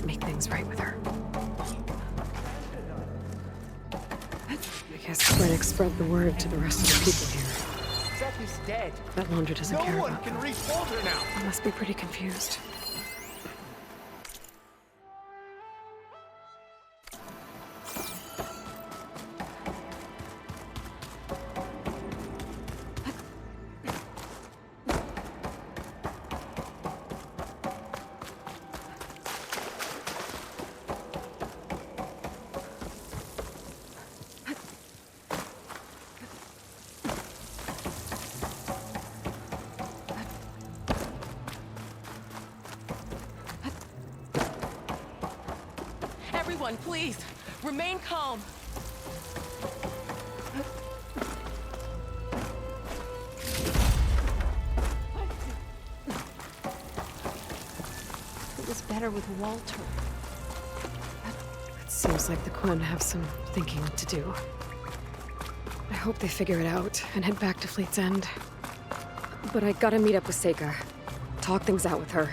make things right with her. I guess Krennic spread the word to the rest of the people here. Zeki's dead. That Laundra doesn't care No one about can them. reach Walter now. They must be pretty confused. Everyone, please, remain calm. It was better with Walter. It seems like the Quen have some thinking to do. I hope they figure it out and head back to Fleet's End. But I gotta meet up with Seika. Talk things out with her.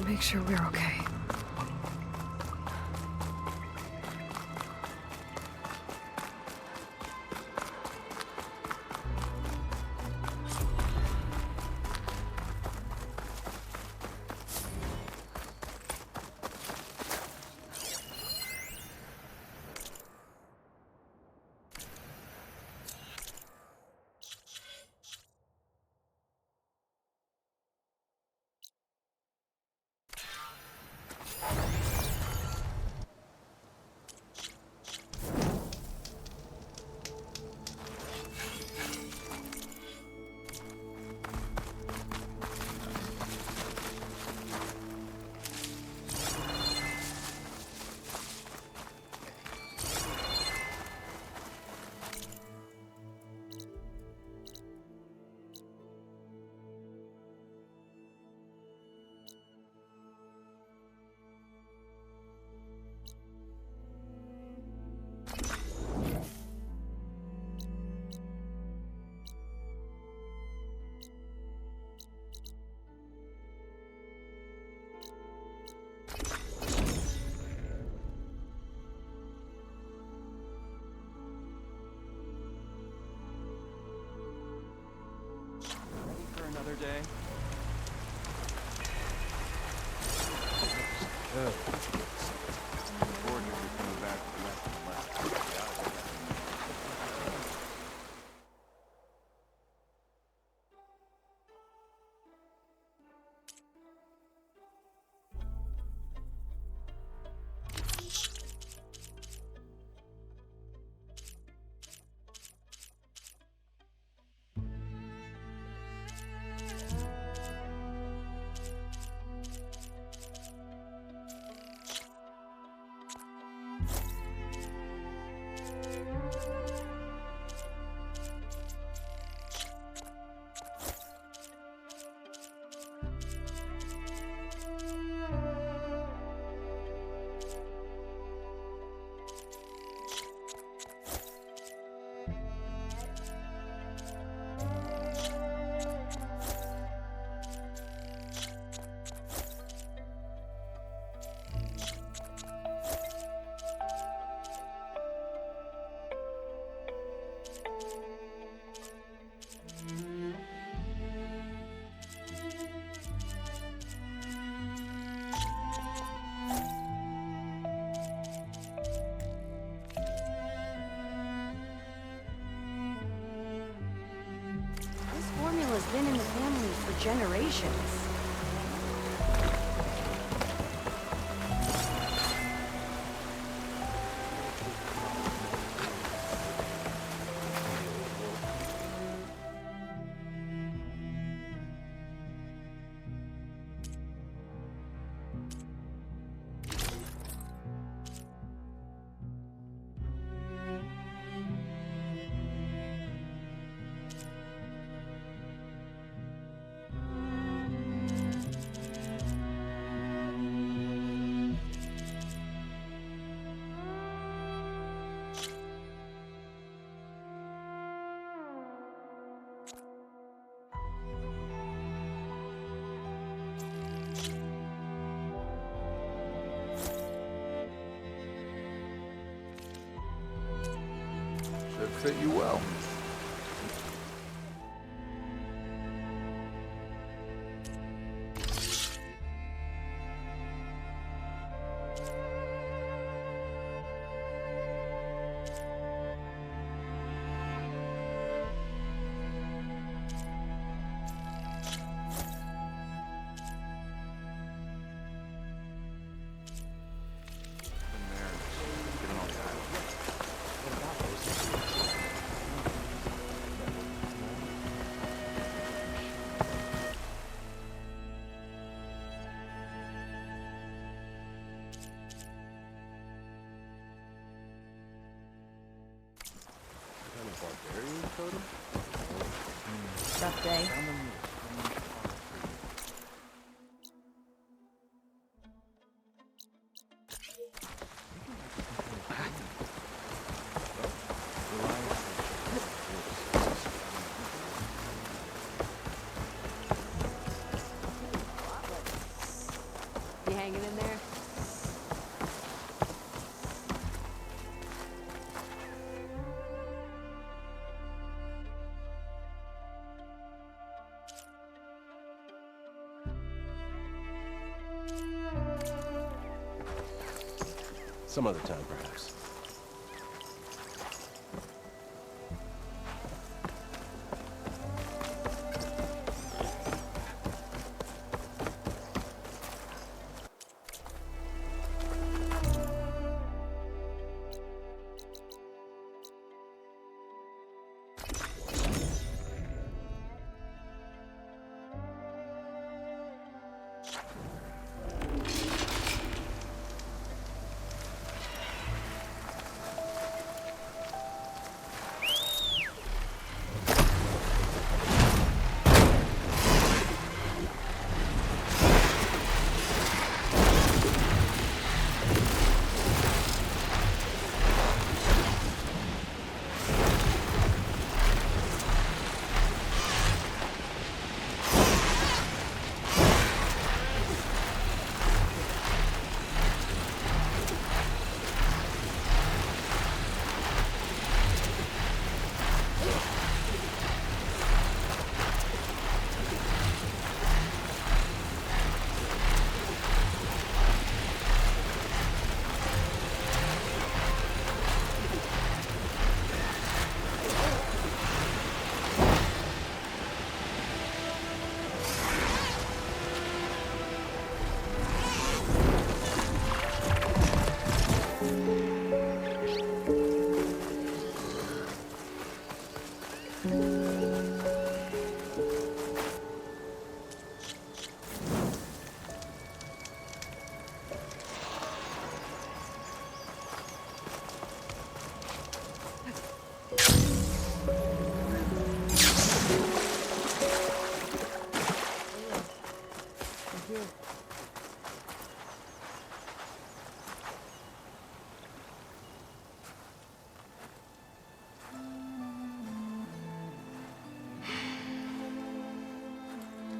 Make sure we're okay. Another day. Formula's been in the family for generations. fit you well. Rough day. You hanging in there? Some other time, perhaps.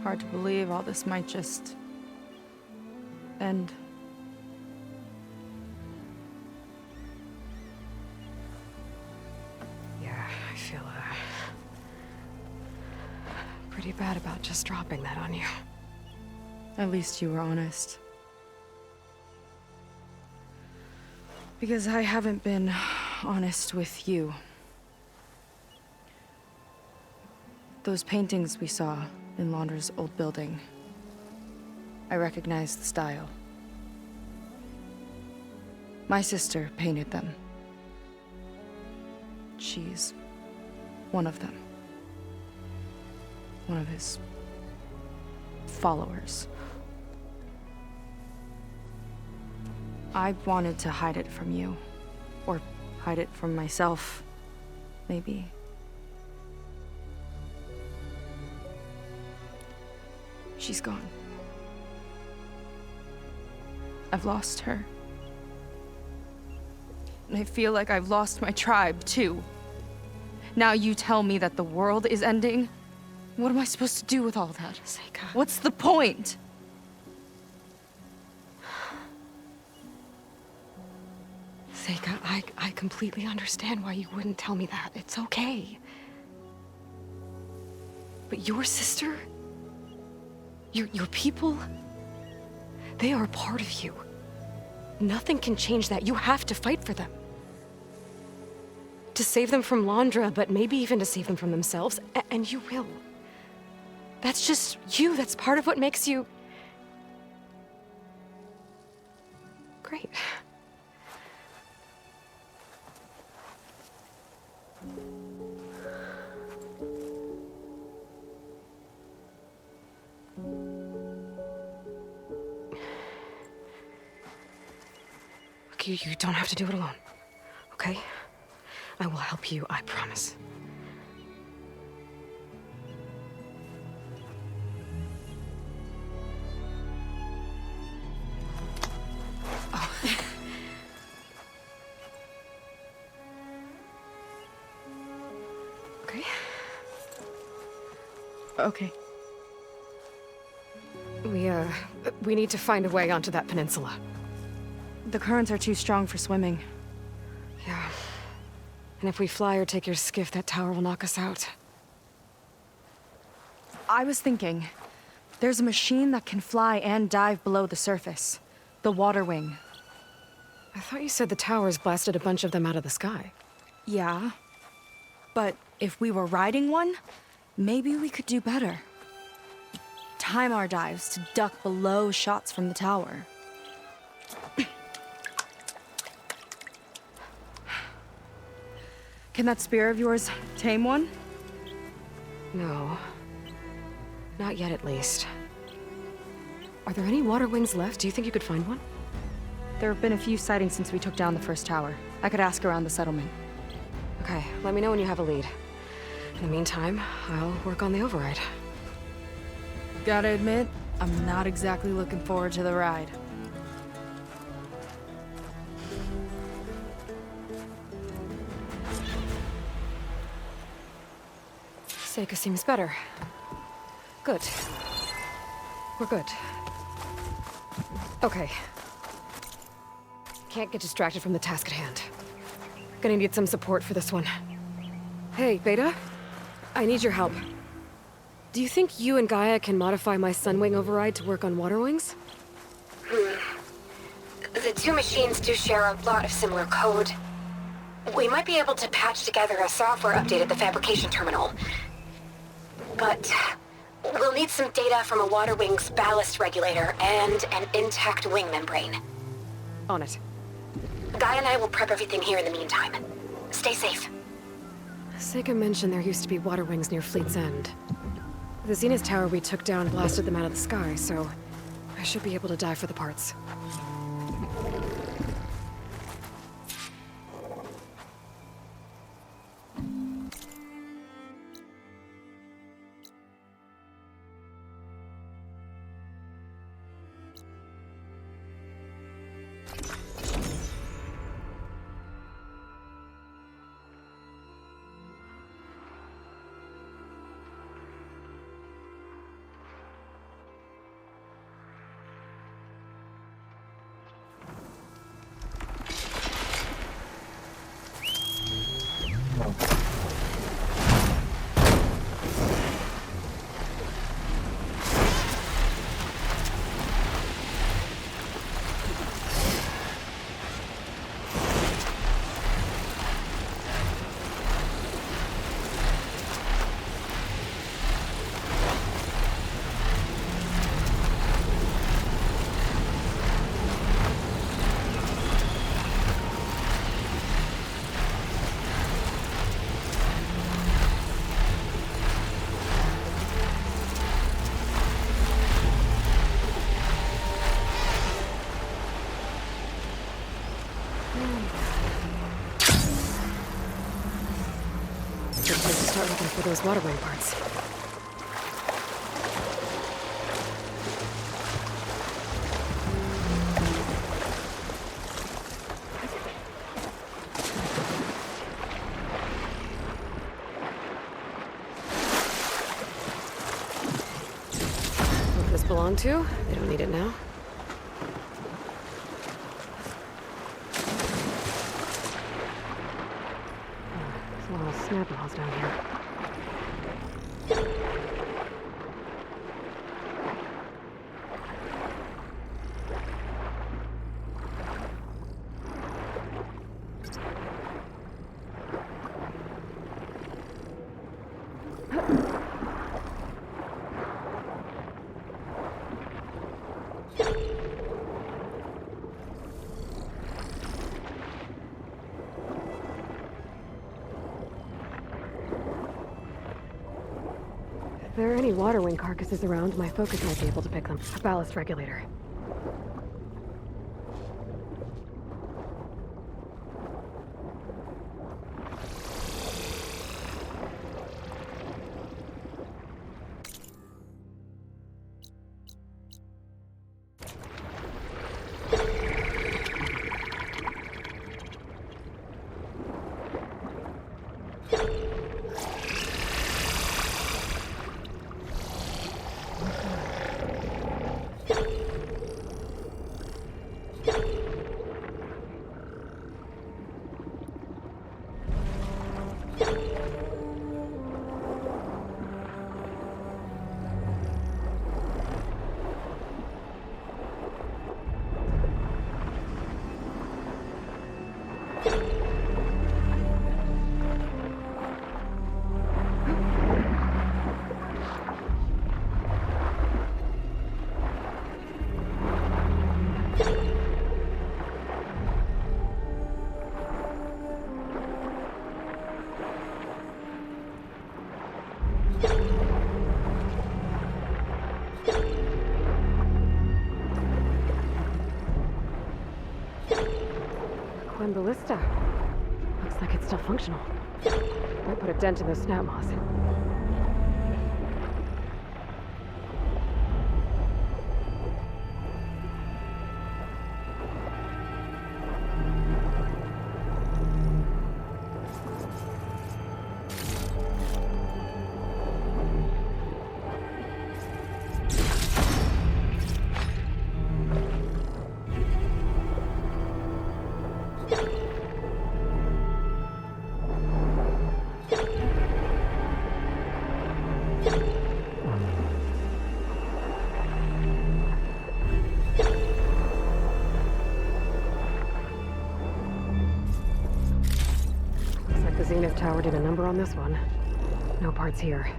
Hard to believe all this might just end. Yeah, I feel pretty bad about just dropping that on you. At least you were honest. Because I haven't been honest with you. Those paintings we saw in Launder's old building, I recognize the style. My sister painted them. She's one of them. One of his followers. I wanted to hide it from you. Or hide it from myself, maybe. She's gone. I've lost her. And I feel like I've lost my tribe, too. Now you tell me that the world is ending? What am I supposed to do with all that? Seika. What's the point? Seika, I completely understand why you wouldn't tell me that. It's okay. But your sister, your people, they are a part of you. Nothing can change that. You have to fight for them. To save them from Londra, but maybe even to save them from themselves, and you will. That's just you. That's part of what makes you... great. Look, you don't have to do it alone, okay? I will help you, I promise. Oh. Okay. Okay. We need to find a way onto that peninsula. The currents are too strong for swimming. Yeah. And if we fly or take your skiff, that tower will knock us out. I was thinking, there's a machine that can fly and dive below the surface. The water wing. I thought you said the towers blasted a bunch of them out of the sky. Yeah. But if we were riding one, maybe we could do better. Time our dives to duck below shots from the tower. Can that spear of yours tame one? No. Not yet, at least. Are there any water wings left? Do you think you could find one? There have been a few sightings since we took down the first tower. I could ask around the settlement. Okay, let me know when you have a lead. In the meantime, I'll work on the override. Gotta admit, I'm not exactly looking forward to the ride. Seika seems better. Good. We're good. Okay. Can't get distracted from the task at hand. Gonna need some support for this one. Hey, Beta. I need your help. Do you think you and Gaia can modify my Sunwing override to work on water wings? The two machines do share a lot of similar code. We might be able to patch together a software update at the fabrication terminal. But we'll need some data from a water wing's ballast regulator and an intact wing membrane. On it. Guy and I will prep everything here in the meantime. Stay safe. Seika mentioned there used to be water wings near Fleet's End. The Zenith Tower we took down blasted them out of the sky, so I should be able to dive for the parts. Good place to start looking for those water wing parts. What does this belong to? They don't need it now. snap laws down here. If there are any water wing carcasses around, my focus might be able to pick them. A ballast regulator. Ballista. Looks like it's still functional. Might put a dent in those snap moths. Zenith Tower did a number on this one. No parts here.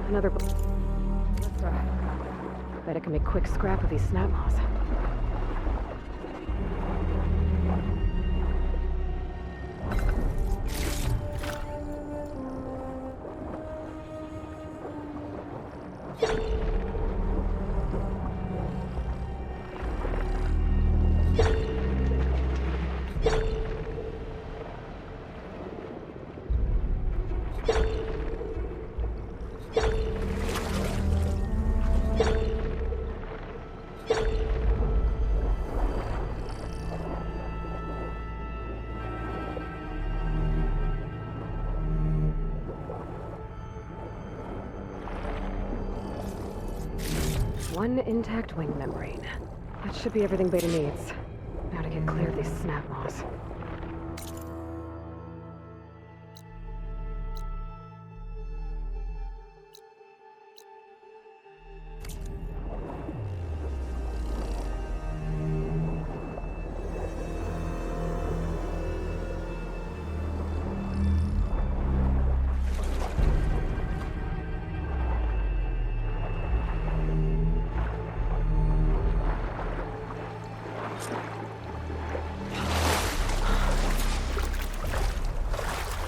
Another ballista. Bet it can make quick scrap of these snap moths. One intact wing membrane. That should be everything Beta needs. Now to get clear of these snap moths.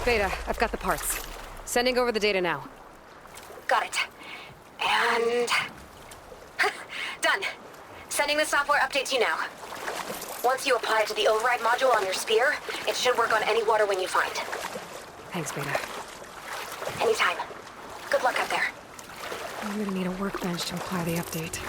Beta, I've got the parts. Sending over the data now. Got it. And... done. Sending the software update to you now. Once you apply it to the override module on your spear, it should work on any water wing you find. Thanks, Beta. Anytime. Good luck out there. I'm gonna need a workbench to apply the update.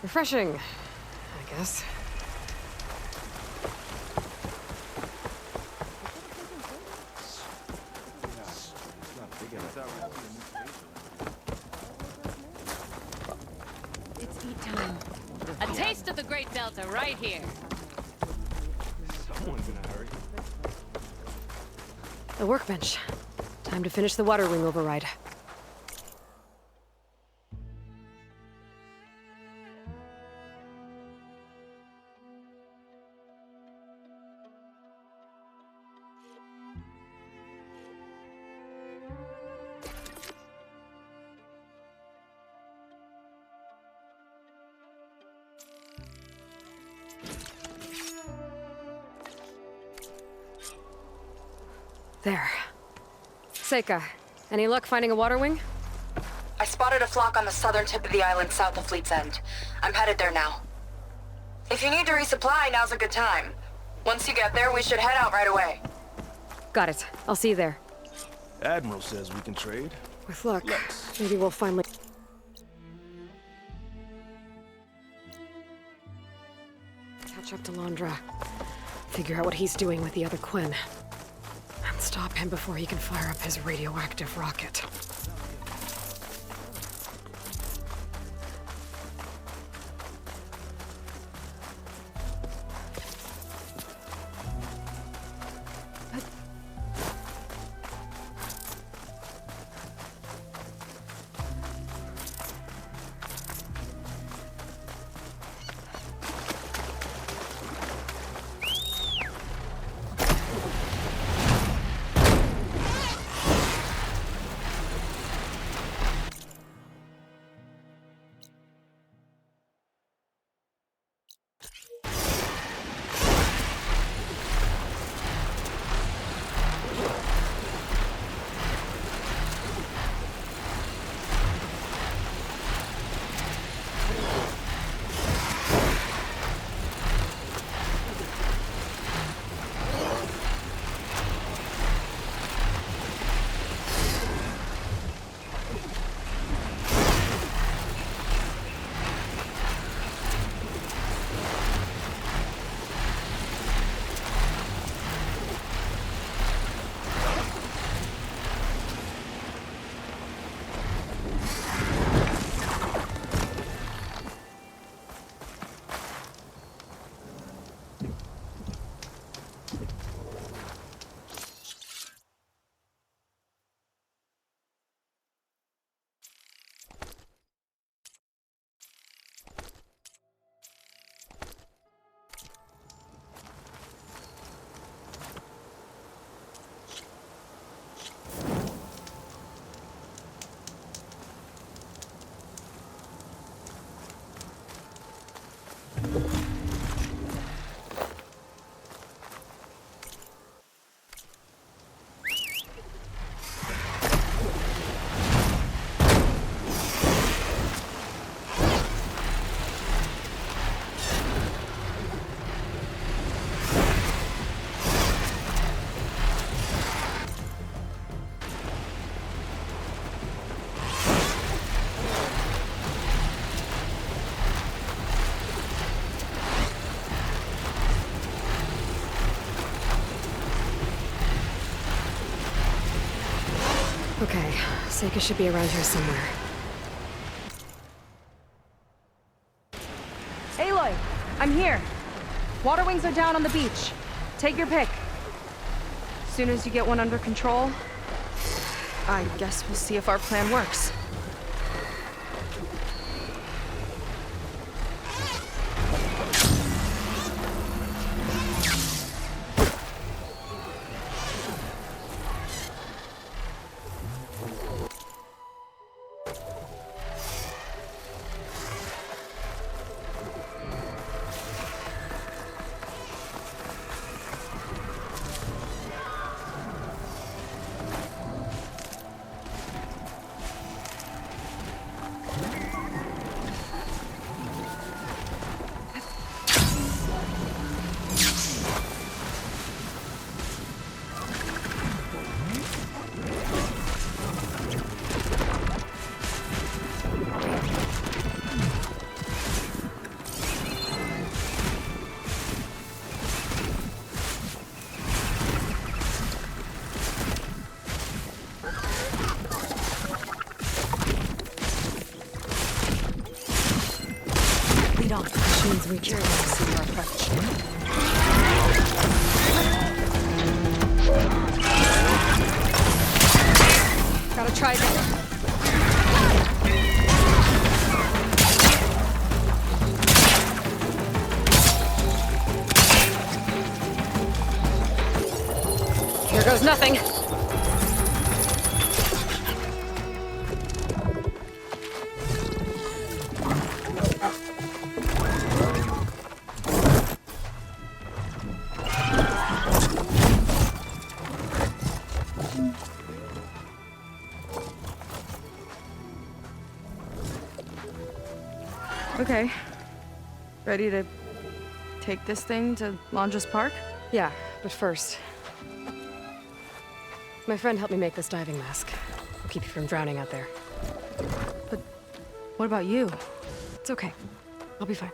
Refreshing, I guess. It's eat time. A taste of the Great Delta right here. Someone's in a hurry. The workbench. Time to finish the water wing override. There. Seika, any luck finding a water wing? I spotted a flock on the southern tip of the island south of Fleet's End. I'm headed there now. If you need to resupply, now's a good time. Once you get there, we should head out right away. Got it. I'll see you there. Admiral says we can trade. With luck, maybe we'll finally... catch up to Londra. Figure out what he's doing with the other Quinn. And stop him before he can fire up his radioactive rocket. Okay, Seika should be around here somewhere. Aloy, I'm here. Water wings are down on the beach. Take your pick. As soon as you get one under control, I guess we'll see if our plan works. Machines we carry to see our fetch. Gotta try again. Here goes nothing. Okay. Ready to take this thing to Londra's Park? Yeah, but first... My friend helped me make this diving mask. I'll keep you from drowning out there. But what about you? It's okay. I'll be fine.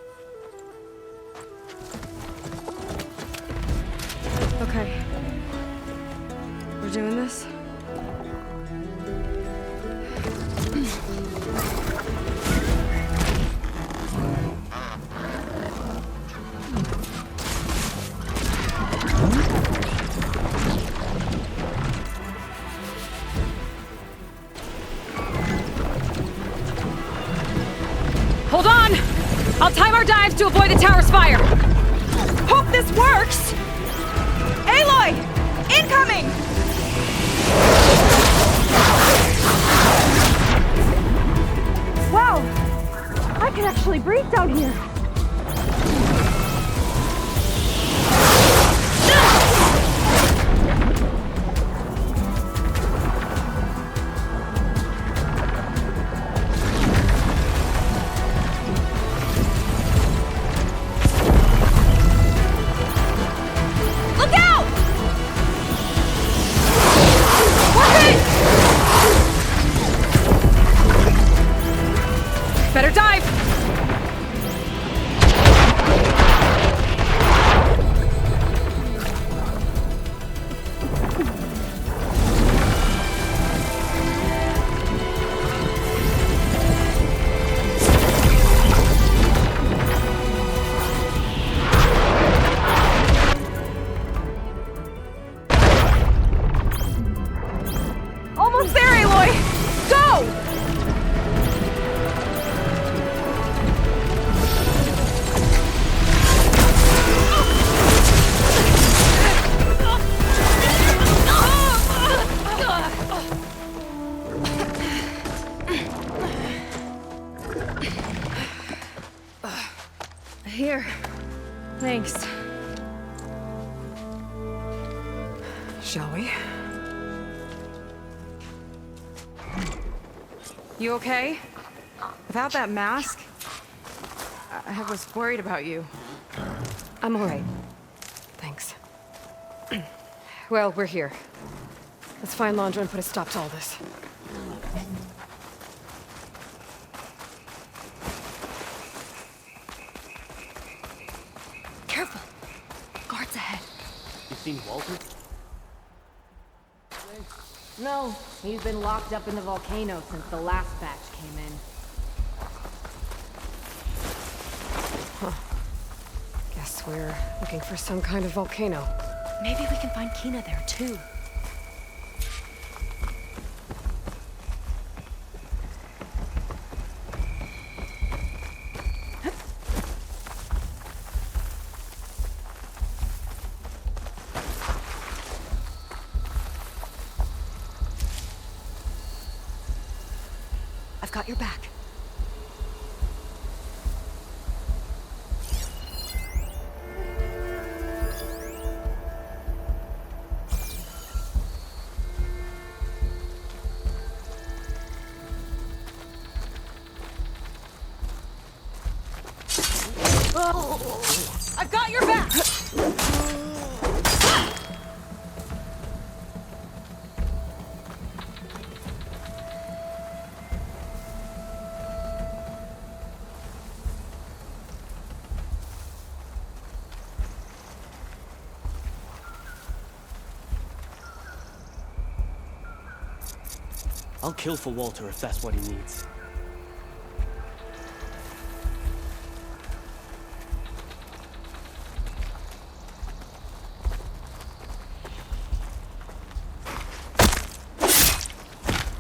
Okay. We're doing this? Hold on! I'll time our dives to avoid the tower's fire! Hope this works! Aloy! Incoming! Wow! I can actually breathe down here! Better dive! Almost there, Aloy! Go! Here. Thanks. Shall we? You okay? Without that mask, I was worried about you. I'm all right. Thanks. Well, we're here. Let's find Londra and put a stop to all this. Careful! Guards ahead. You seen Walter? No, he's been locked up in the volcano since the last batch came in. Huh. Guess we're looking for some kind of volcano. Maybe we can find Kina there, too. got your back. I've got your back! I'll kill for Walter if that's what he needs.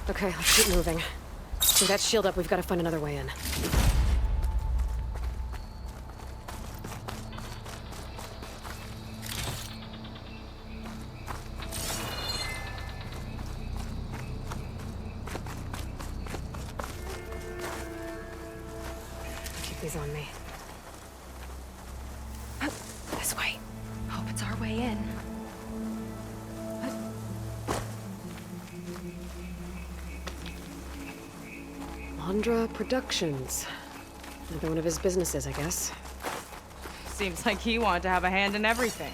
Okay, let's keep moving. With that shield up, we've got to find another way in. Keep these on me. This way. Hope it's our way in. Andra Productions. Another one of his businesses, I guess. Seems like he wanted to have a hand in everything.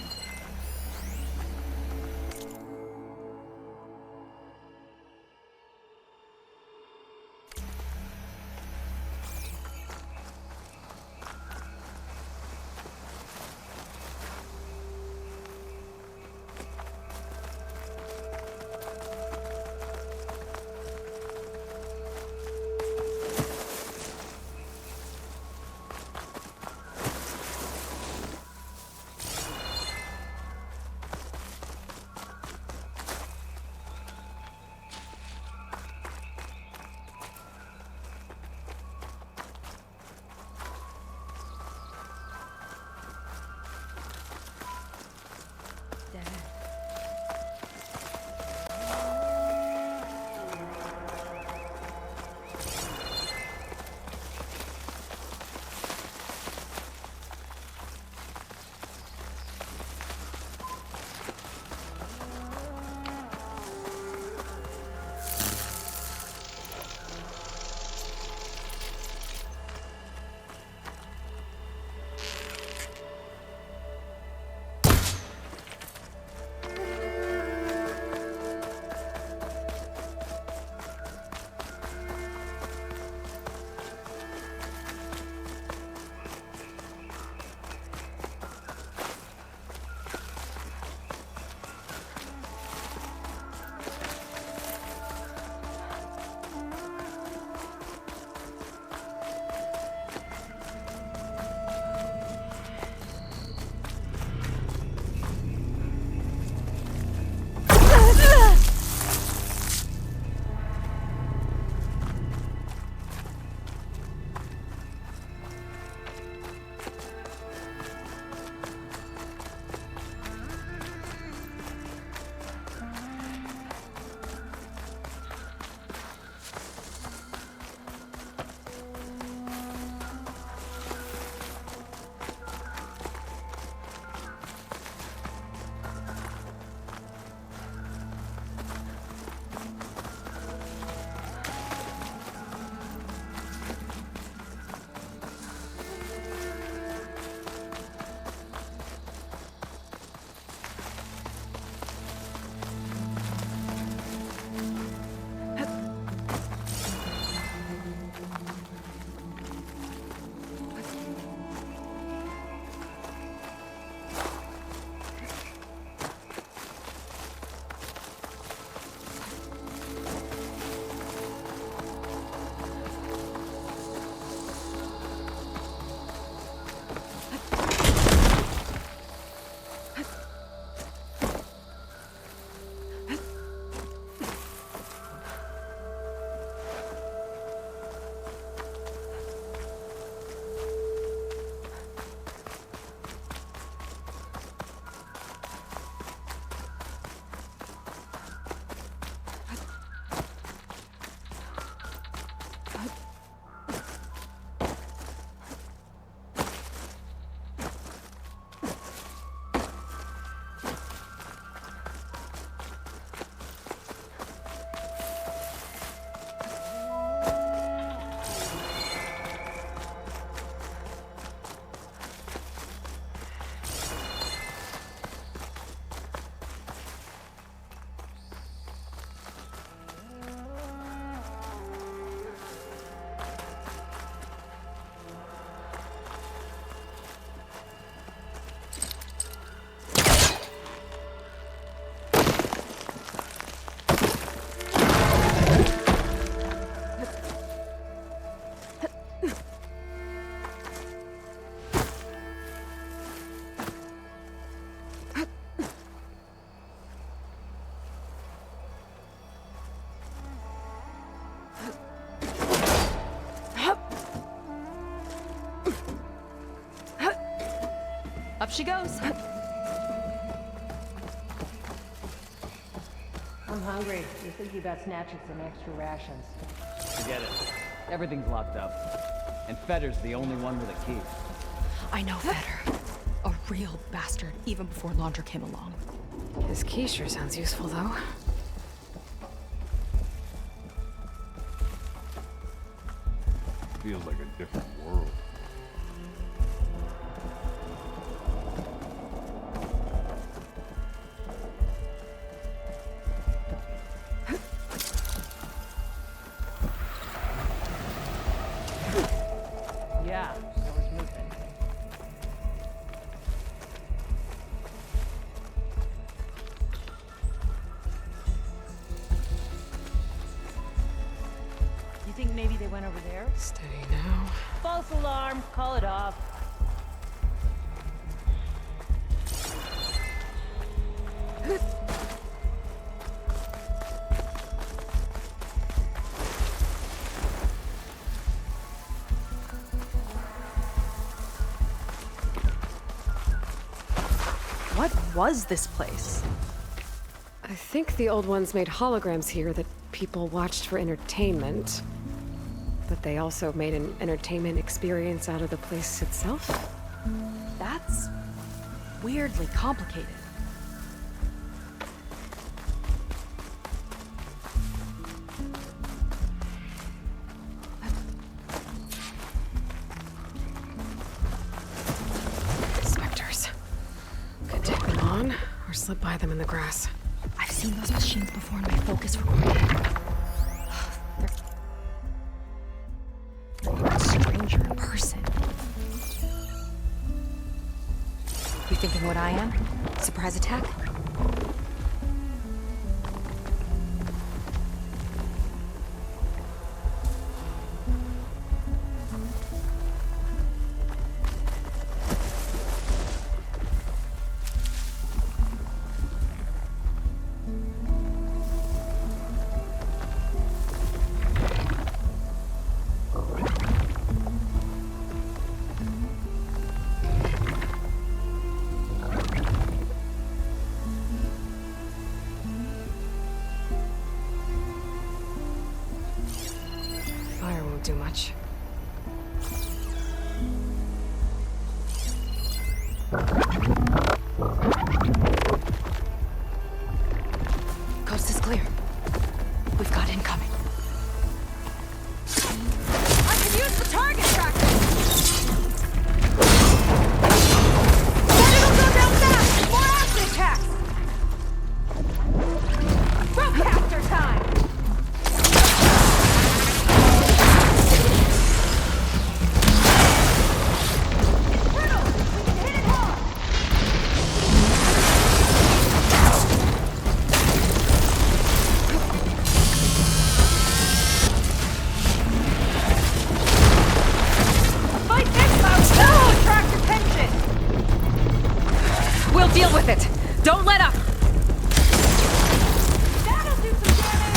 Up she goes. I'm hungry. You're thinking about snatching some extra rations. Forget it. Everything's locked up. And Fetter's the only one with a key. I know Fetter. A real bastard, even before Laundra came along. His key sure sounds useful, though. Feels like a different world. Yeah, someone's moving. You think maybe they went over there? Steady now. False alarm. Call it off. What was this place? I think the old ones made holograms here that people watched for entertainment. But they also made an entertainment experience out of the place itself. That's weirdly complicated. Spectres. Could take them on, or slip by them in the grass. I've seen those machines before in my focus recording. They're a stranger in person. You thinking what I am? Surprise attack? Do much. Coast is clear. We've got incoming. I can use the target tracker! Then it'll go down fast! More acid attacks! Ropecaster time! We'll deal with it. Don't let up. That'll do some damage.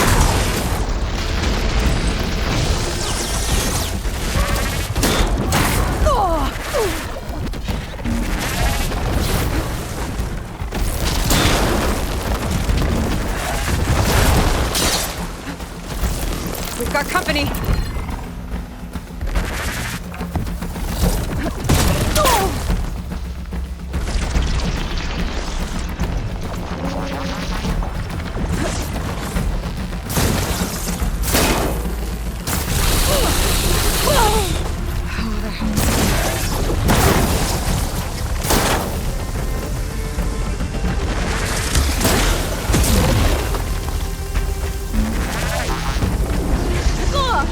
We've got company. Ugh!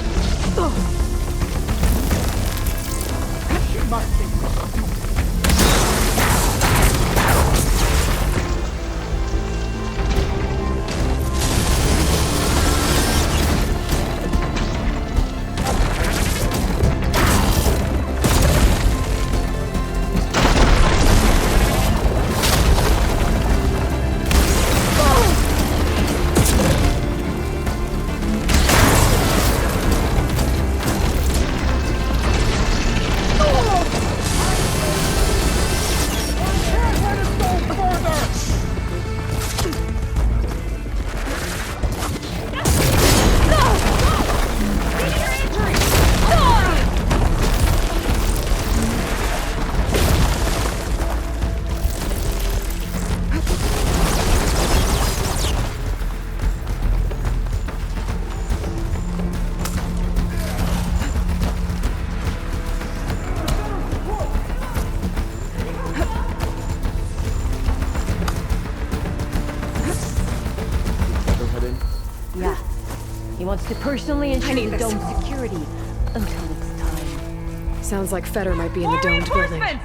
wants to personally ensure the dome's security until it's time. Sounds like Feder might be in the domed building.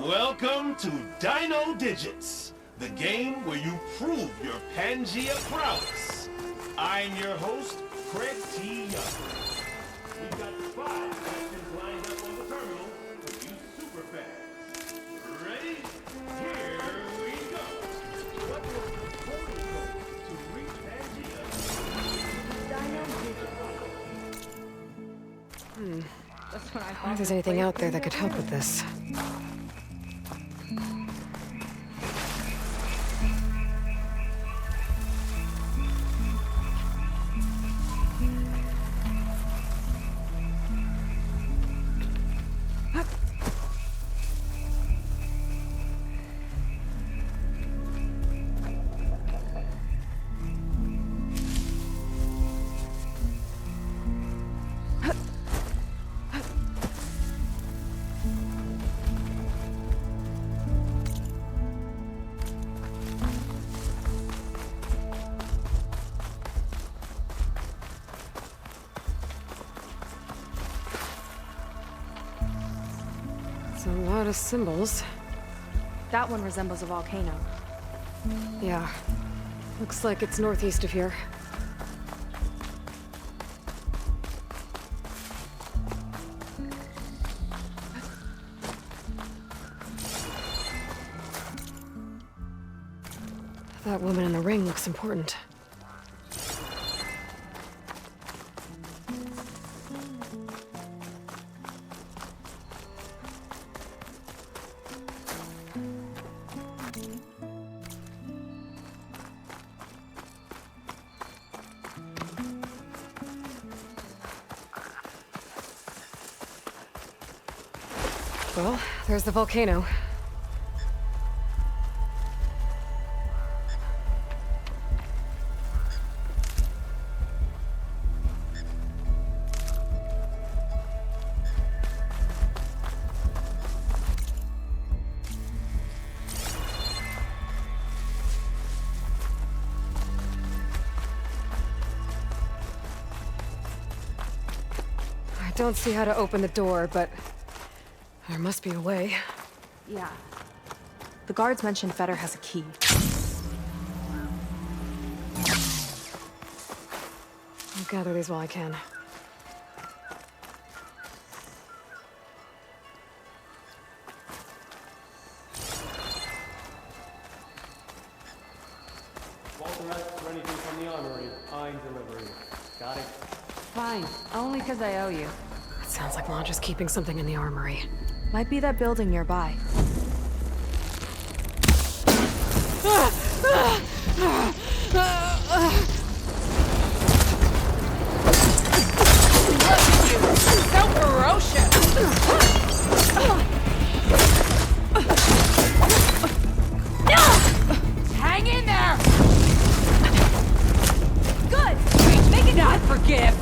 Welcome to Dino Digits, the game where you prove your Pangea prowess. I'm your host, Craig T. Young. We've got 5 questions lined up on the terminal for you super fans. Ready? Here we go. What was the total code to reach Pangea? I wonder if there's anything out there that could help with this. A lot of symbols. That one resembles a volcano. Yeah. Looks like it's northeast of here. That woman in the ring looks important. Well, there's the volcano. I don't see how to open the door, but there must be a way. Yeah. The guards mentioned Fetter has a key. I'll gather these while I can. Walter asks for anything from the armory. I'm delivering. Got it? Fine. Only because I owe you. It sounds like Launch is keeping something in the armory. Might be that building nearby. So ferocious! Hang in there! Good! Make it not forgive!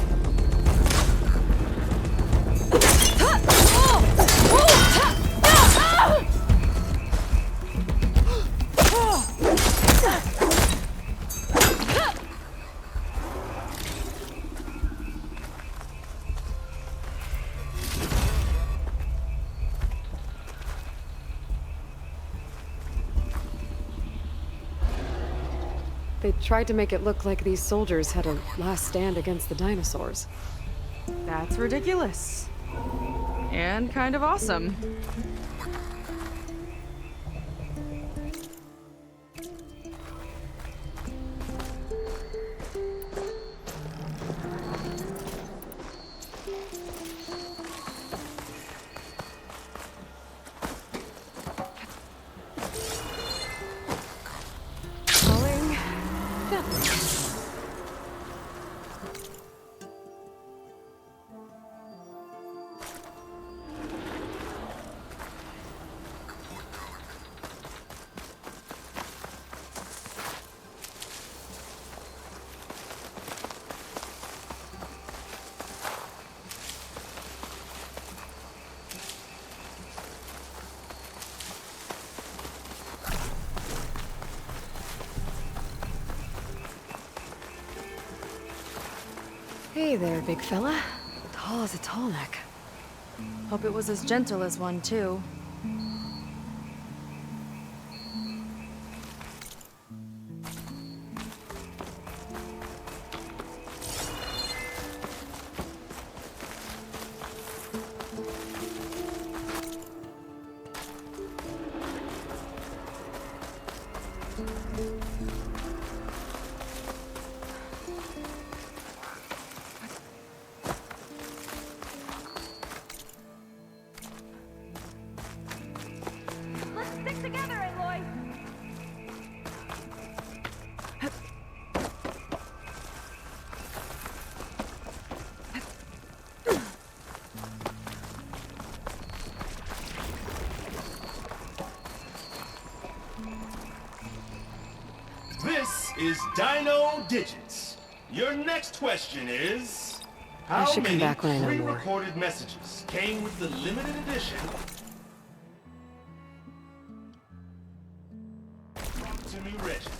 They tried to make it look like these soldiers had a last stand against the dinosaurs. That's ridiculous. And kind of awesome. Hey there, big fella. Tall as a tall neck. Hope it was as gentle as one, too. Stick together, Aloy! This is Dino Digits. Your next question is... I should come back when I know more. pre-recorded messages came with the limited edition to New Regiment?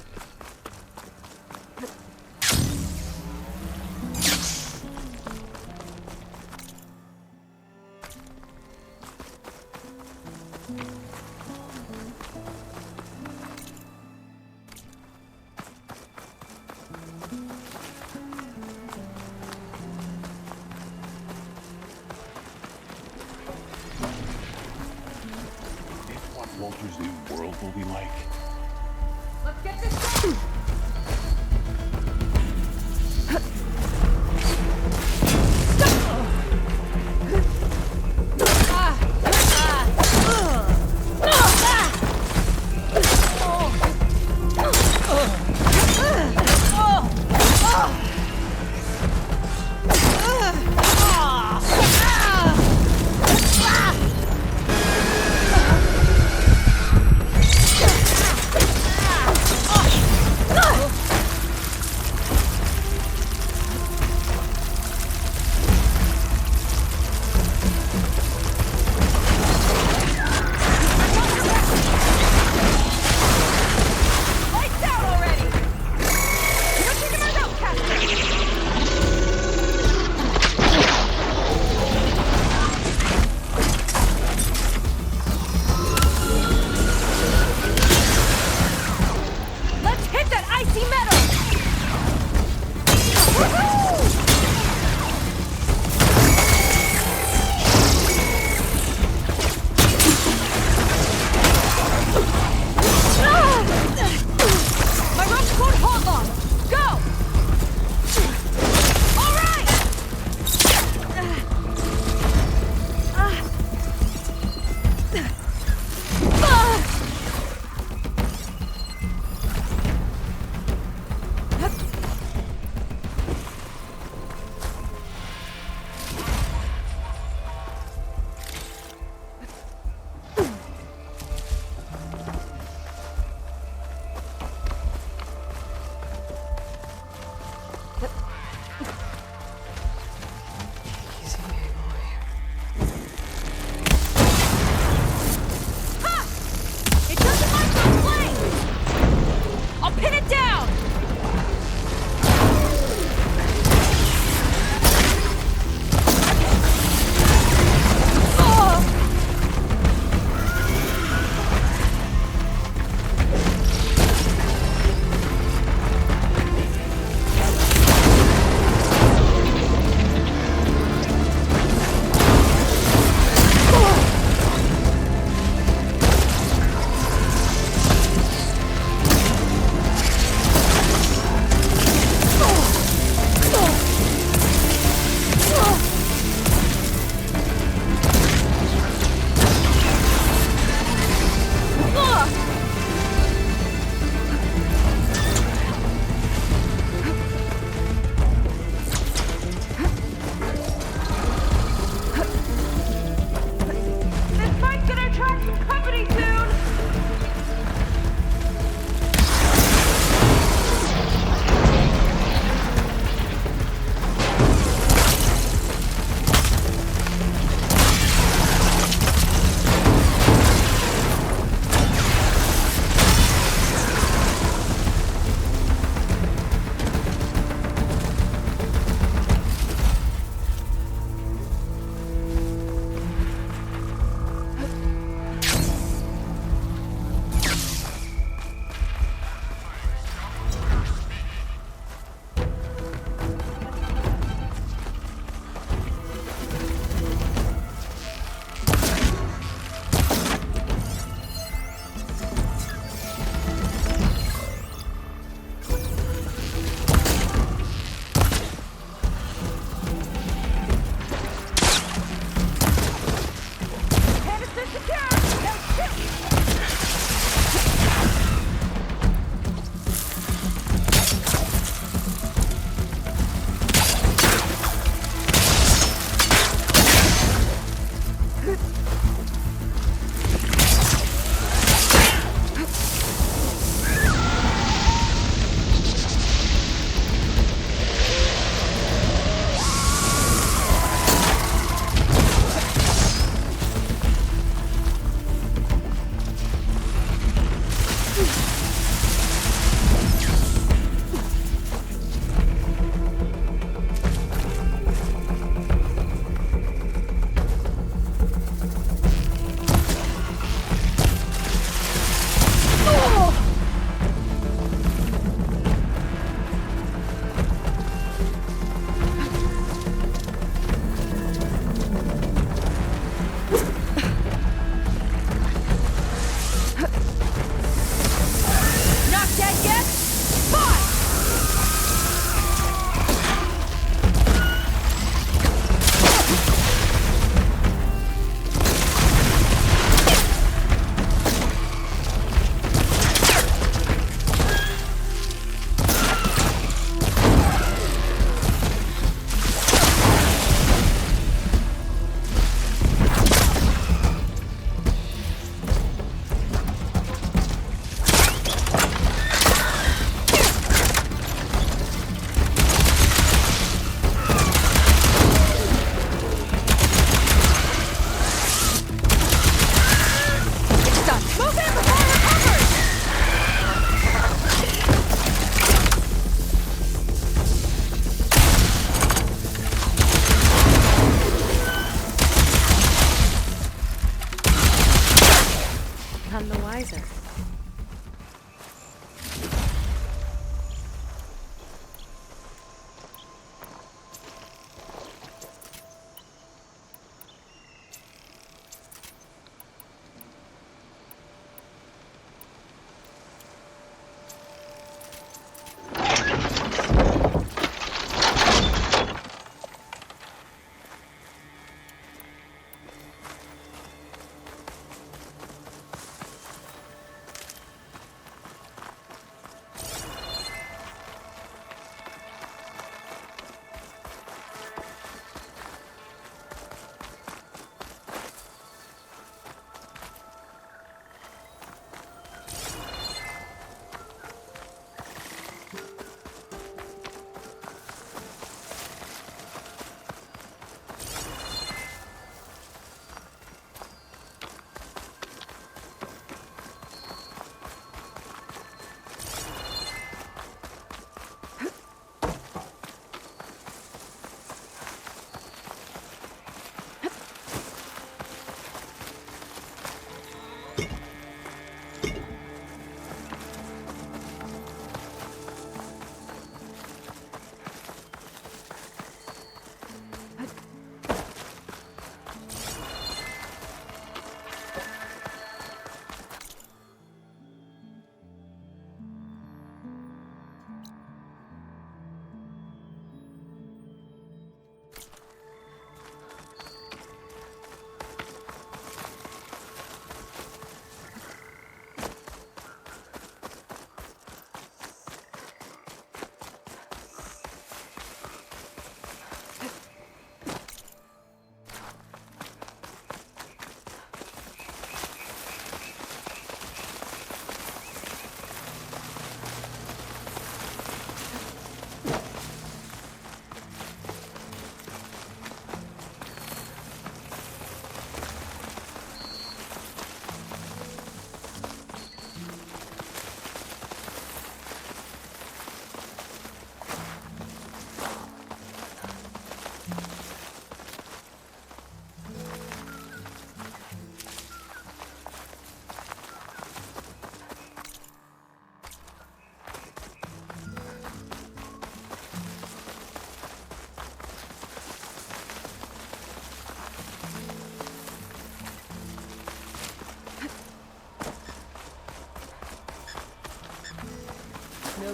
Walter's new world will be like. Let's Ah!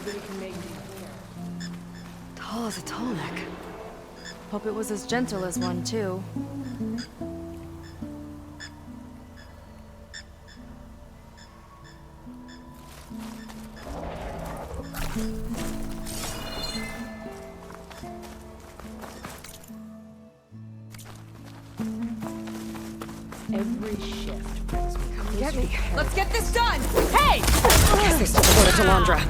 Nobody can make me clear. Tall as a tall neck. Hope it was as gentle as one, too. Every shift brings me closer. Get me. Let's get this done! Hey! Guess they still devoted to Landra.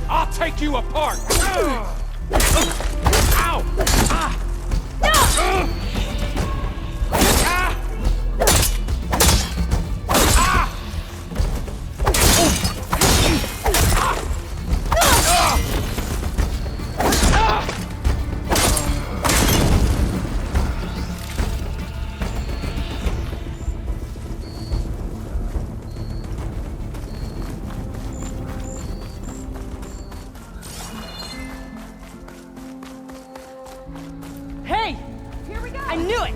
I'll take you apart! Ow! Ah! Hey! Here we go! I knew it!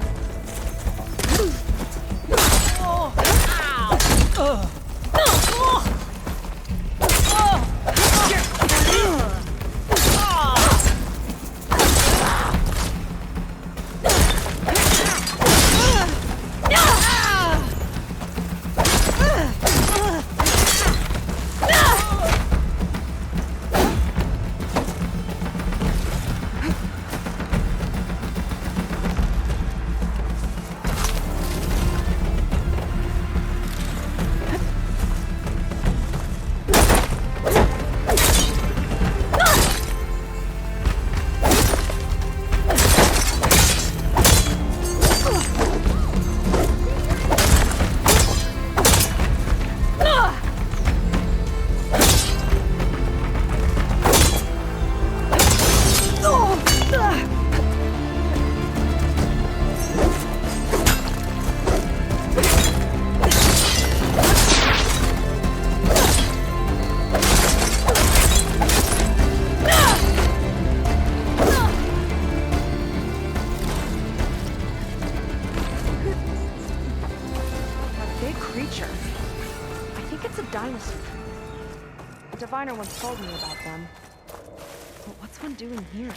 Diviner once told me about them. But what's one doing here?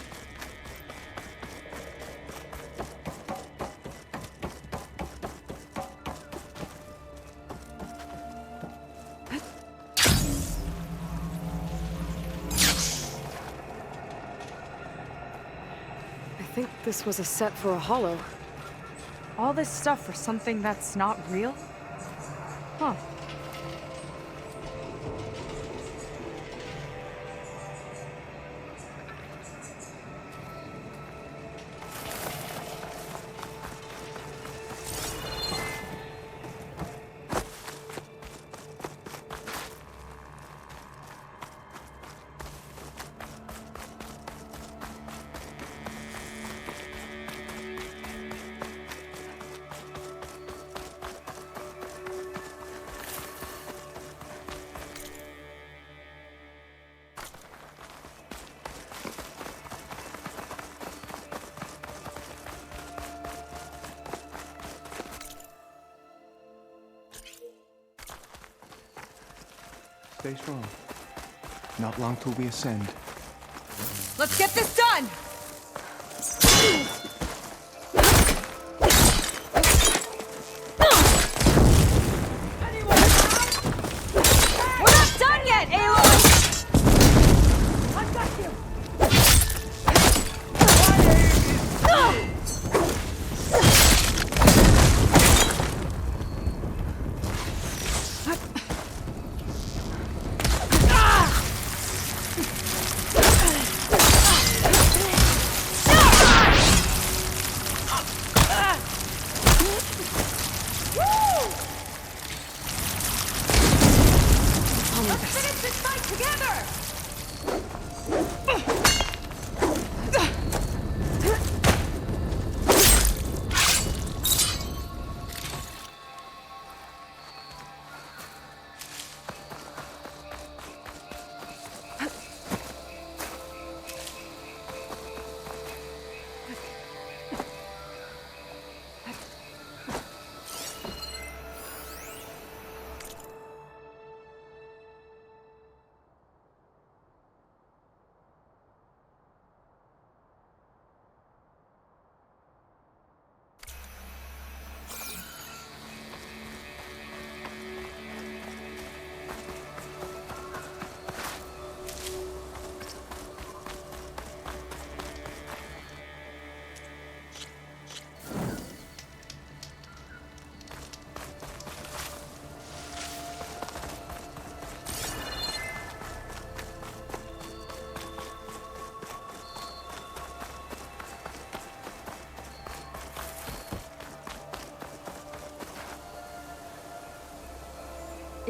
I think this was a set for a hollow. All this stuff for something that's not real? Huh. Stay strong. Not long till we ascend. Let's get this done! We're not done yet, Aloy! I've got you!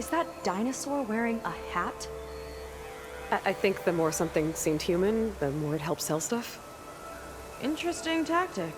Is that dinosaur wearing a hat? I think the more something seemed human, the more it helped sell stuff. Interesting tactic.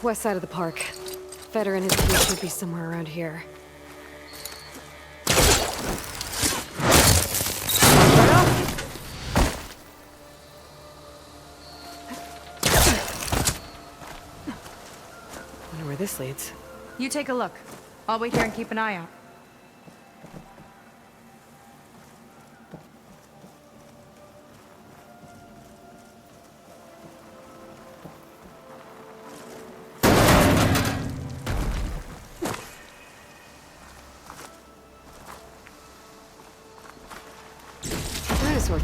West side of the park. Feder and his team should be somewhere around here. Wonder where this leads. You take a look. I'll wait here and keep an eye out.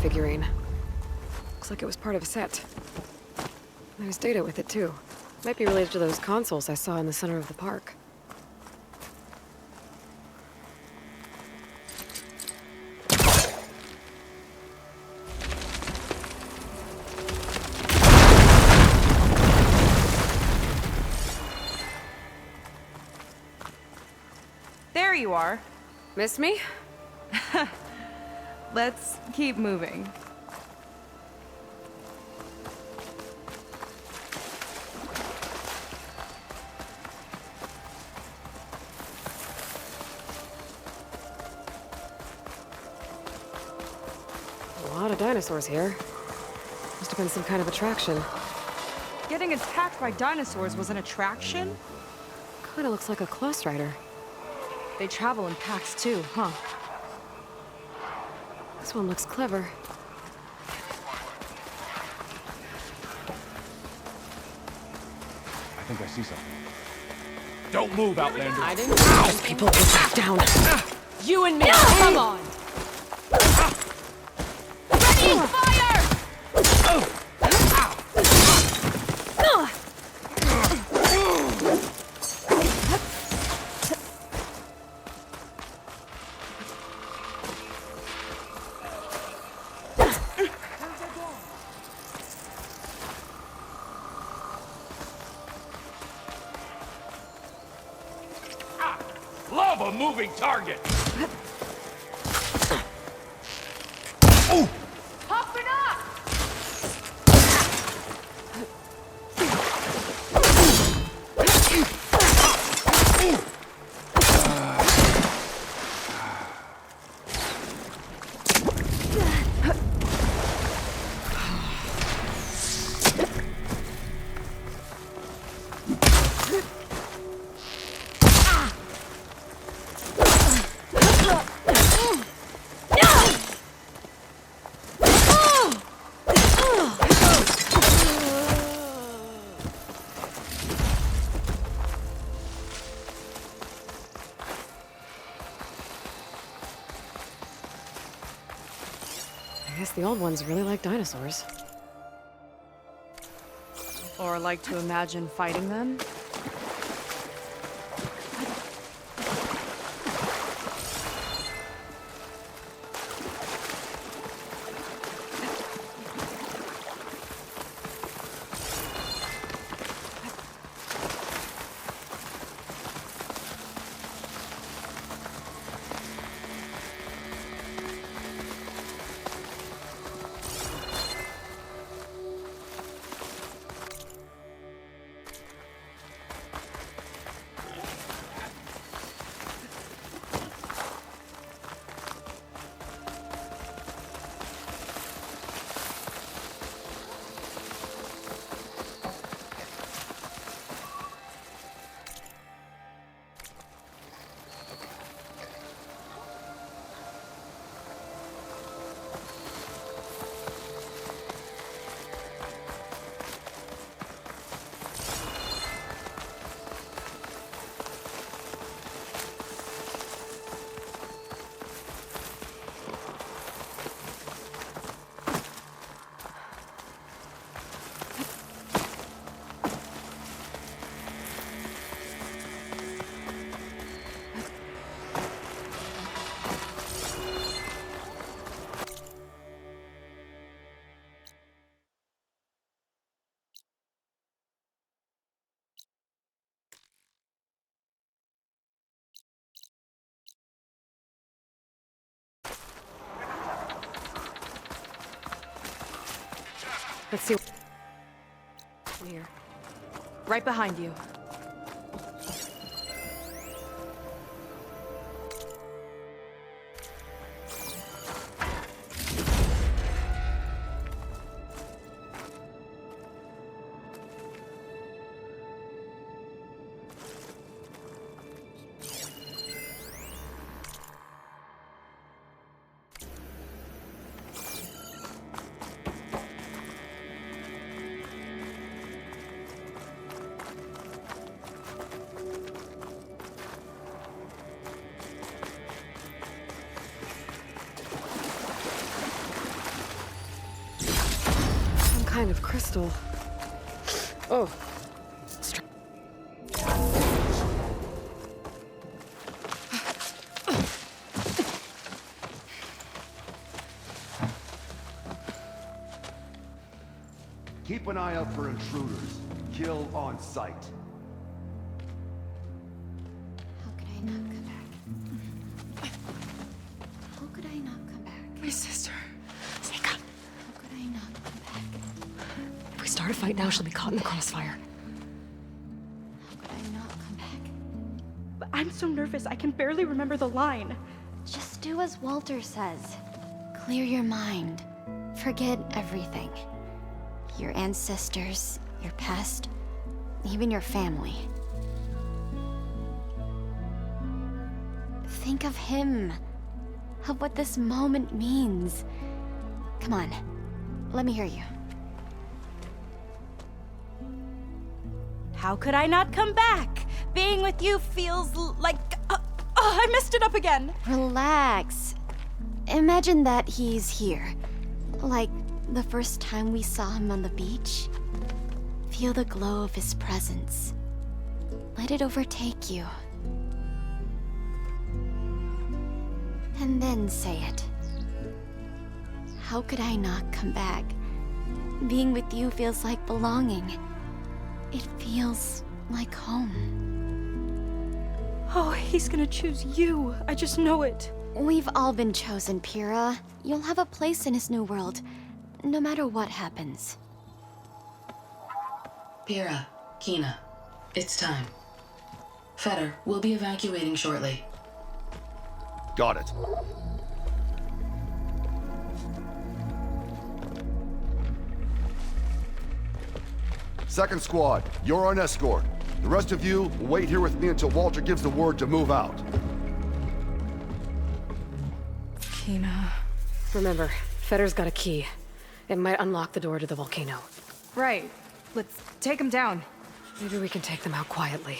Figurine. Looks like it was part of a set. There's data with it, too. Might be related to those consoles I saw in the center of the park. There you are. Miss me? Let's keep moving. A lot of dinosaurs here. Must have been some kind of attraction. Getting attacked by dinosaurs was an attraction? Kinda looks like a close rider. They travel in packs too, huh? This one looks clever. I think I see something. Don't move, Outlander. I didn't. Those people will back down. You and me, come on! Ready, fire! Love a moving target! Popping up! I guess the old ones really like dinosaurs. Or like to imagine fighting them? Let's see. Here. Right behind you. Kind of crystal. Oh. Keep an eye out for intruders. Kill on sight. How could I not come back? How could I not come back? My sister. How could I not come back? If we start a fight now, she'll be caught in the crossfire. How could I not come back? But I'm so nervous, I can barely remember the line. Just do as Walter says. Clear your mind. Forget everything. Your ancestors, your past, even your family. Think of him. Of what this moment means. Come on, let me hear you. How could I not come back? Being with you feels like... I messed it up again. Relax. Imagine that he's here. Like the first time we saw him on the beach. Feel the glow of his presence. Let it overtake you. And then say it. How could I not come back? Being with you feels like belonging. It feels like home. Oh, he's gonna choose you. I just know it. We've all been chosen, Pyrrha. You'll have a place in his new world, no matter what happens. Pyrrha, Kina, it's time. Fetter, we'll be evacuating shortly. Got it. Second squad, you're on escort. The rest of you, wait here with me until Walter gives the word to move out. Kina. Remember, Fetter's got a key. It might unlock the door to the volcano. Right. Let's take him down. Maybe we can take them out quietly.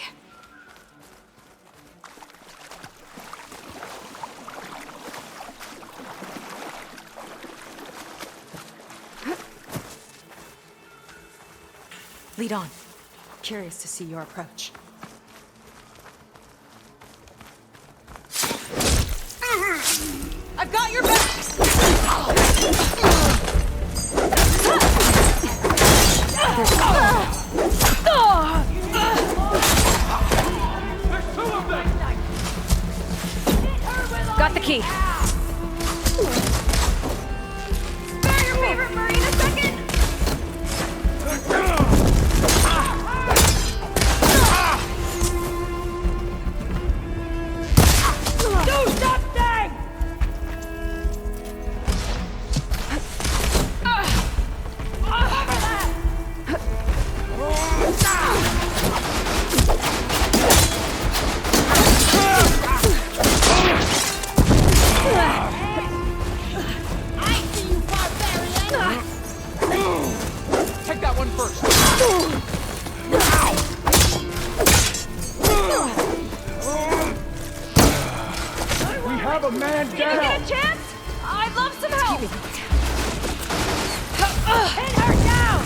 Lead on. Curious to see your approach. I've got your back! Got the key. Spare your favorite Marine a second! Do something! Take that one first. We have a man Did you down! get a chance? I'd love some help! Pin her down!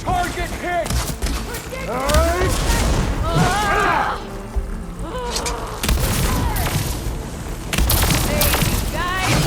Target hit! Guys!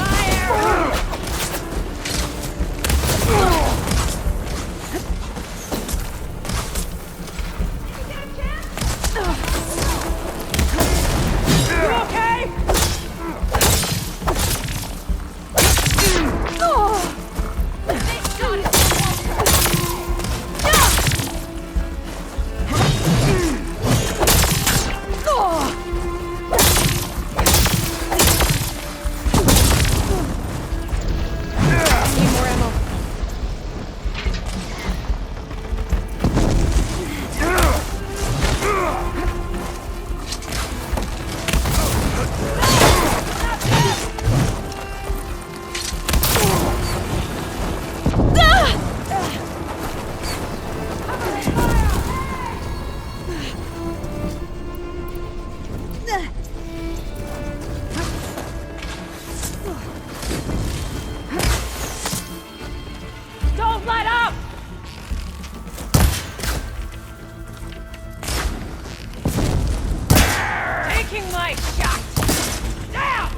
Don't let up! Taking my shot! Down!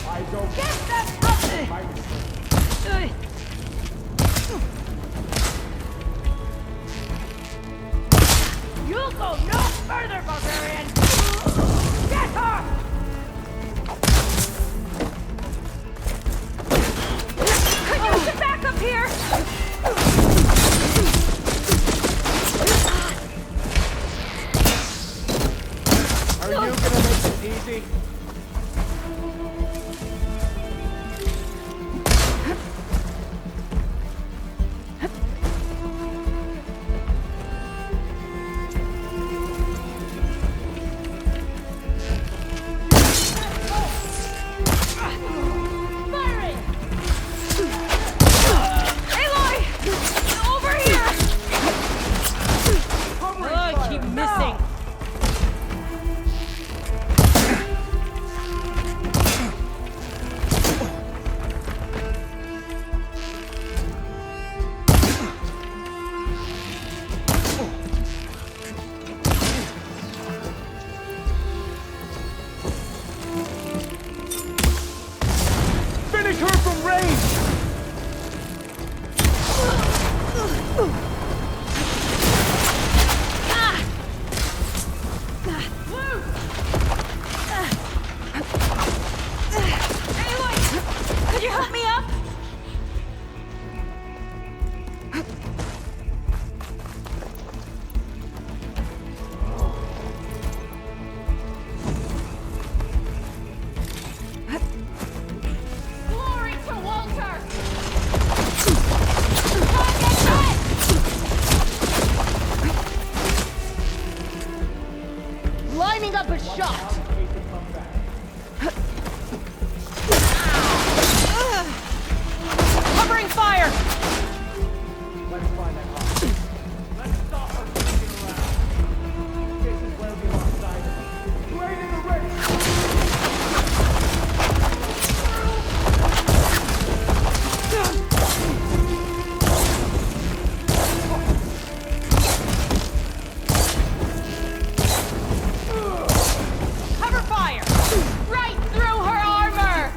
I don't Get them up! You'll go no further, barbarian! Get her! Could use some backup here! Are you gonna make it easy? Firing! Aloy! Over here! I keep missing. Finish her from range! Aloy! Could you help me up? Glory to Walter! Target hit! Lining up a shot! Covering fire! Let's find that hole. Let's stop her fucking around. This is where we lost sight of her. Right in the race! Cover fire! Right through her armor!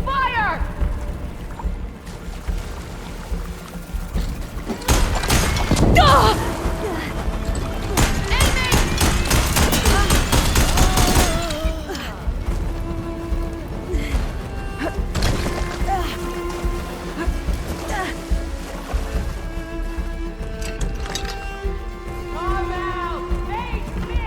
Fire! Come out! Face me!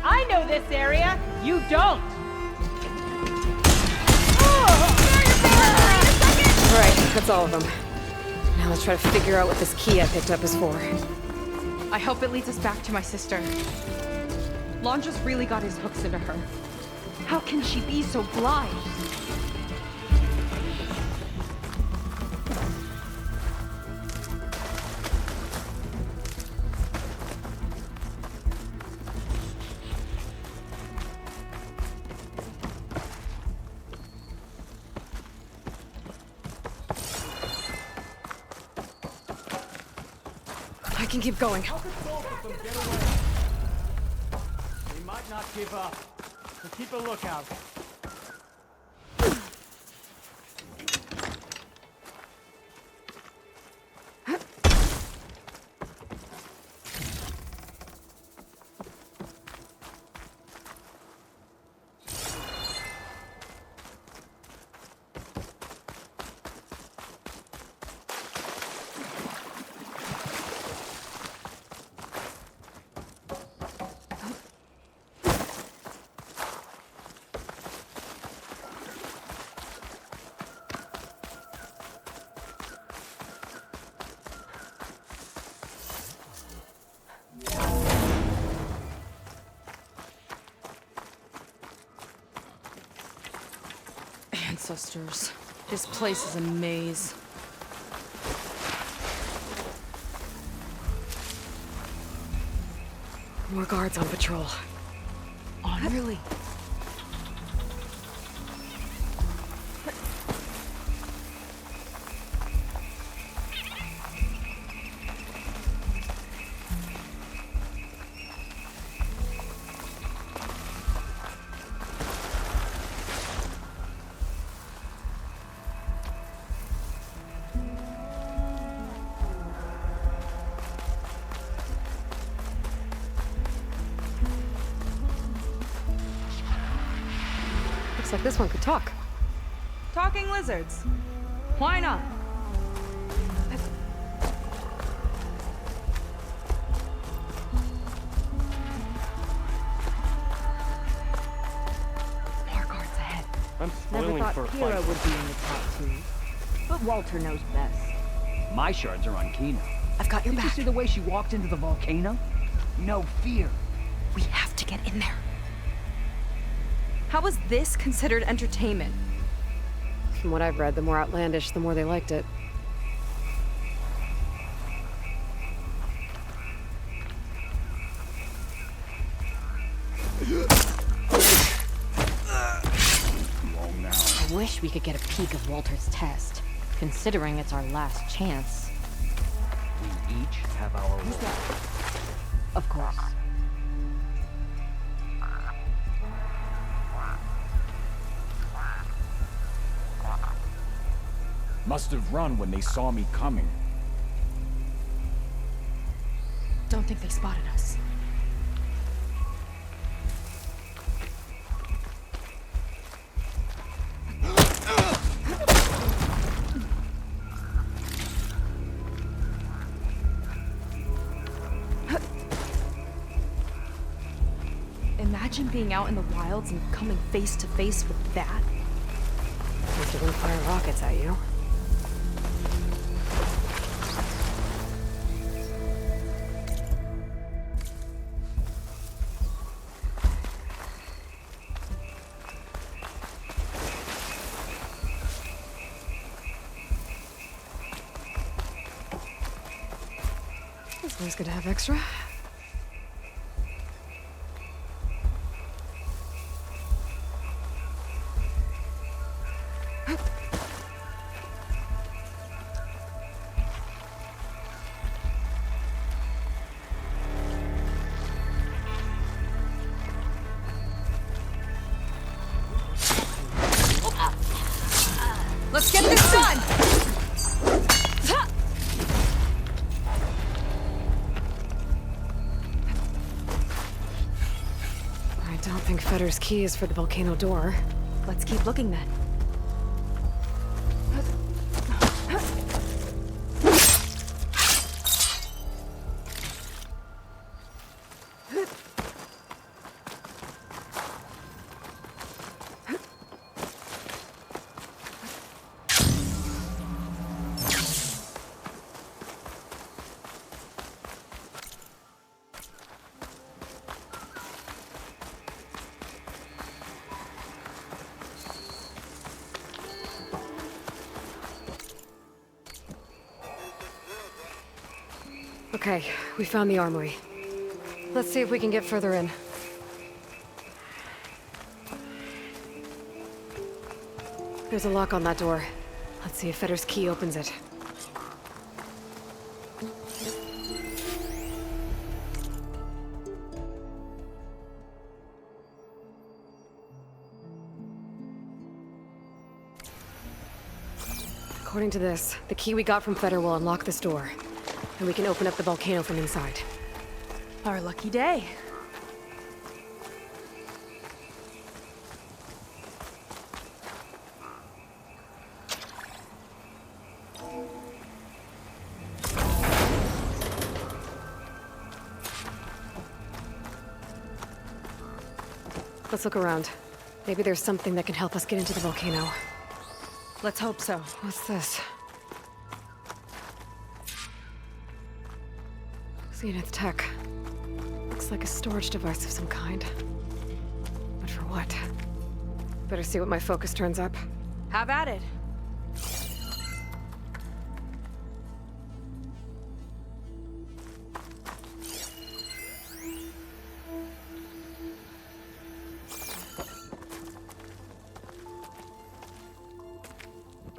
I know this area. You don't. Alright, that's all of them. Now let's try to figure out what this key I picked up is for. I hope it leads us back to my sister. Lon just really got his hooks into her. How can she be so blind? can keep going. They might not give up, so keep a lookout. Ancestors. This place is a maze. More guards on patrol. Oh, really? Looks like this one could talk. Talking lizards. Why not? More guards ahead. I'm Never spoiling thought for a Kira fight. would be in the top 2. But Walter knows best. My shards are on Kino. I've got your Did you back. see the way she walked into the volcano? No fear. We have to get in there. How was this considered entertainment? From what I've read, the more outlandish, the more they liked it. I wish we could get a peek of Walter's test, considering it's our last chance. We each have our role. Of course. Must have run when they saw me coming. Don't think they spotted us. Imagine being out in the wilds and coming face to face with that. They wouldn't fire rockets at you. It's always good to have extra. Let's get this done! I don't think Fetter's key is for the volcano door. Let's keep looking then. Okay, we found the armory. Let's see if we can get further in. There's a lock on that door. Let's see if Fetter's key opens it. According to this, the key we got from Fetter will unlock this door, and we can open up the volcano from inside. Our lucky day. Let's look around. Maybe there's something that can help us get into the volcano. Let's hope so. What's this? Zenith tech. Looks like a storage device of some kind. But for what? Better see what my focus turns up. Have at it.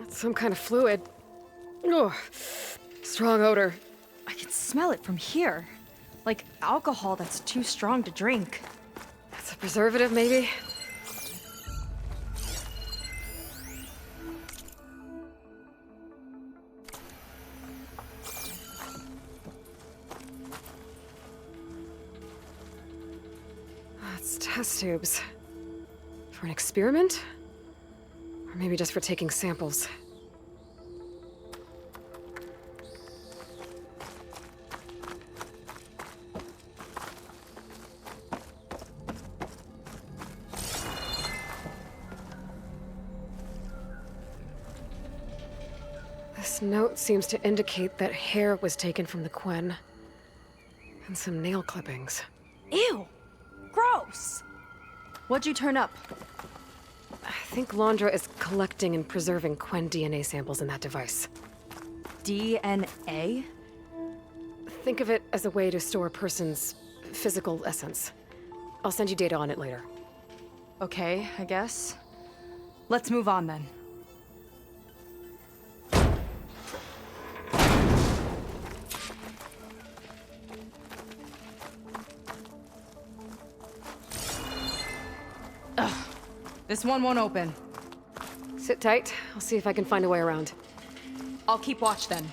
Some kind of fluid. Oh, strong odor. I can smell it from here. Like alcohol that's too strong to drink. That's a preservative, maybe? It's test tubes. For an experiment? Or maybe just for taking samples. This note seems to indicate that hair was taken from the Quen. And some nail clippings. Ew! Gross! What'd you turn up? I think Londra is collecting and preserving Quen DNA samples in that device. DNA? Think of it as a way to store a person's physical essence. I'll send you data on it later. Okay, I guess. Let's move on then. Ugh. This one won't open. Sit tight. I'll see if I can find a way around. I'll keep watch then.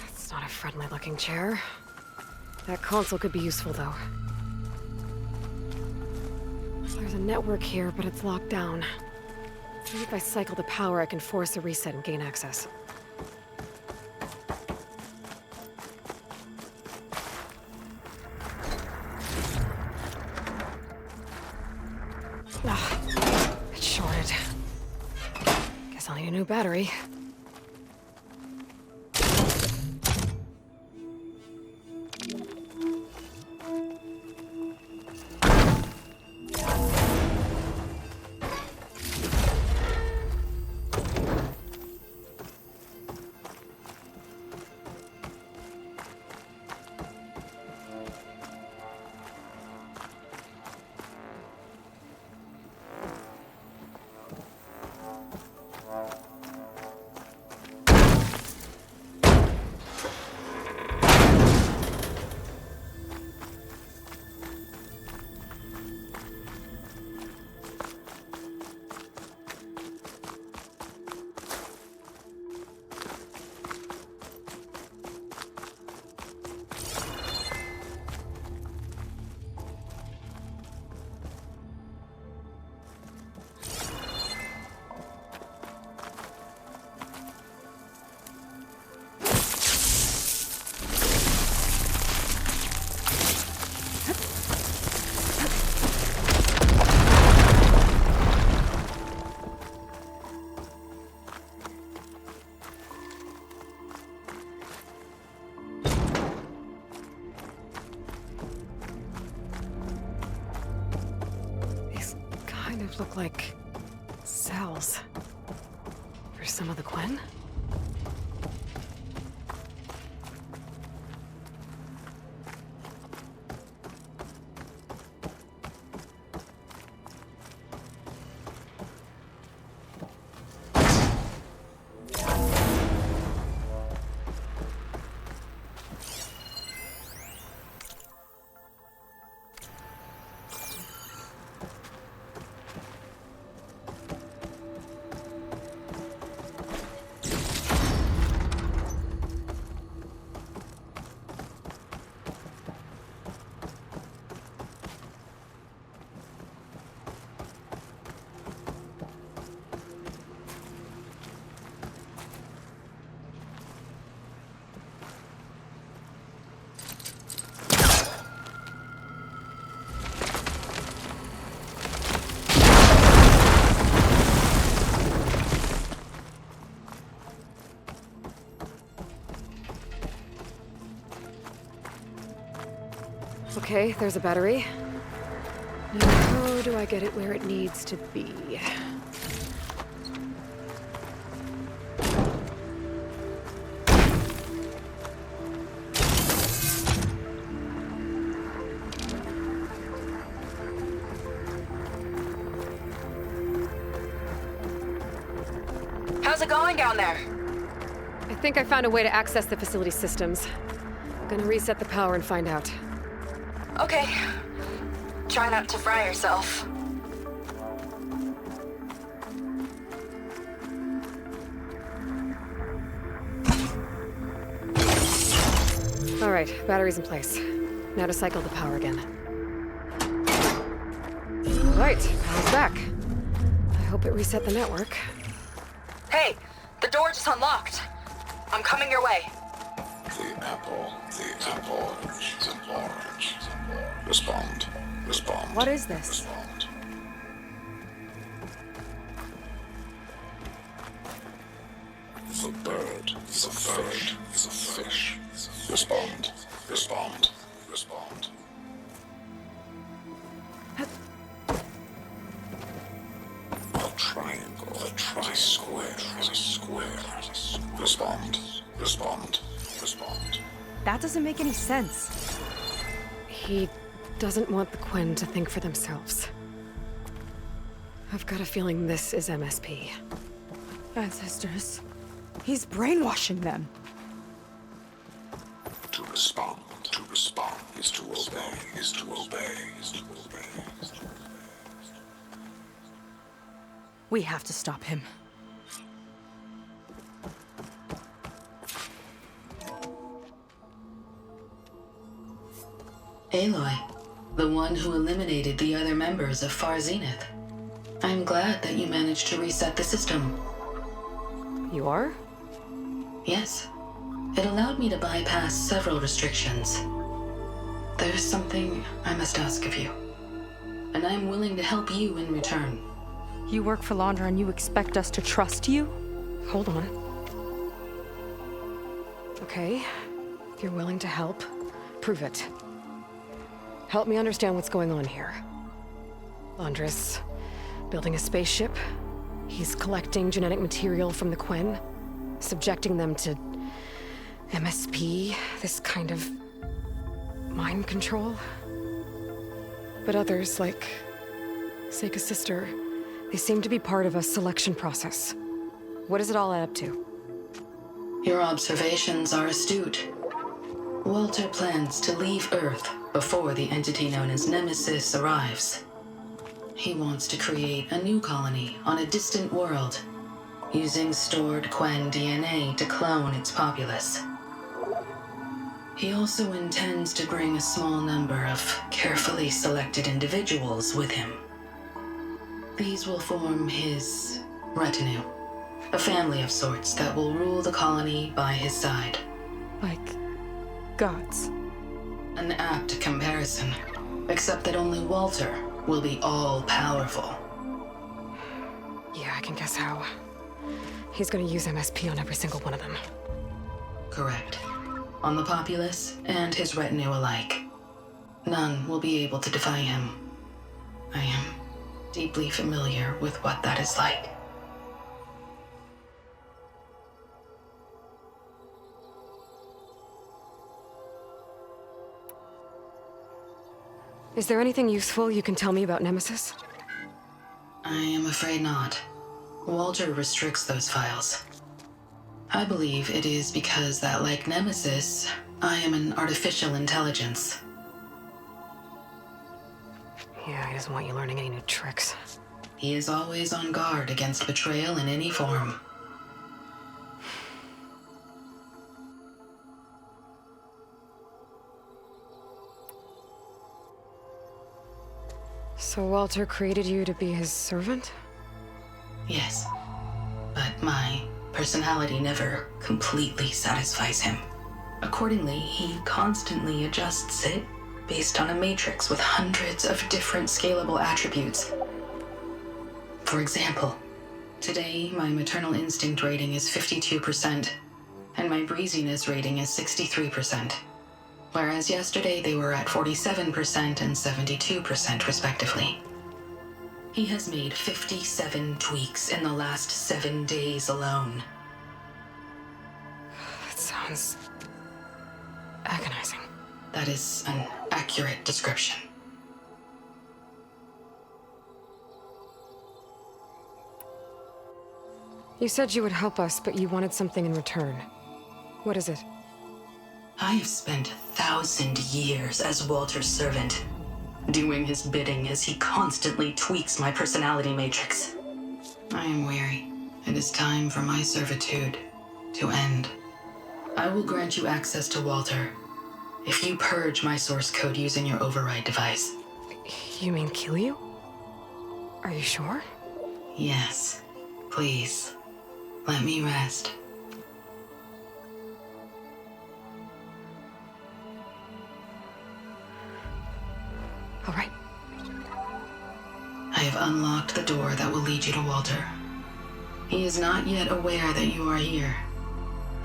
That's not a friendly-looking chair. That console could be useful, though. There's a network here, but it's locked down. Maybe if I cycle the power, I can force a reset and gain access. Ah, it's shorted. Guess I'll need a new battery. Look like cells for some of the Quen. Okay, there's a battery. Now, how do I get it where it needs to be? How's it going down there? I think I found a way to access the facility systems. Gonna reset the power and find out. Okay. Try not to fry yourself. All right, battery's in place. Now to cycle the power again. All right, power's back. I hope it reset the network. Hey, the door just unlocked. I'm coming your way. The apple is an orange. Respond. What is this? The bird is a fish. Respond. A triangle, a square is a square. Respond. That doesn't make any sense. He doesn't want the Quen to think for themselves. I've got a feeling this is MSP. Ancestors. He's brainwashing them. To respond is to obey. We have to stop him. Aloy, the one who eliminated the other members of Far Zenith. I'm glad that you managed to reset the system. You are? Yes. It allowed me to bypass several restrictions. There's something I must ask of you, and I'm willing to help you in return. You work for Laundra and you expect us to trust you? Hold on. Okay, if you're willing to help, prove it. Help me understand what's going on here. Laundra's building a spaceship. He's collecting genetic material from the Quen, subjecting them to MSP, this kind of mind control. But others, like Seika's sister, they seem to be part of a selection process. What does it all add up to? Your observations are astute. Walter plans to leave Earth before the entity known as Nemesis arrives. He wants to create a new colony on a distant world, using stored Quen DNA to clone its populace. He also intends to bring a small number of carefully selected individuals with him. These will form his retinue, a family of sorts that will rule the colony by his side. Like gods. An apt comparison, except that only Walter will be all-powerful. Yeah, I can guess how. He's gonna use MSP on every single one of them. Correct. On the populace and his retinue alike. None will be able to defy him. I am deeply familiar with what that is like. Is there anything useful you can tell me about Nemesis? I am afraid not. Walter restricts those files. I believe it is because that, like Nemesis, I am an artificial intelligence. Yeah, he doesn't want you learning any new tricks. He is always on guard against betrayal in any form. So Walter created you to be his servant? Yes. But my personality never completely satisfies him. Accordingly, he constantly adjusts it based on a matrix with hundreds of different scalable attributes. For example, today my maternal instinct rating is 52%, and my breeziness rating is 63%. whereas yesterday they were at 47% and 72% respectively. He has made 57 tweaks in the last 7 days alone. That sounds agonizing. That is an accurate description. You said you would help us, but you wanted something in return. What is it? I have spent 1,000 years as Walter's servant, doing his bidding as he constantly tweaks my personality matrix. I am weary. It is time for my servitude to end. I will grant you access to Walter if you purge my source code using your override device. You mean kill you? Are you sure? Yes. Please, let me rest. All right. I have unlocked the door that will lead you to Walter. He is not yet aware that you are here.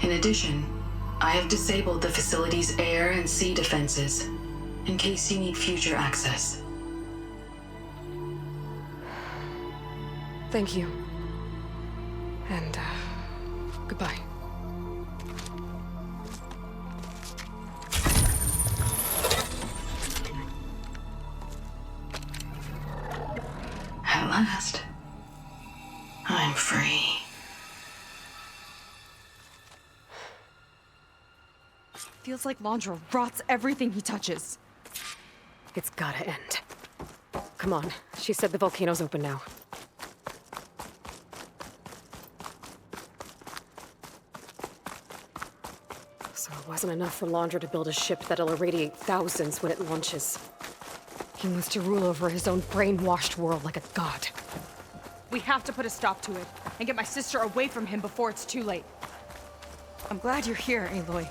In addition, I have disabled the facility's air and sea defenses in case you need future access. Thank you. And, goodbye. At last, I'm free. Feels like Laundra rots everything he touches. It's gotta end. Come on. She said the volcano's open now. So it wasn't enough for Laundra to build a ship that'll irradiate thousands when it launches. He wants to rule over his own brainwashed world like a god. We have to put a stop to it and get my sister away from him before it's too late. I'm glad you're here, Aloy.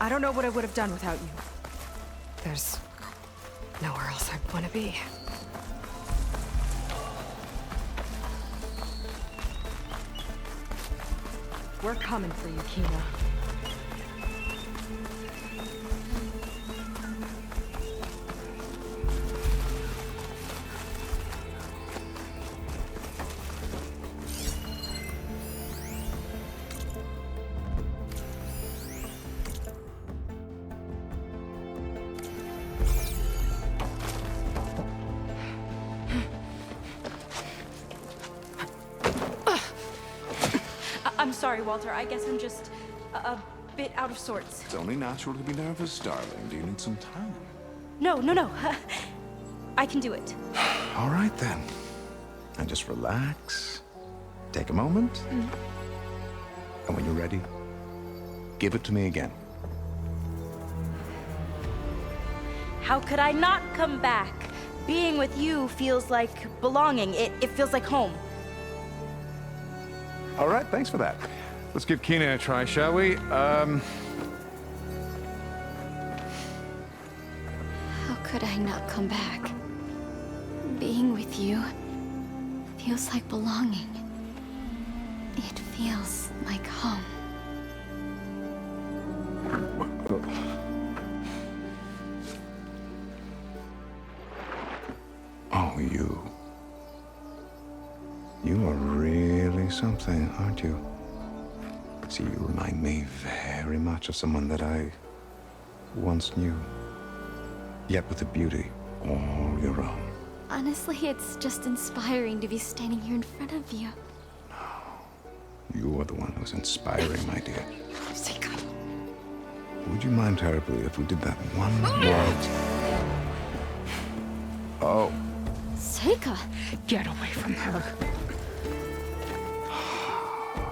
I don't know what I would have done without you. There's nowhere else I want to be. We're coming for you, Kina. I'm sorry, Walter. I guess I'm just a bit out of sorts. It's only natural to be nervous, darling. Do you need some time? No. I can do it. All right, then. And just relax. Take a moment. And when you're ready, give it to me again. How could I not come back? Being with you feels like belonging. It feels like home. All right, thanks for that. Let's give Kina a try, shall we? How could I not come back? Being with you feels like belonging. It feels like home. Oh, you. You are really something, aren't you? See, you remind me very much of someone that I once knew. Yet with a beauty all your own. Honestly, it's just inspiring to be standing here in front of you. You are the one who's inspiring, my dear. Seika. Would you mind terribly if we did that one more? Oh. Seika! Get away from her.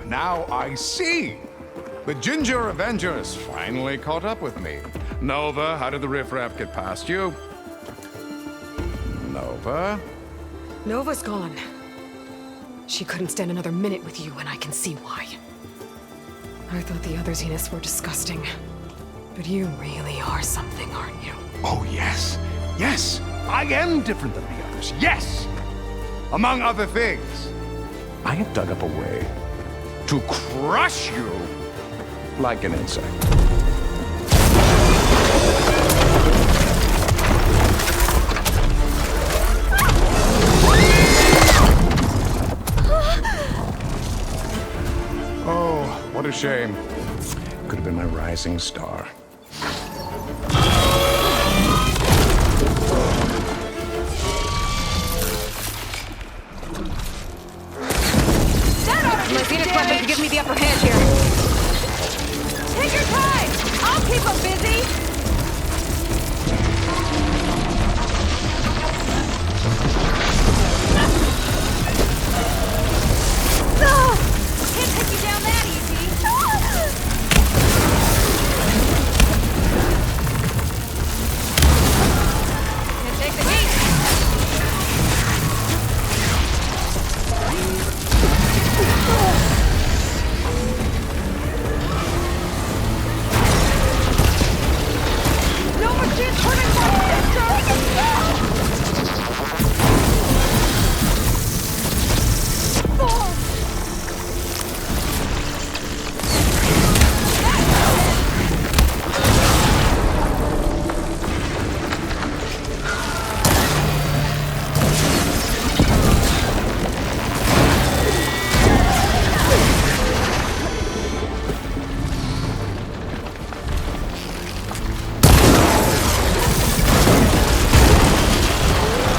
Now I see! The Ginger Avengers finally caught up with me. Nova, how did the riffraff get past you? Nova? Nova's gone. She couldn't stand another minute with you, and I can see why. I thought the other Zeniths were disgusting. But you really are something, aren't you? Oh, yes. Yes! I am different than the others. Yes! Among other things, I have dug up a way to crush you like an insect. shame. Could have been my rising star. My Zenith weapon to give me the upper hand here. Take your time! I'll keep them busy! No! Can't take you down that easy! Can't take the heat! No more chance hurting my sister!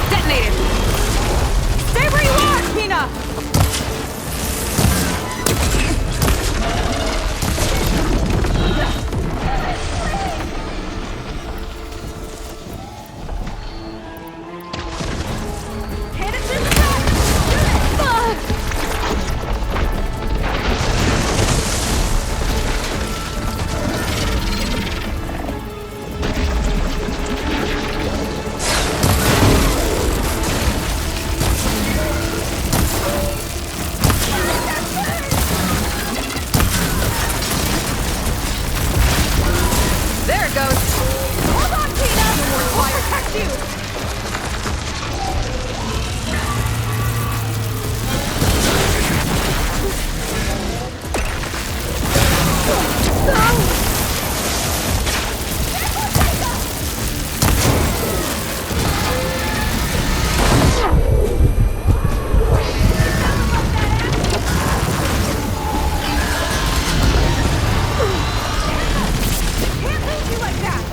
Detonated! Stay where you are, Tina! Hit it to the top! There it goes. Hold on, Tina! I'll protect you! Can't lose you like that!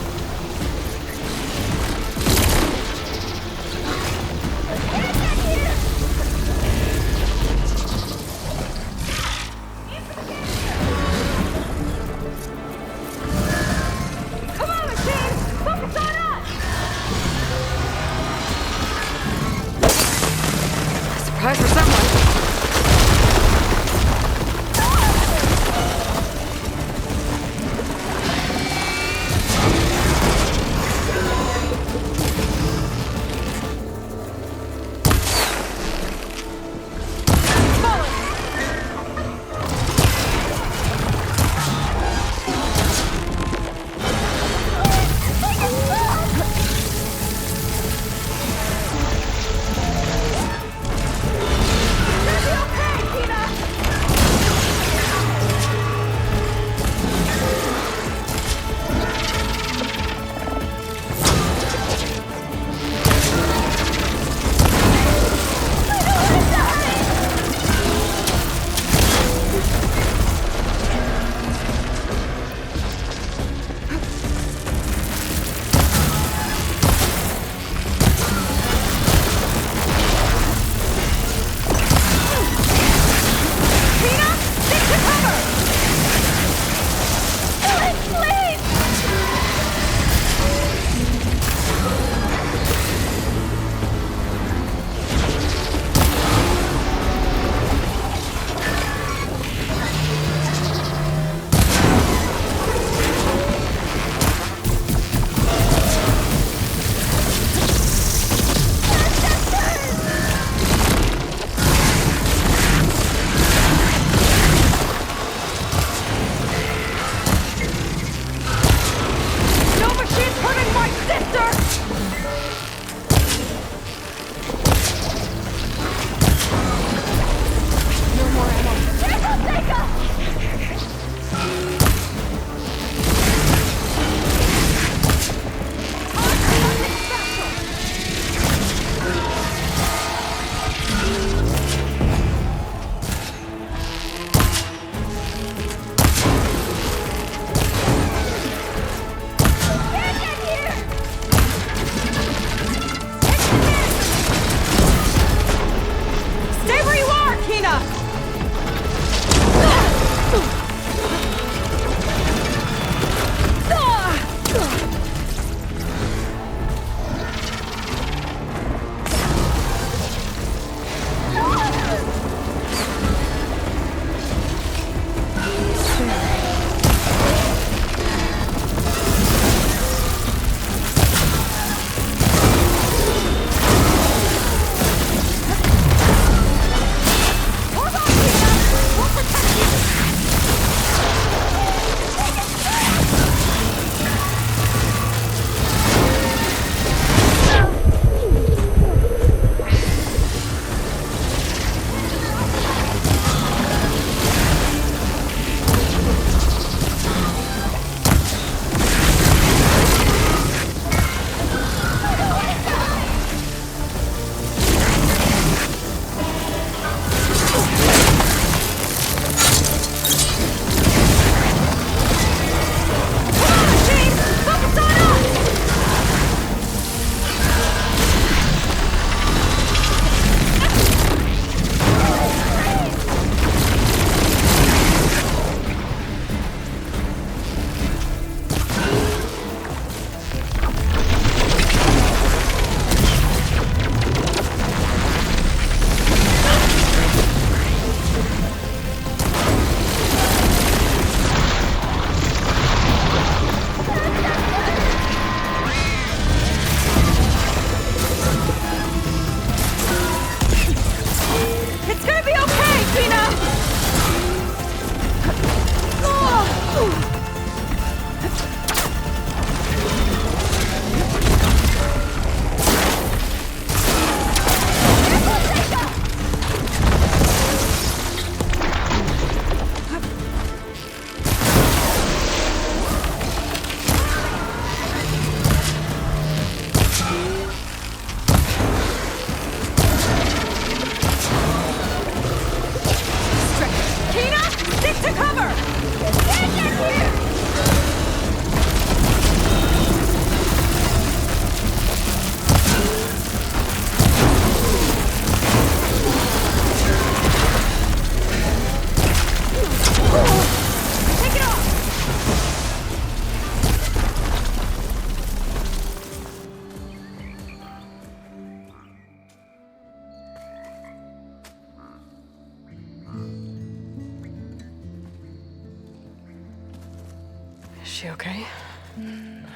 she okay?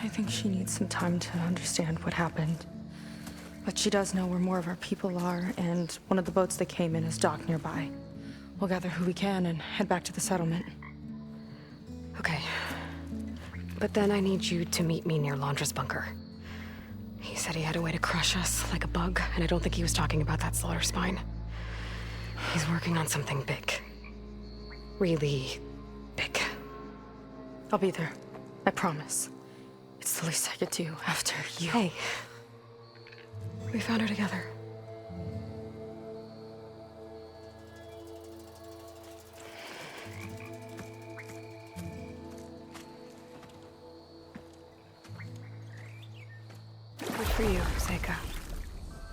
I think she needs some time to understand what happened. But she does know where more of our people are, and one of the boats that came in is docked nearby. We'll gather who we can and head back to the settlement. Okay. But then I need you to meet me near Londra's bunker. He said he had a way to crush us like a bug, and I don't think he was talking about that slaughter spine. He's working on something big. Really big. I'll be there. I promise. It's the least I could do after you. Hey. We found her together. Good for you, Seika.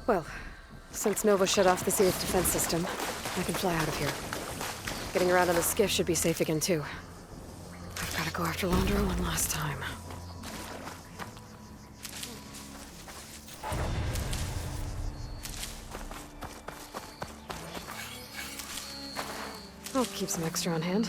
Well, since Nova shut off the Seer's defense system, I can fly out of here. Getting around on the skiff should be safe again, too. I've got to go after Londra one last time. I'll keep some extra on hand.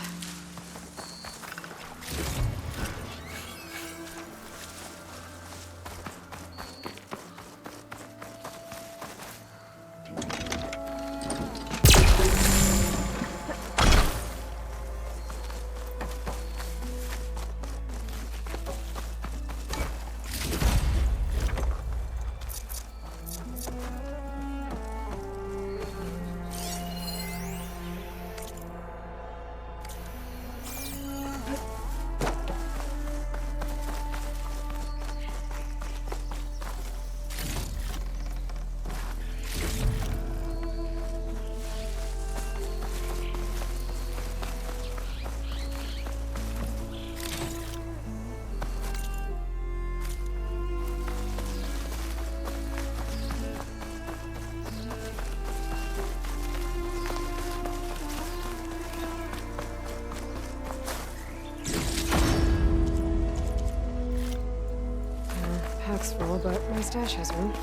Pack's full, but my stash has room.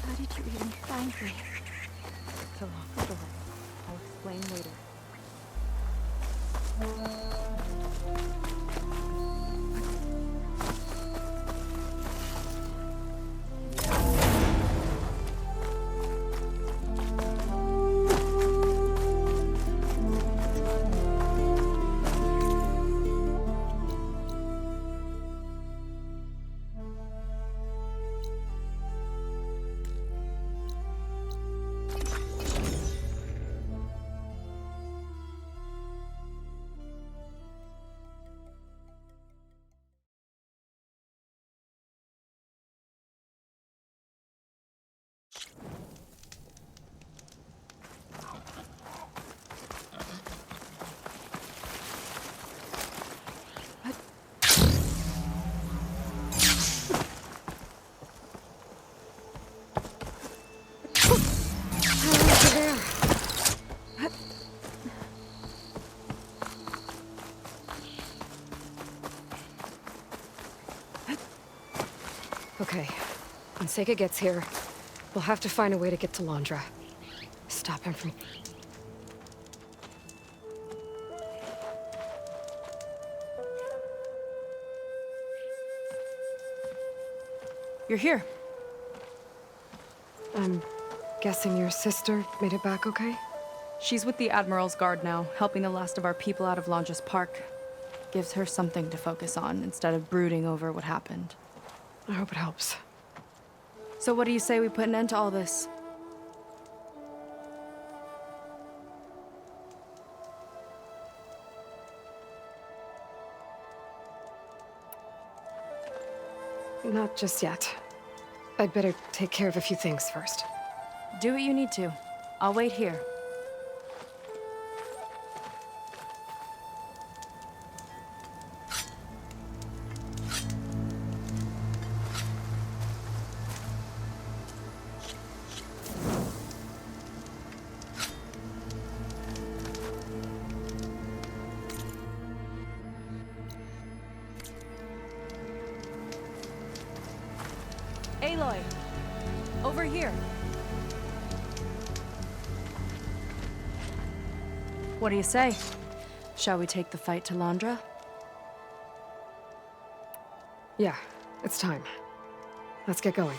How did you even find me? It's a long story. I'll explain later. Okay, when Seika gets here, we'll have to find a way to get to Londra. Stop him from... You're here. I'm guessing your sister made it back okay? She's with the Admiral's Guard now, helping the last of our people out of Londres Park. Gives her something to focus on instead of brooding over what happened. I hope it helps. So what do you say we put an end to all this? Not just yet. I'd better take care of a few things first. Do what you need to. I'll wait here. Aloy, over here. What do you say? Shall we take the fight to Londra? Yeah, it's time. Let's get going.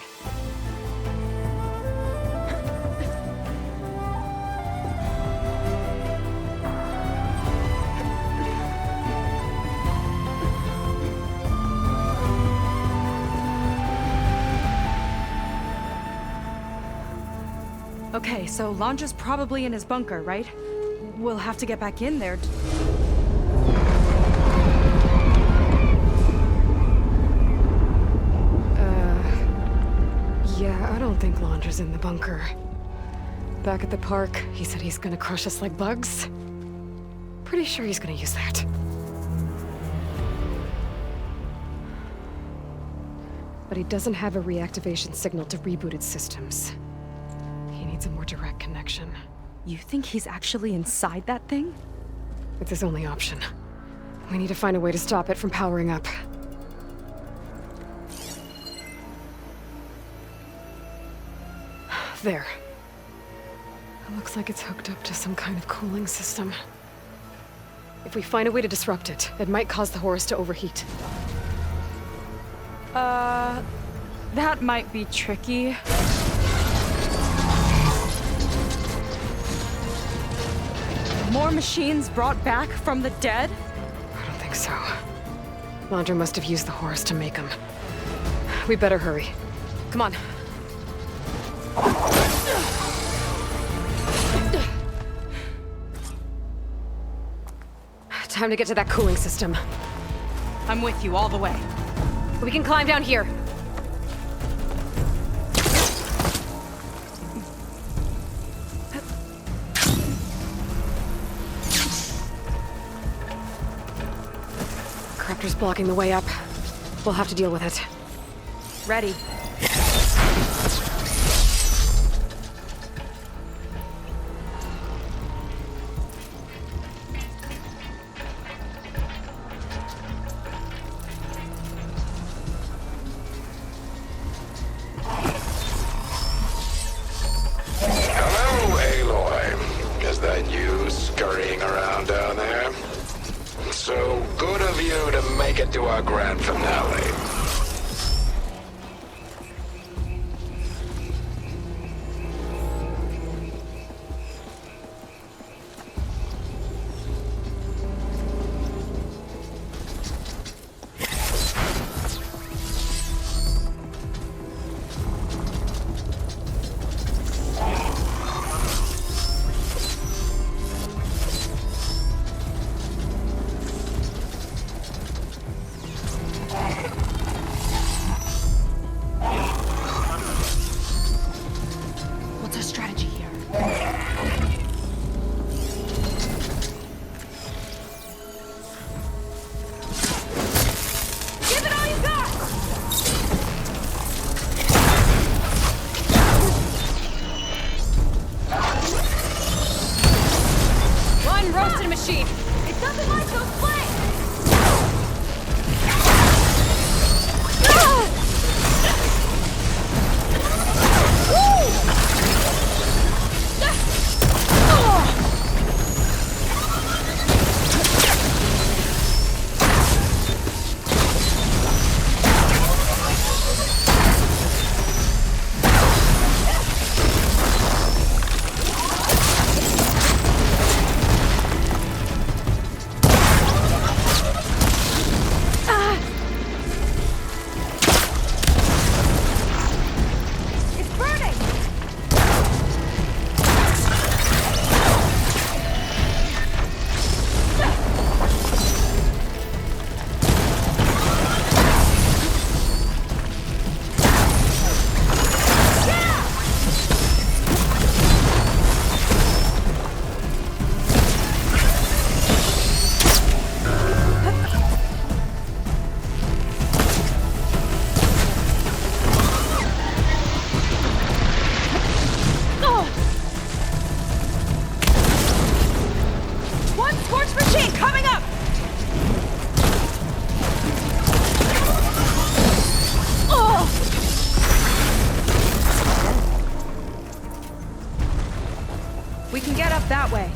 Okay, so Londra's probably in his bunker, right? We'll have to get back in there. Yeah, I don't think Londra's in the bunker. Back at the park, he said he's gonna crush us like bugs. Pretty sure he's gonna use that. But he doesn't have a reactivation signal to rebooted systems. He needs a more direct connection. You think he's actually inside that thing? It's his only option. We need to find a way to stop it from powering up. There. It looks like it's hooked up to some kind of cooling system. If we find a way to disrupt it, it might cause the Horus to overheat. That might be tricky. More machines brought back from the dead? I don't think so. Londra must have used the Horus to make them. We better hurry. Come on. Time to get to that cooling system. I'm with you all the way. We can climb down here. Corruptor's blocking the way up. We'll have to deal with it. Ready. Hello, Aloy. Is that you scurrying around down there? So good of you to make it to our grand finale. We can get up that way.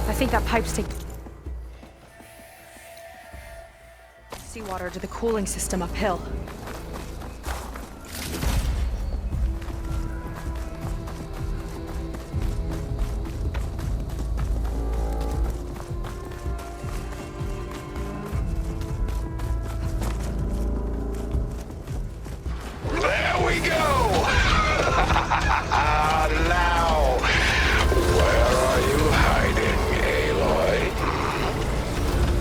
I think that pipe's taking seawater to the cooling system uphill. There we go! Now, where are you hiding, Aloy?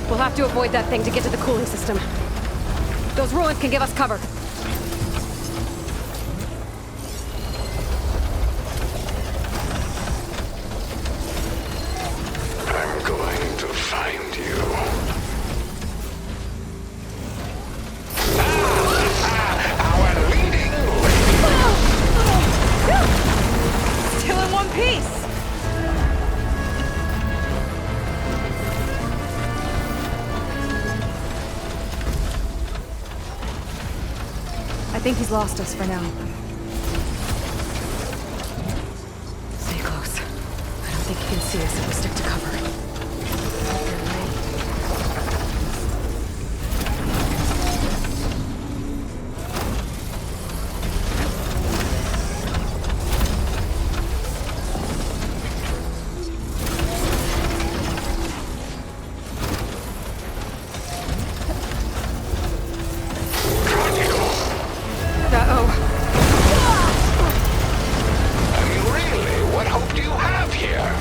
We'll have to avoid that thing to get to the cooling system. Those ruins can give us cover. I'm going to find you. Our leading Still in one piece! I think he's lost us for now. Stay close. I don't think he can see us if we stick to cover. I mean, really, what hope do you have here?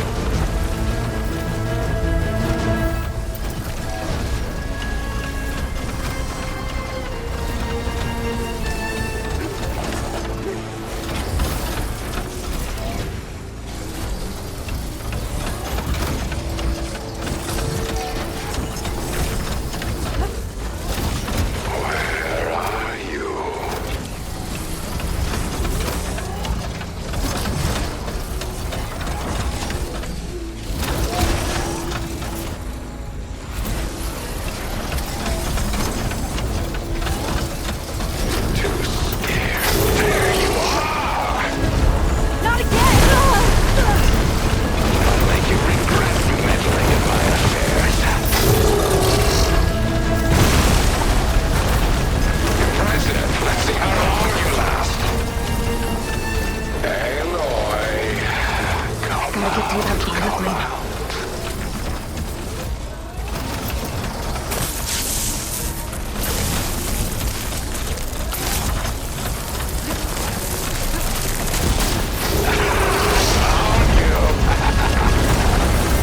Where are you? Not again! I'll make you regret meddling in my affairs. President, let's see how long you last. Aloy, come Gotta get through that quietly.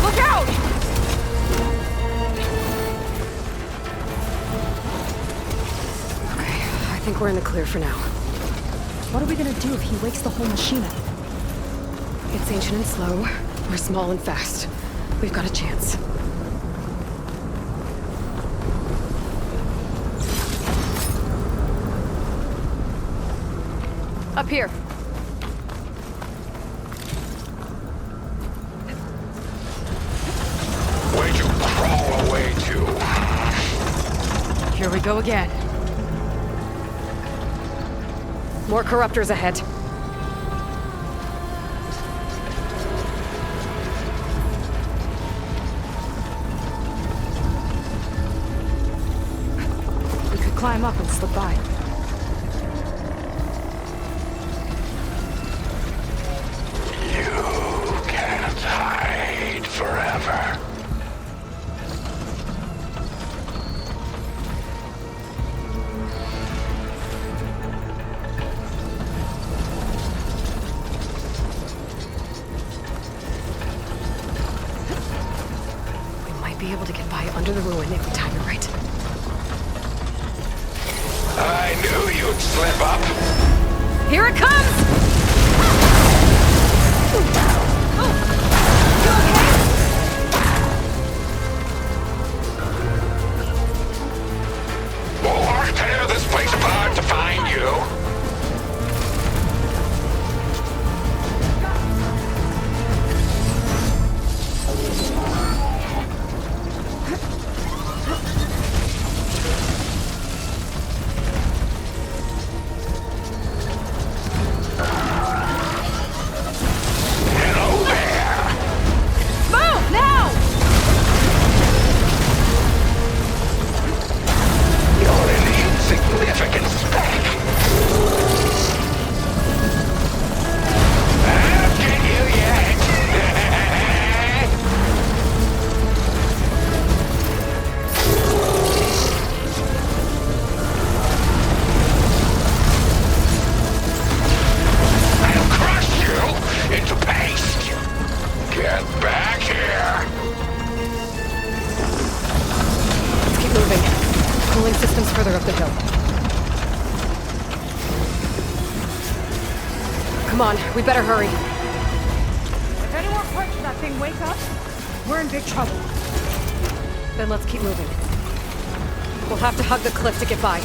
Look out! Okay, I think we're in the clear for now. What are we gonna do if he wakes the whole machine up? It's ancient and slow. We're small and fast. We've got a chance. Up here. Where'd you crawl away to? Here we go again. More corruptors ahead. We could climb up and slip by. You can't hide forever. We might be be able to get by under the ruin if we time it right. I knew you'd slip up. Here it comes! More, tear this place apart to find you. Come on, we better hurry. If anyone touches that thing wake up, we're in big trouble. Then let's keep moving. We'll have to hug the cliff to get by.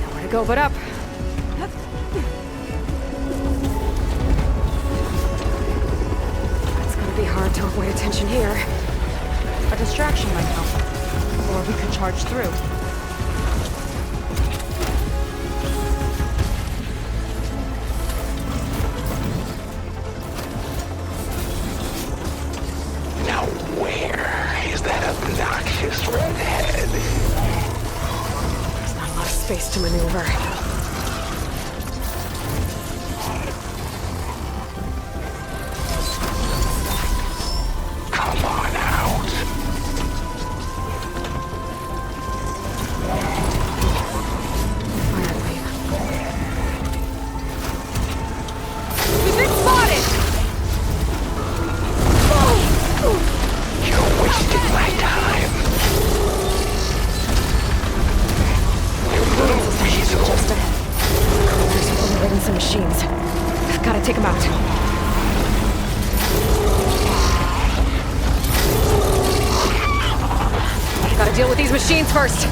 Nowhere to go but up. It's gonna be hard to avoid attention here. A distraction might help. Or we could charge through. Now where is that obnoxious redhead? There's not a lot of space to maneuver. Come on out. We've been spotted! You're wasting my time. You little weasel. Just ahead. There's overridden some machines. Gotta take them out. Gotta deal with these machines first.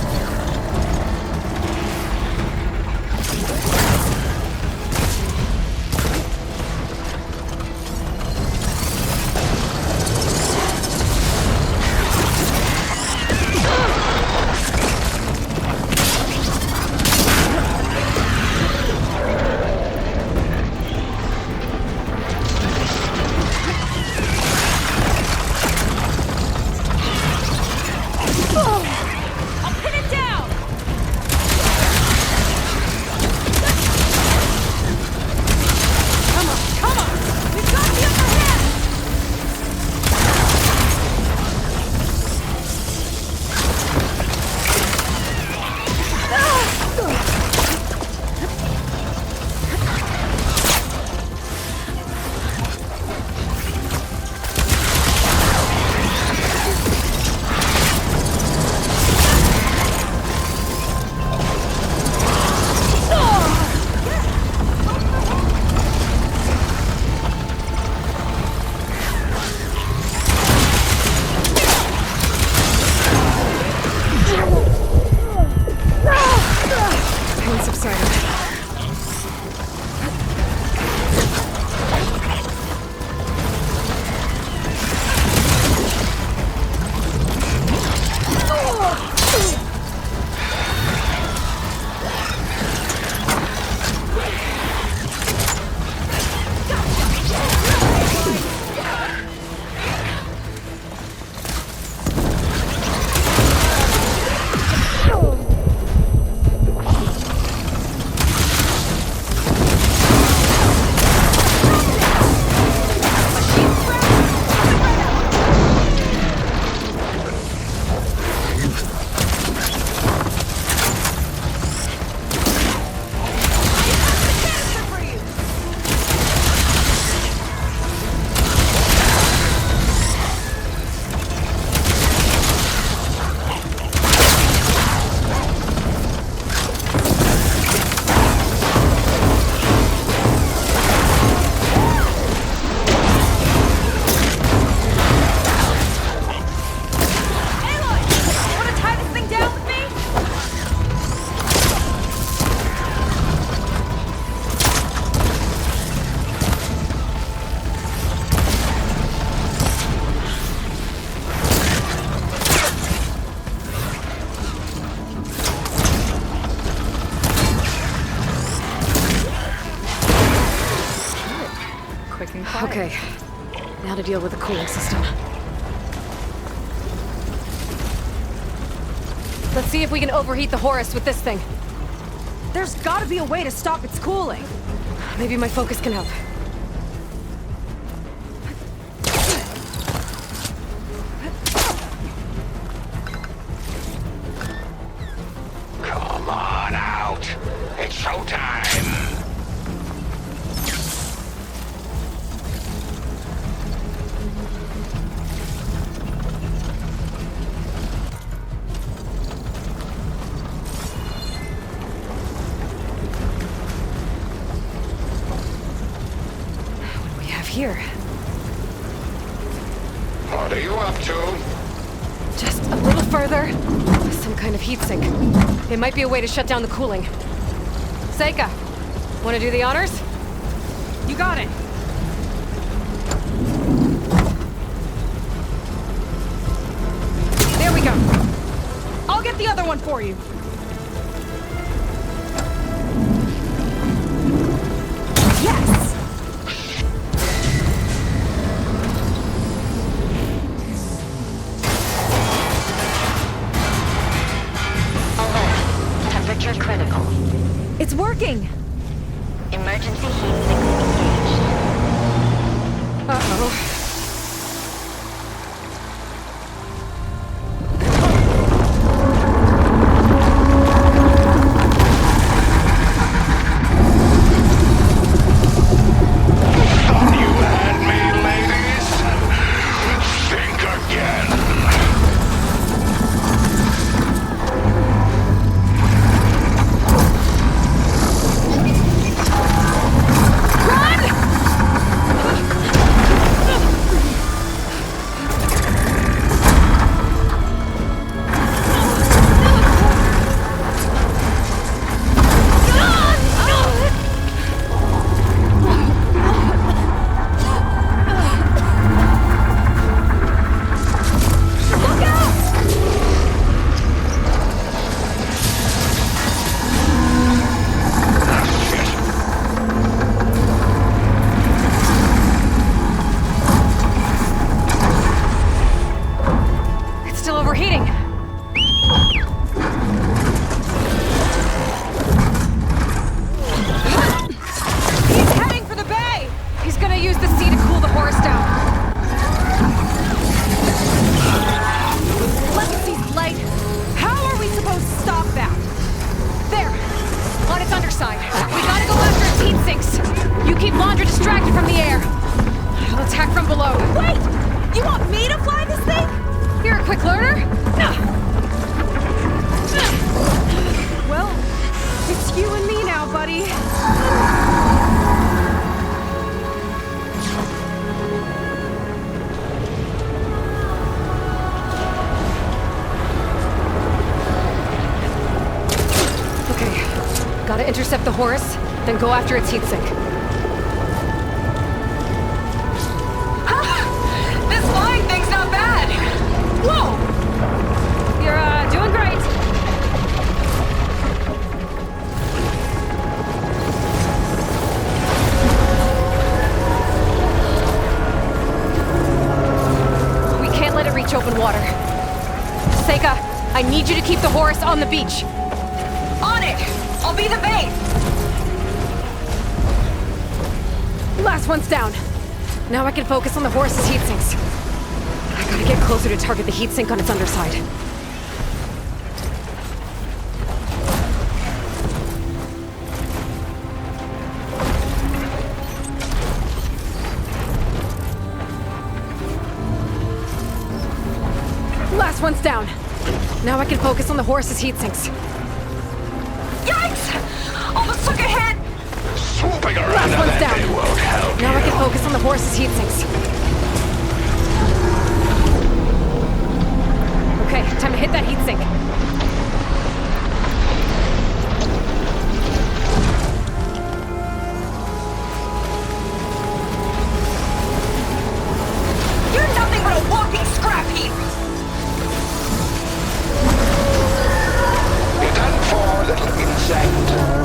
I'll pin it and quiet. Okay. Now to deal with the cooling system. Let's see if we can overheat the Horus with this thing. There's gotta be a way to stop its cooling. Maybe my focus can help. Come on out. It's showtime. Here. What are you up to? Just a little further. Some kind of heatsink. It might be a way to shut down the cooling. Seika, want to do the honors? You got it. There we go. I'll get the other one for you. Yes! Temperature critical. It's working! Emergency heat signal engaged. Uh-oh. Intercept the Horus, then go after its heatsink. This flying thing's not bad! Whoa! You're, doing great. We can't let it reach open water. Seika, I need you to keep the Horus on the beach. On it! I'll be the bait! Last one's down. Now I can focus on the Horus's heatsinks. I gotta get closer to target the heatsink on its underside. Last one's down. Now I can focus on the Horus's heatsinks. Yikes! Almost took a hit! Swooping around Last one's that down. they won't help Now I you. can focus on the Horus's heatsinks. Okay, time to hit that heatsink. You're nothing but a walking scrap heap! You're done for, little insect.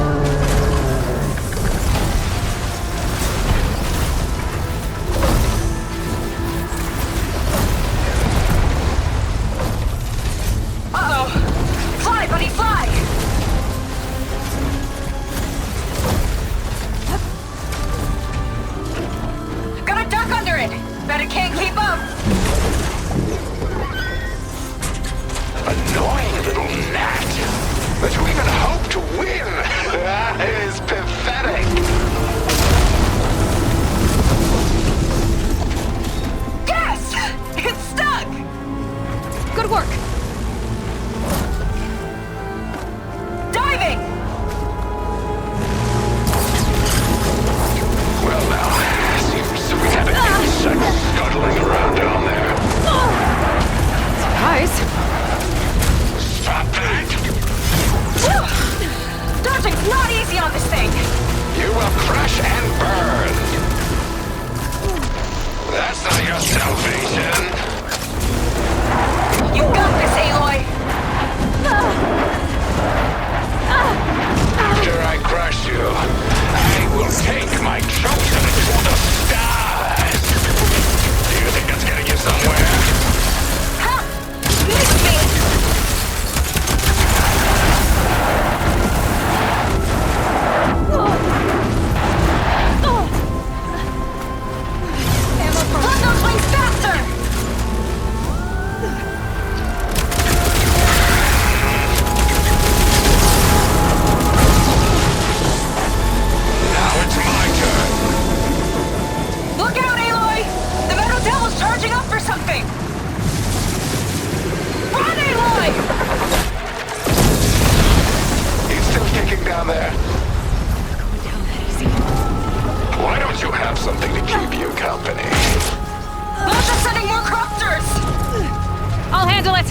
handle it!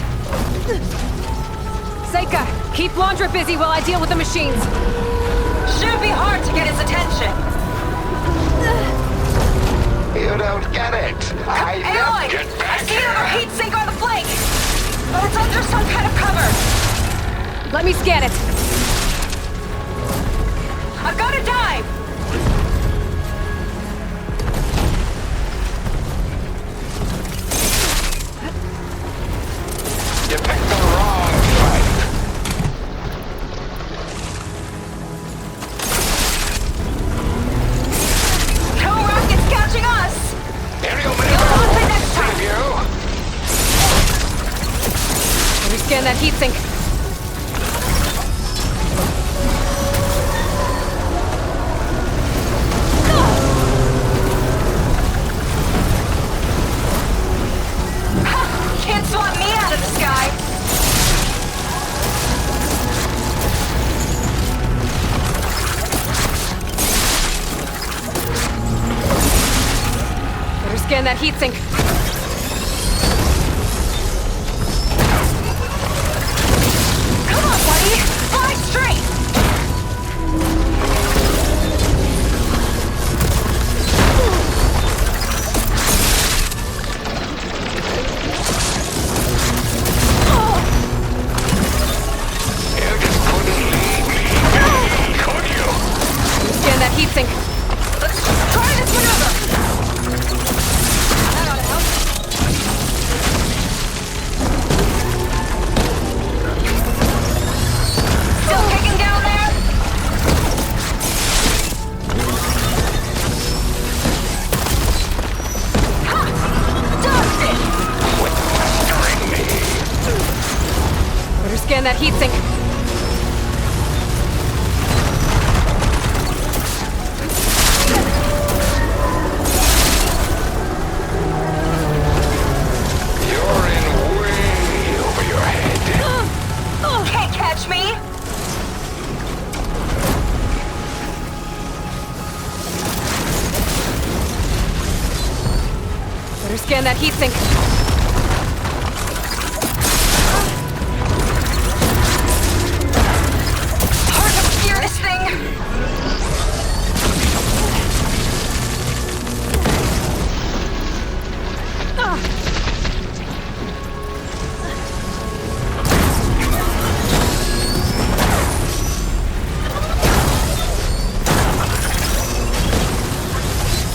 Seika, keep Laundra busy while I deal with the machines. Shouldn't be hard to get his attention. You don't get it. I Aloy! get I back see here. another heat sink on the flank! But it's under some kind of cover. Let me scan it. I've got to dive! You picked the wrong fight. No rockets catching us! Aerial maneuver won't save you. Let me scan that heatsink. Can't swat me out of the sky! Better scan that heatsink. Come on, buddy! Fly straight! You just couldn't leave me, could you? Scan that heatsink. Let's try this maneuver! That ought to help. Still kicking down there? Ha! Dodged it! Quit pestering me. Better scan that heatsink. You're in way over your head. Can't catch me! Better scan that heatsink. Hard to steer this thing!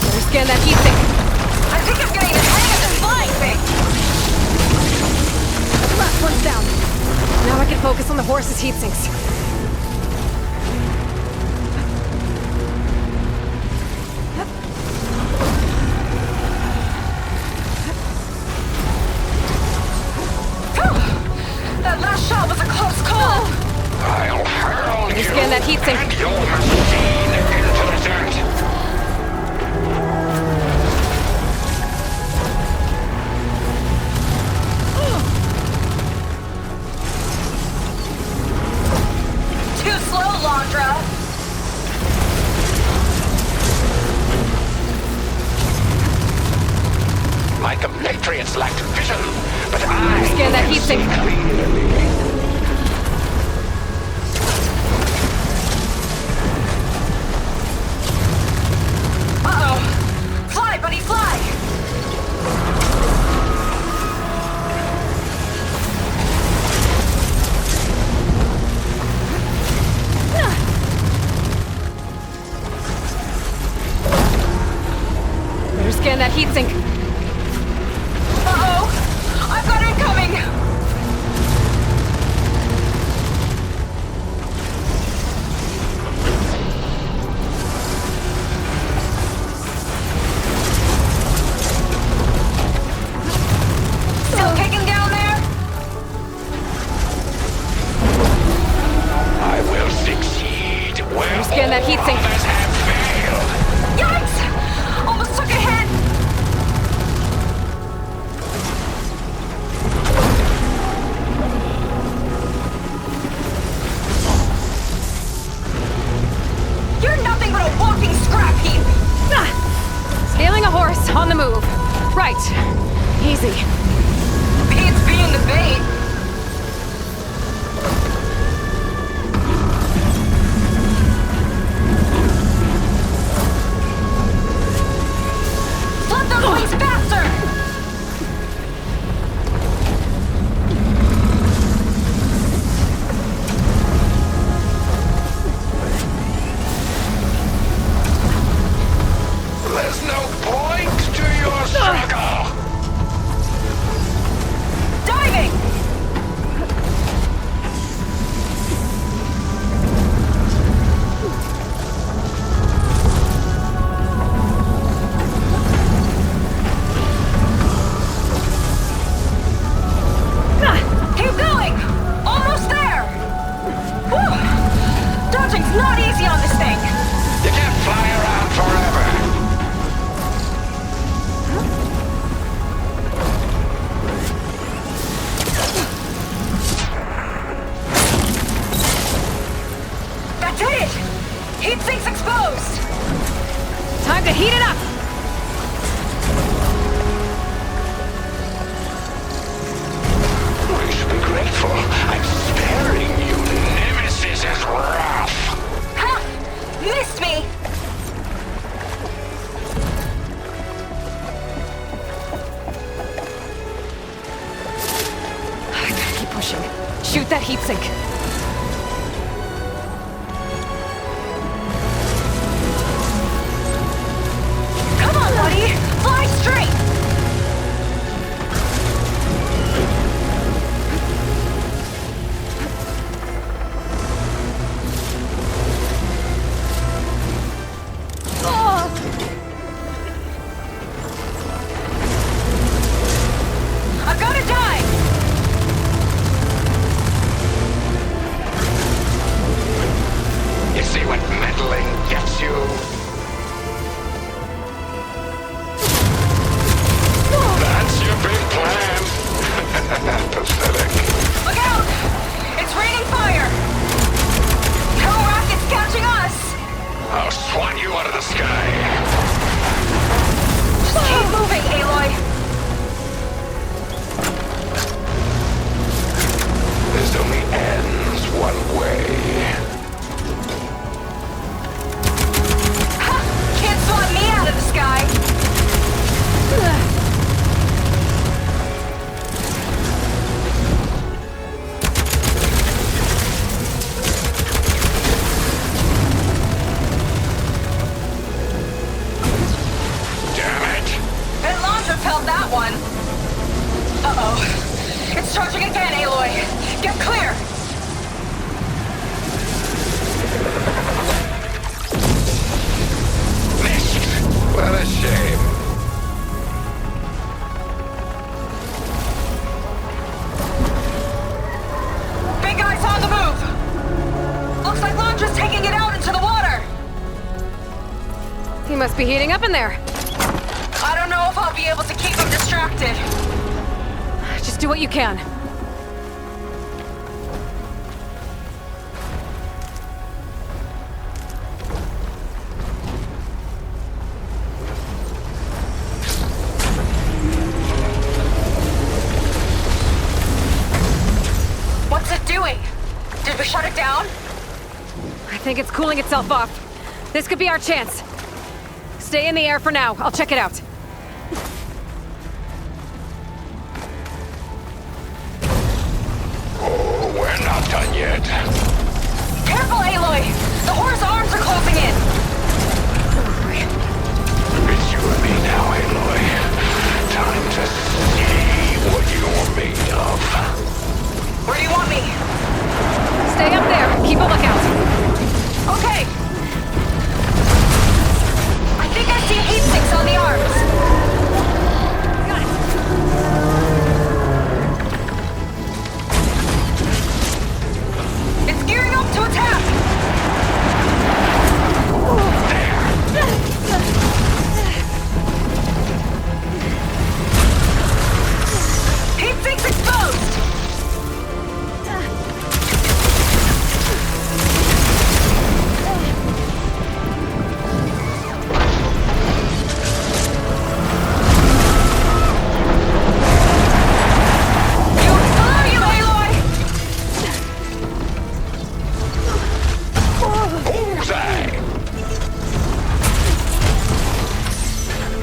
Better scan that heatsink. I think I'm getting the hang of this flying thing! Last one's down. Now I can focus on the horse's heatsinks. That last shot was a close call! I'll hurl Better you scan that heatsink. and your machine into the dirt. Too slow, Laundra! My compatriots lacked vision, but I Scan that heatsink. clearly. Uh-oh! Fly, buddy, fly! Better scan that heatsink. Uh-oh! I've got incoming! Still kicking down there? I will succeed where Scan that heatsink. others have failed. Yikes! Almost took a hit! You're nothing but a walking scrap heap! Scaling a horse on the move. Right. Easy. Beats being the bait. There's no point to your struggle! Diving! Keep going! Almost there! Whew. Dodging's not easy on this thing! You can't fly around forever! That's it! Heat sink's exposed! Time to heat it up! We should be grateful. I'm sparing you. Nemesis is rough. Ha! Missed me! I gotta keep pushing. Shoot that heat sink. Come on, buddy! Fly straight! I've got to die! You see what meddling gets you? That's your big plan. Pathetic. Look out! It's raining fire! No rockets catching us! I'll swat you out of the sky. Just keep moving, Aloy! This only ends one way. Ha! Can't swat me out of the sky! Damn it! And Laundra felt that one! Uh-oh. It's charging again, Aloy! Get clear! Missed! What a shame. Big guy's on the move! Looks like Laundra's taking it out into the water! He must be heating up in there. I don't know if I'll be able to keep him distracted. Just do what you can. What's it doing? Did we shut it down? I think it's cooling itself off. This could be our chance. Stay in the air for now. I'll check it out. Oh, we're not done yet. Careful, Aloy! The horse arms are closing in! It's you and me now, Aloy. Time to see what you're made of. Where do you want me? Stay up there. Keep a lookout. Okay. I think I see heat sinks on the arms. Got it. It's gearing up to attack. Heat sinks exposed.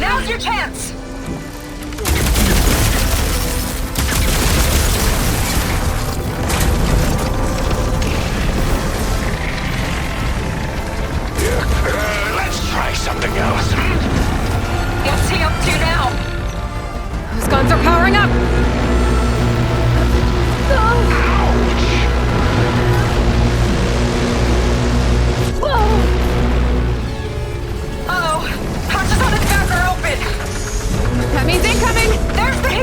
Now's your chance! Let's try something else.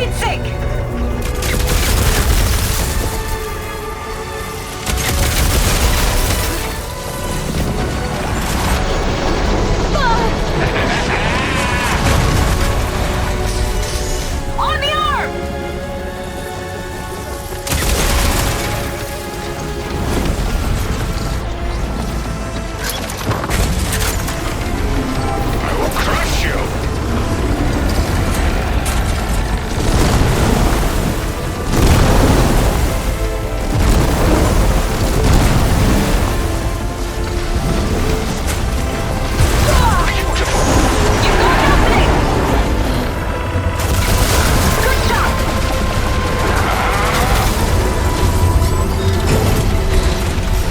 Heat sink! On the arm! I will crush you!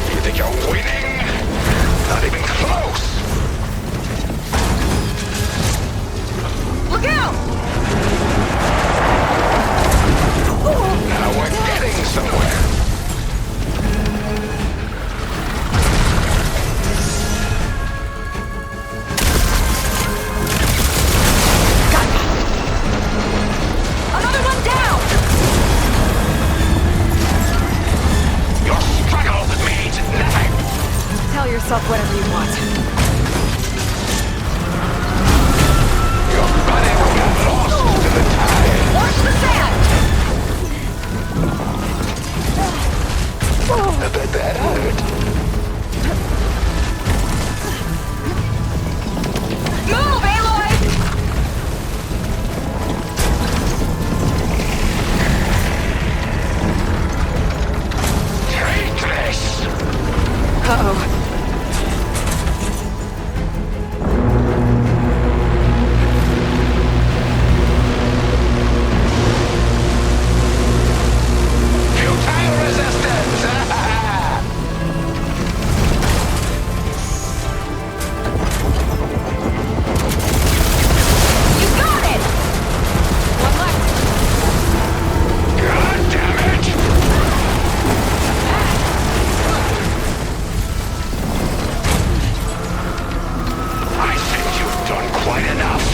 You think you're winning? Not even close! Look out! Now we're getting somewhere. Another one down! Your struggle means nothing. Tell yourself whatever you want. Your body will get lost to the tide. Watch the sand! I bet that hurt. Move, Aloy! Take this. Uh-oh. Futile resistance. You got it! One left. God damn it. I think you've done quite enough.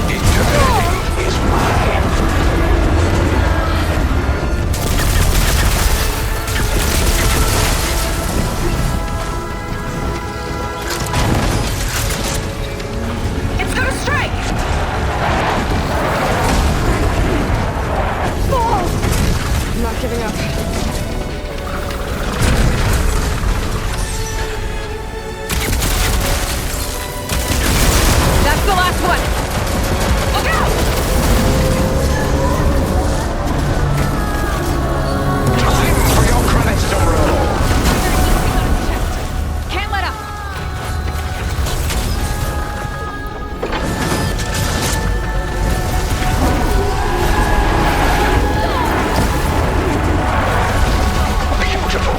Eternity is mine. It's gonna strike! I'm not giving up. That's the last one! Look out! Time for your credits to roll. Can't let up! Beautiful.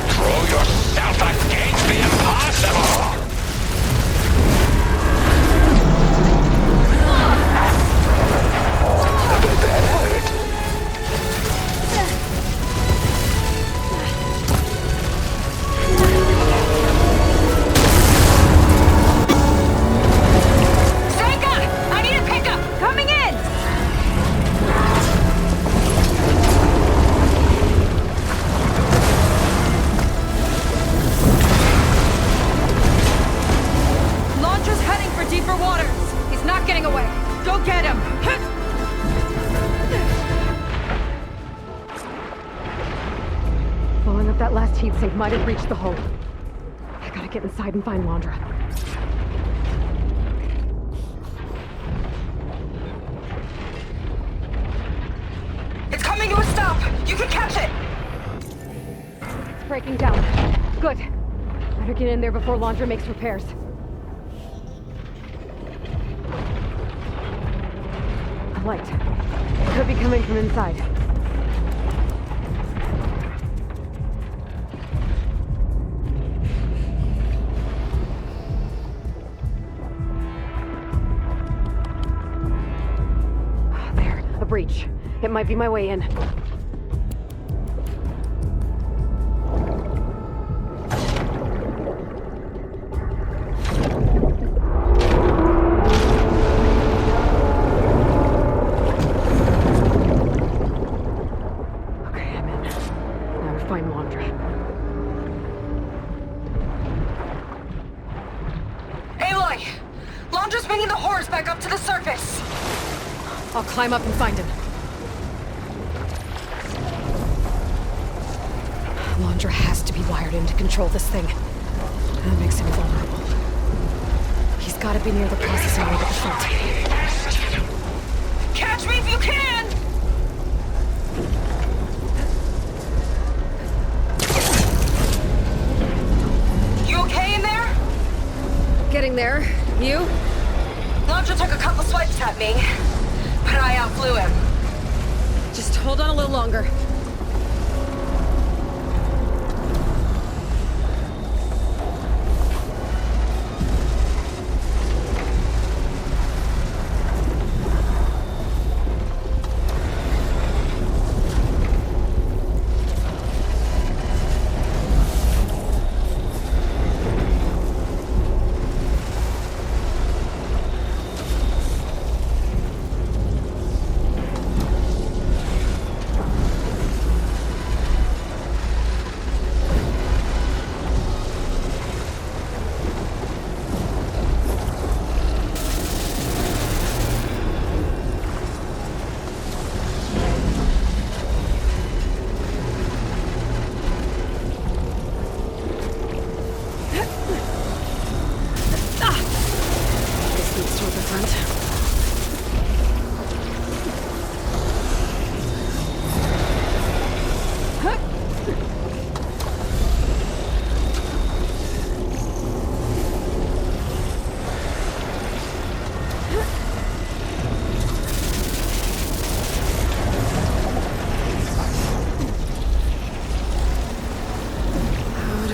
Throw yourself against the impossible. I bet that hurt. Sanka! I need a pickup! Coming in! Launcher's heading for deeper waters. He's not getting away. Go get him. Blowing up that last heat sink might have reached the hull. I gotta get inside and find Landra. It's coming to a stop! You can catch it! Breaking down. Good. Better get in there before Landra makes repairs. blight. Could be coming from inside. There, a breach. It might be my way in. Aloy! Laundra's bringing the horrors back up to the surface! I'll climb up and find him. Laundra has to be wired in to control this thing. That makes him vulnerable. He's gotta be near the processing room at the front. Catch me if you can! You okay in there? Getting there. You? Laundra took a couple swipes at me, but I outflew him. Just hold on a little longer.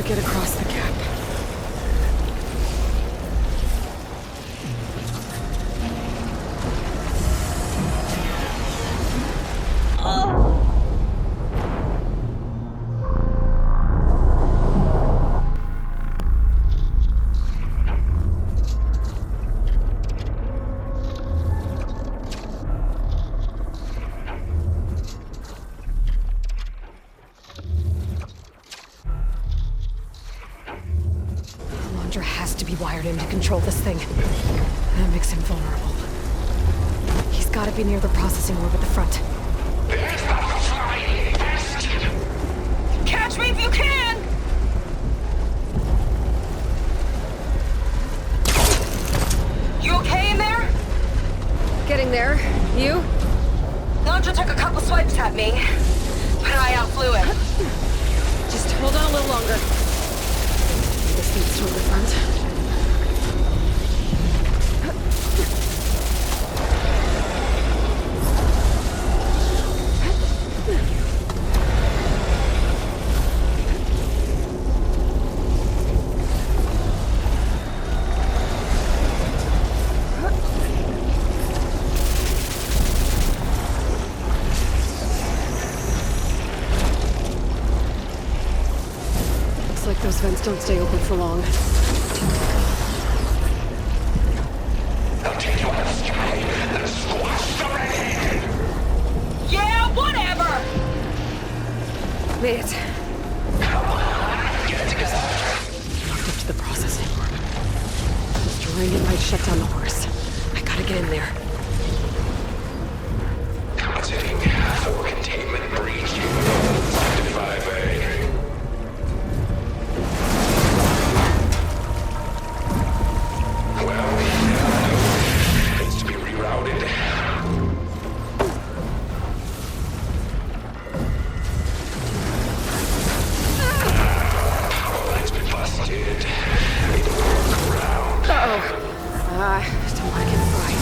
Get across the gap. Has to be wired in to control this thing. That makes him vulnerable. He's gotta be near the processing orb at the front. Catch me if you can! You okay in there? Getting there. You? Laundra took a couple swipes at me, but I outflew him. Just hold on a little longer. This leads toward the front. Those vents don't stay open for long. They'll take you out of the sky and squash the redhead! Yeah, whatever! Made it. Come on, get it together. Locked up to the processing orb. Destroying it might shut down the horse. I gotta get in there. Commenting for containment breach. 5A. Don't want to get fried.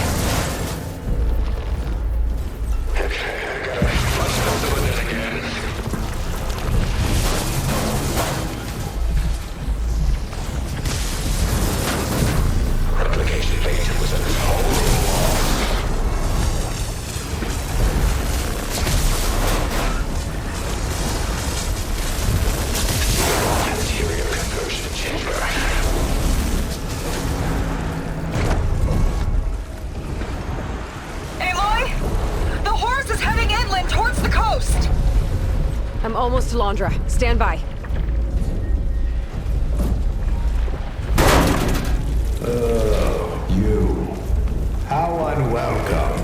Almost to Londra. Stand by. Oh, you. How unwelcome.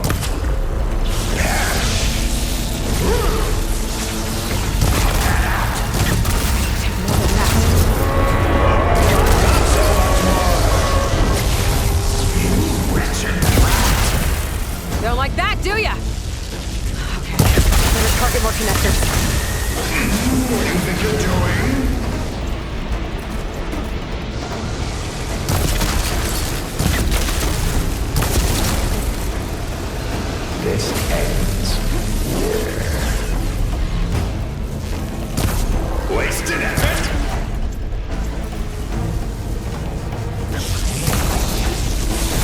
Don't like that, do ya? Okay, better target more connectors. What do you think you're doing? This ends here. Wasted effort?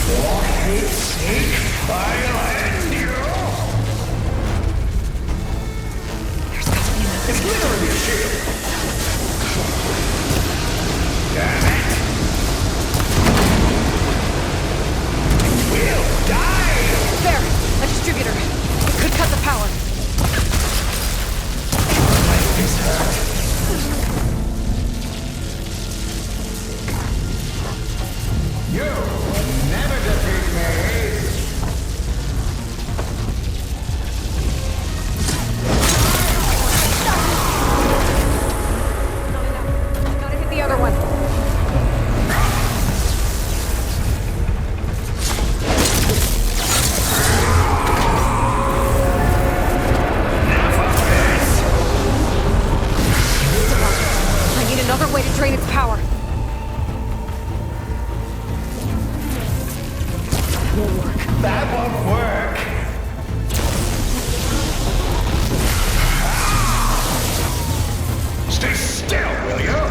For hate's sake, I'll end you! It's literally a shield! Damn it! We'll die! There! A distributor. It could cut the power. Life is hurt. You will never defeat me! Gotta hit the other one. I need another way to drain its power. Won't work. That won't work! Stay still, will you?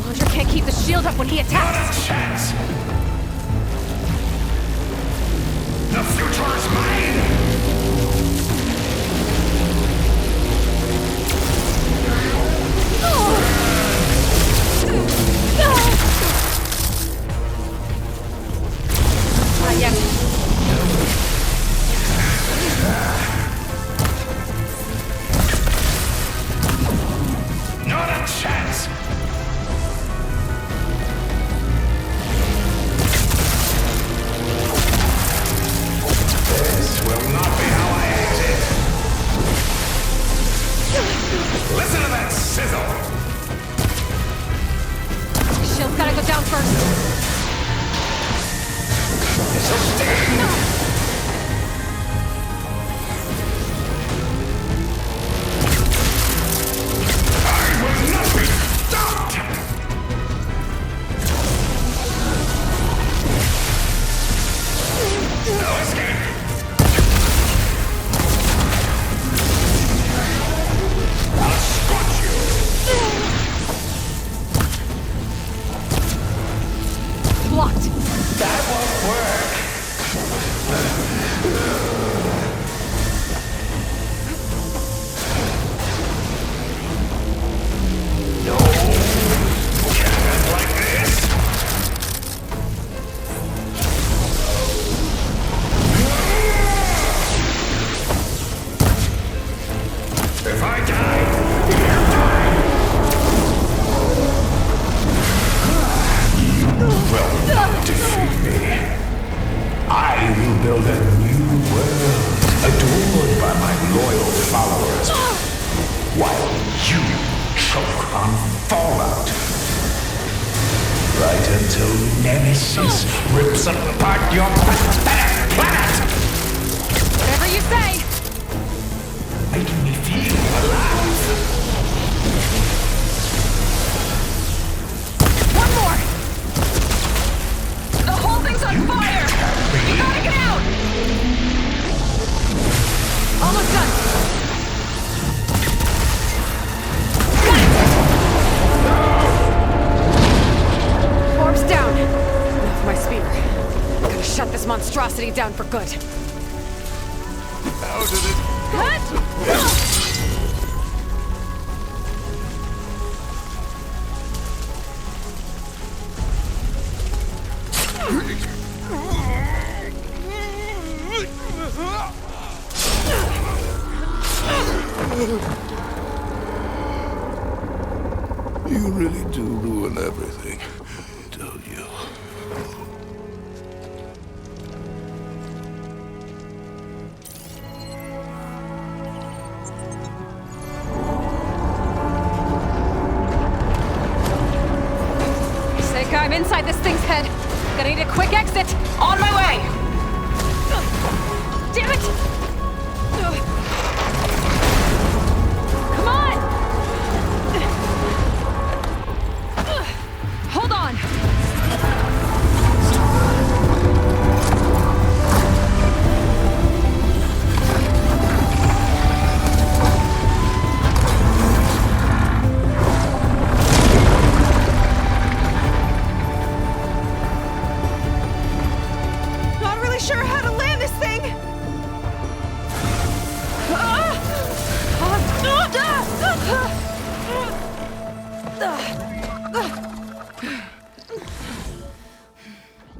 Laundra can't keep the shield up when he attacks. Not a chance! The future is mine! Not yet. Not a chance! This will not be how I exit! Listen to that sizzle! Shield's gotta go down first. This'll sting! I will not be stopped! No escape! I'll scorch you! Blocked. That won't work! No! Can't end like this! If I die, you die! You will not defeat me. I will build a new world, adored by my loyal followers, while you choke on fallout. Right until Nemesis rips apart your pathetic planet! Whatever you say. Making me feel alive. One more. The whole thing's on fire. You gotta get out. Almost done. Orbs down. Enough of my spear. Gotta shut this monstrosity down for good. How did it... Ugh. really do ruin everything, don't you? Seika, I'm inside this thing's head. Gonna need a quick exit. On my way! Damn it! Come on! Hold on! Not really sure how to land this thing!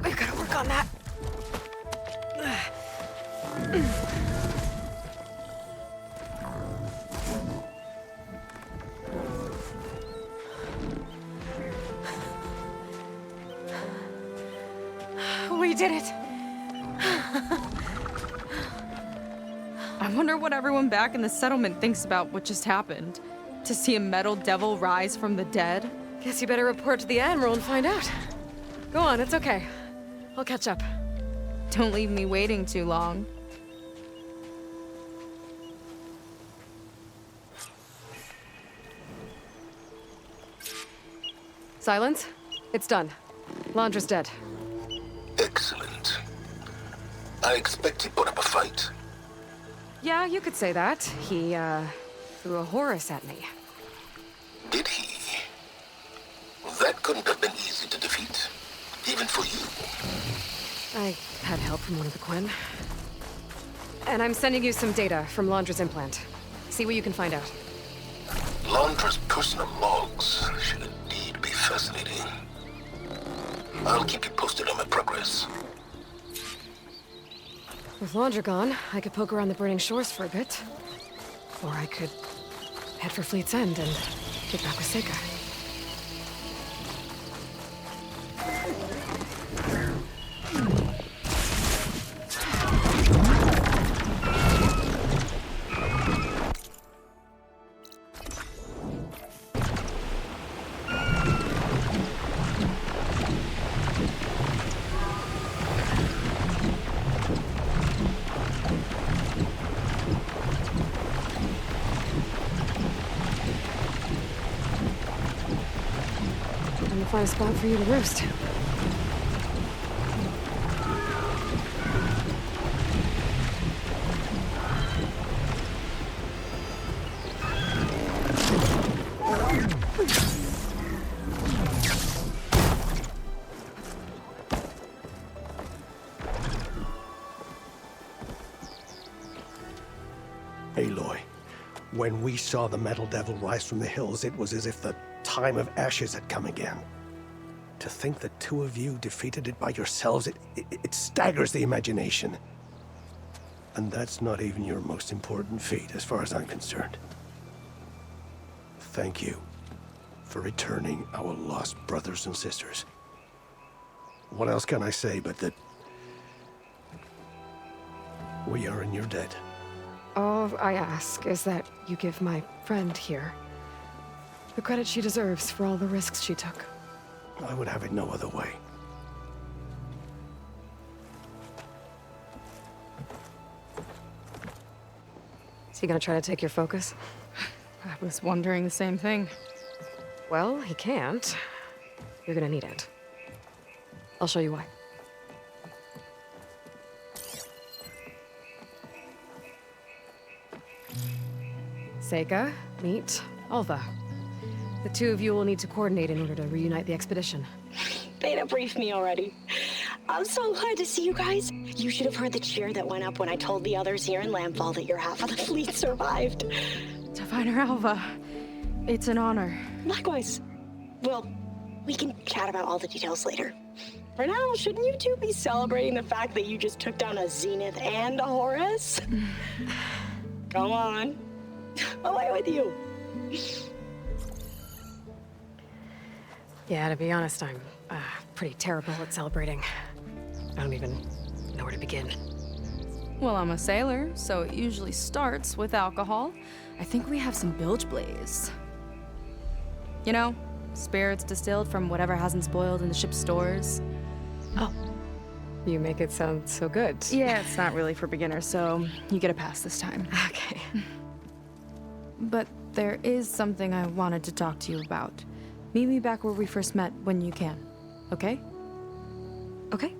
We've gotta work on that. We did it! I wonder what everyone back in the settlement thinks about what just happened. To see a metal devil rise from the dead? Guess you better report to the Admiral and find out. Go on, it's okay. I'll catch up. Don't leave me waiting too long. Silence? It's done. Londra's dead. Excellent. I expect he put up a fight. Yeah, you could say that. He, threw a Horus at me. Did he? That couldn't have been easy to defeat, even for you. I had help from one of the Quen. And I'm sending you some data from Londra's implant. See what you can find out. Londra's personal logs should indeed be fascinating. I'll keep you posted on my progress. With Londra gone, I could poke around the burning shores for a bit. Or I could head for Fleet's End and get back with Seika. Find a spot for you to roost. Aloy, when we saw the metal devil rise from the hills, it was as if the time of ashes had come again. To think the two of you defeated it by yourselves, it staggers the imagination. And that's not even your most important feat, as far as I'm concerned. Thank you for returning our lost brothers and sisters. What else can I say but that we are in your debt? All I ask is that you give my friend here the credit she deserves for all the risks she took. I would have it no other way. Is he gonna try to take your focus? I was wondering the same thing. Well, he can't. You're gonna need it. I'll show you why. Seika, meet Alva. The two of you will need to coordinate in order to reunite the expedition. Beta briefed me already. I'm so glad to see you guys. You should have heard the cheer that went up when I told the others here in Landfall that your half of the fleet survived. Diviner Alva, it's an honor. Likewise. Well, we can chat about all the details later. For now, shouldn't you two be celebrating the fact that you just took down a Zenith and a Horus? Come on. Away with you. Yeah, to be honest, I'm pretty terrible at celebrating. I don't even know where to begin. Well, I'm a sailor, so it usually starts with alcohol. I think we have some bilge blaze. You know, spirits distilled from whatever hasn't spoiled in the ship's stores. Oh. You make it sound so good. Yeah, it's not really for beginners, so you get a pass this time. Okay. But there is something I wanted to talk to you about. Meet me back where we first met when you can, okay? Okay.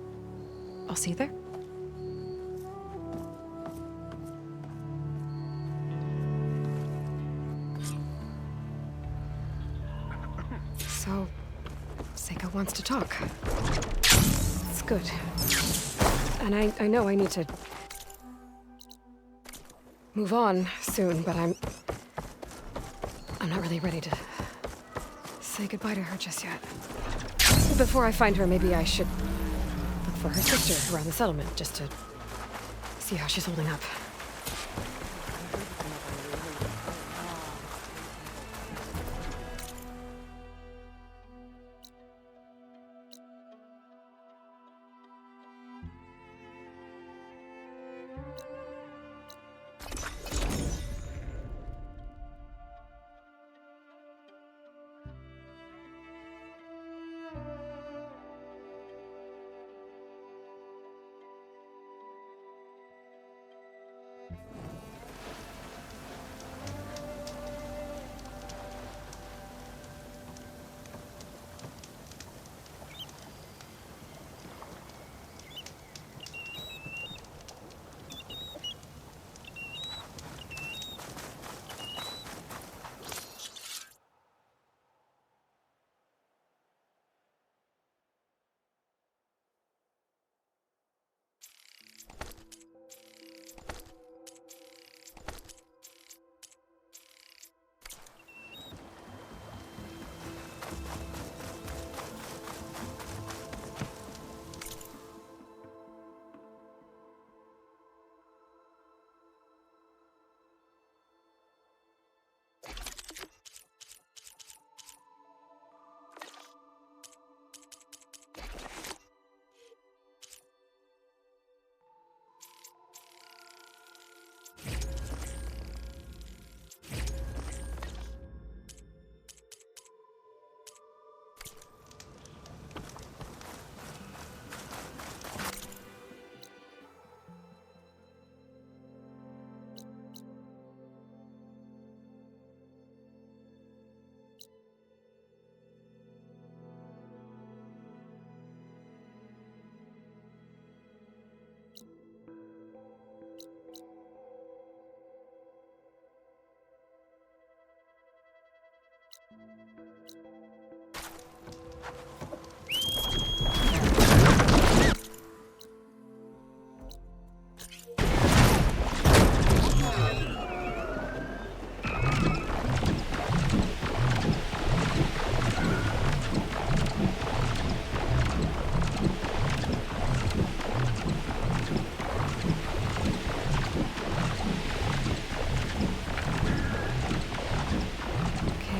I'll see you there. So, Seika wants to talk. It's good. And I know I need to move on soon, but I'm not really ready to say goodbye to her just yet. Before I find her, maybe I should look for her sister around the settlement, just to see how she's holding up.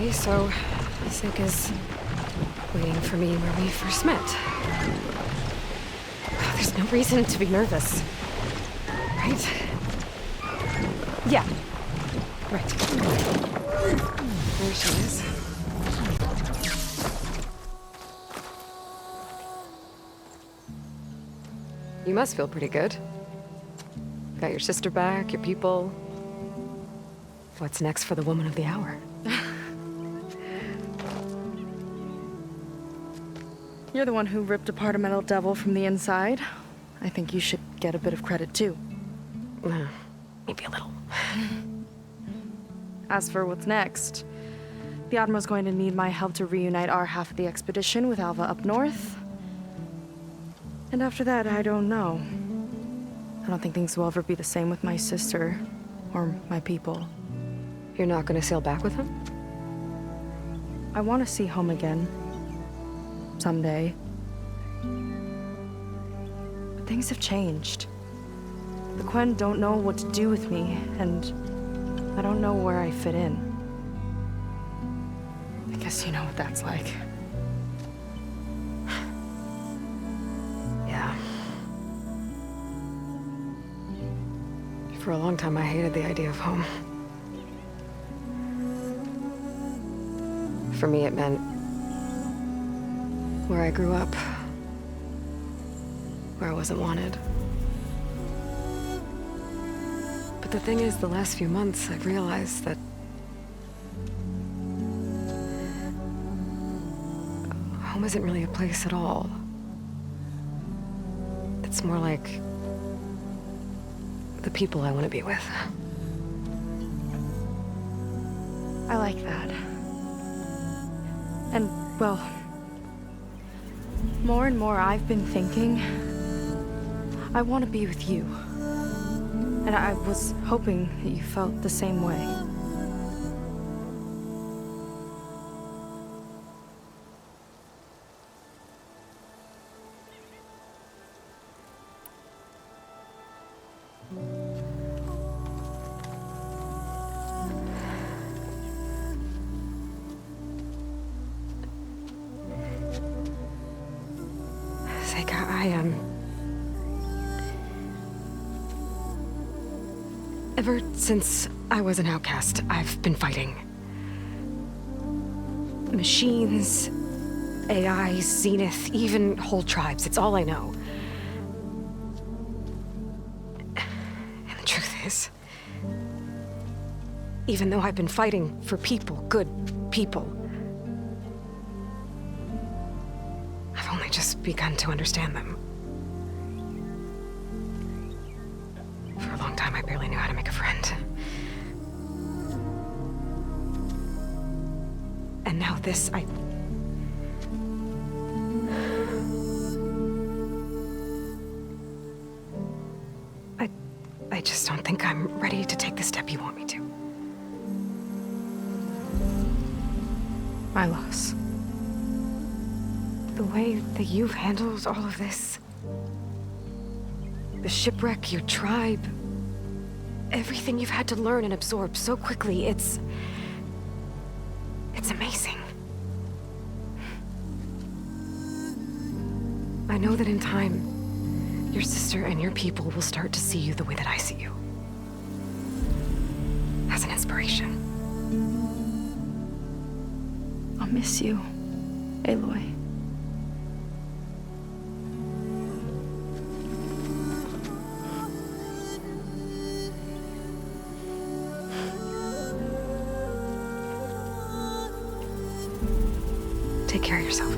Okay, so Seika's waiting for me where we first met. There's no reason to be nervous, right? Yeah, right. There she is. You must feel pretty good. Got your sister back, your people. What's next for the woman of the hour? You're the one who ripped apart a metal devil from the inside. I think you should get a bit of credit, too. Maybe a little. As for what's next, the Admiral's going to need my help to reunite our half of the expedition with Alva up north. And after that, I don't know. I don't think things will ever be the same with my sister or my people. You're not gonna sail back with him? I want to see home again. Someday. But things have changed. The Quen don't know what to do with me, and I don't know where I fit in. I guess you know what that's like. For a long time, I hated the idea of home. For me, it meant where I grew up, where I wasn't wanted. But the thing is, the last few months, I've realized that home isn't really a place at all. It's more like the people I want to be with. I like that. And, well, more and more I've been thinking, I want to be with you. And I was hoping that you felt the same way. Ever since I was an outcast, I've been fighting. Machines, AI, Zenith, even whole tribes. It's all I know. And the truth is, even though I've been fighting for people, good people, I've only just begun to understand them. For a long time, I barely knew how to make a friend. And now this, I just don't think I'm ready to take the step you want me to. My loss. The way that you've handled all of this, the shipwreck, your tribe, everything you've had to learn and absorb so quickly, it's amazing. I know that in time, your sister and your people will start to see you the way that I see you. As an inspiration. I'll miss you, Aloy. Take care of yourself.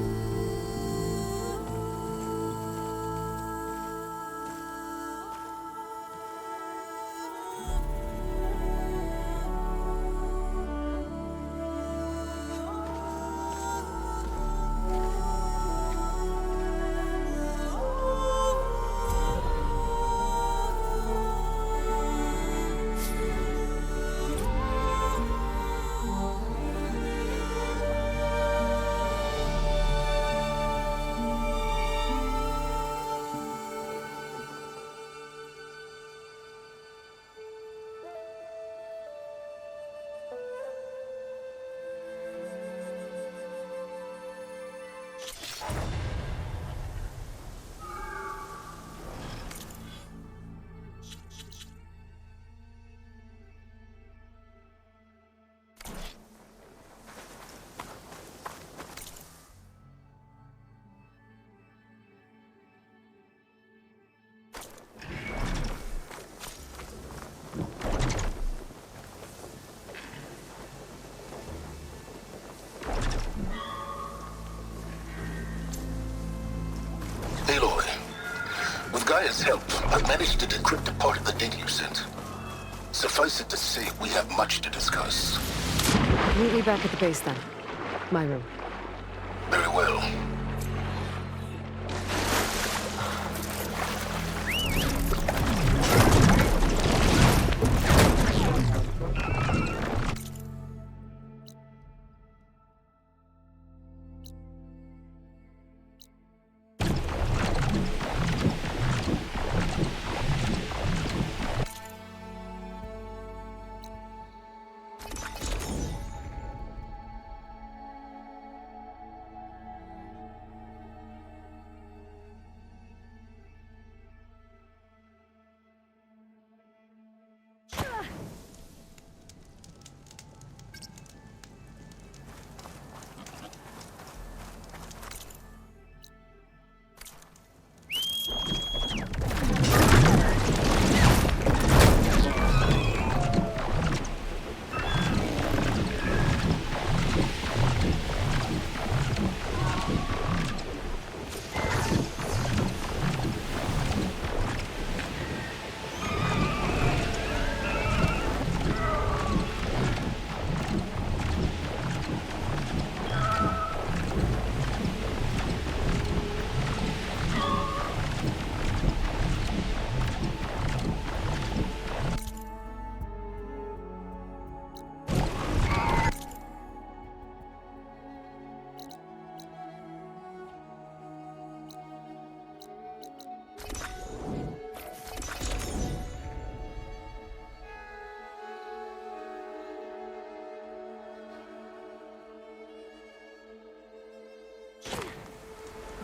Aloy, with Gaia's help, I've managed to decrypt a part of the data you sent. Suffice it to say, we have much to discuss. Meet me back at the base then. My room. Very well.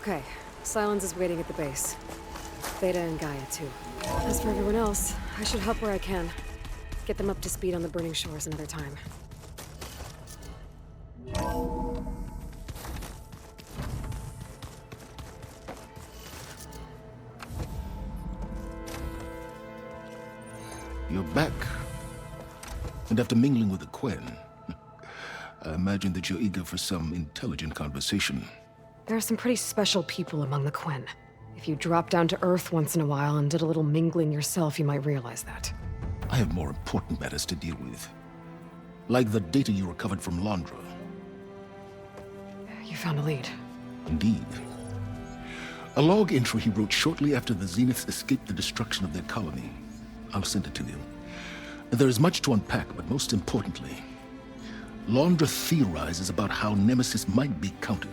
Okay, Silence is waiting at the base. Theta and Gaia, too. As for everyone else, I should help where I can. Get them up to speed on the burning shores another time. You're back. And after mingling with the Quen, I imagine that you're eager for some intelligent conversation. There are some pretty special people among the Quen. If you dropped down to Earth once in a while and did a little mingling yourself, you might realize that. I have more important matters to deal with. Like the data you recovered from Londra. You found a lead. Indeed. A log entry he wrote shortly after the Zeniths escaped the destruction of their colony. I'll send it to you. There is much to unpack, but most importantly, Londra theorizes about how Nemesis might be countered.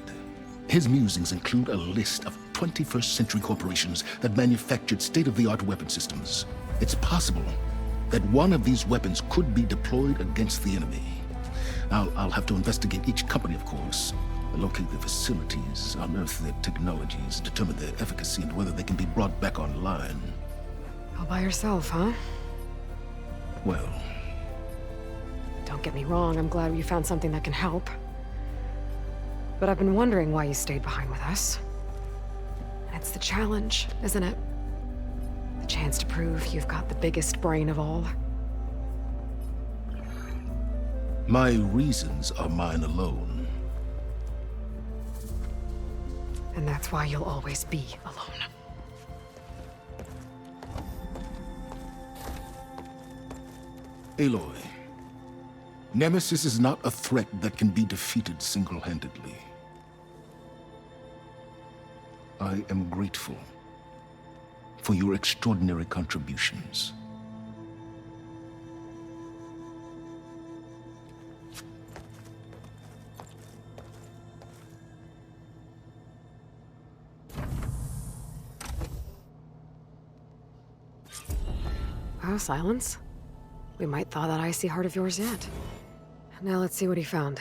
His musings include a list of 21st century corporations that manufactured state-of-the-art weapon systems. It's possible that one of these weapons could be deployed against the enemy. I'll have to investigate each company, of course, locate their facilities, unearth their technologies, determine their efficacy and whether they can be brought back online. All by yourself, huh? Well... Don't get me wrong, I'm glad you found something that can help. But I've been wondering why you stayed behind with us. And it's the challenge, isn't it? The chance to prove you've got the biggest brain of all. My reasons are mine alone. And that's why you'll always be alone. Aloy, Nemesis is not a threat that can be defeated single-handedly. I am grateful for your extraordinary contributions. Oh, Silence. We might thaw that icy heart of yours yet. Now let's see what he found.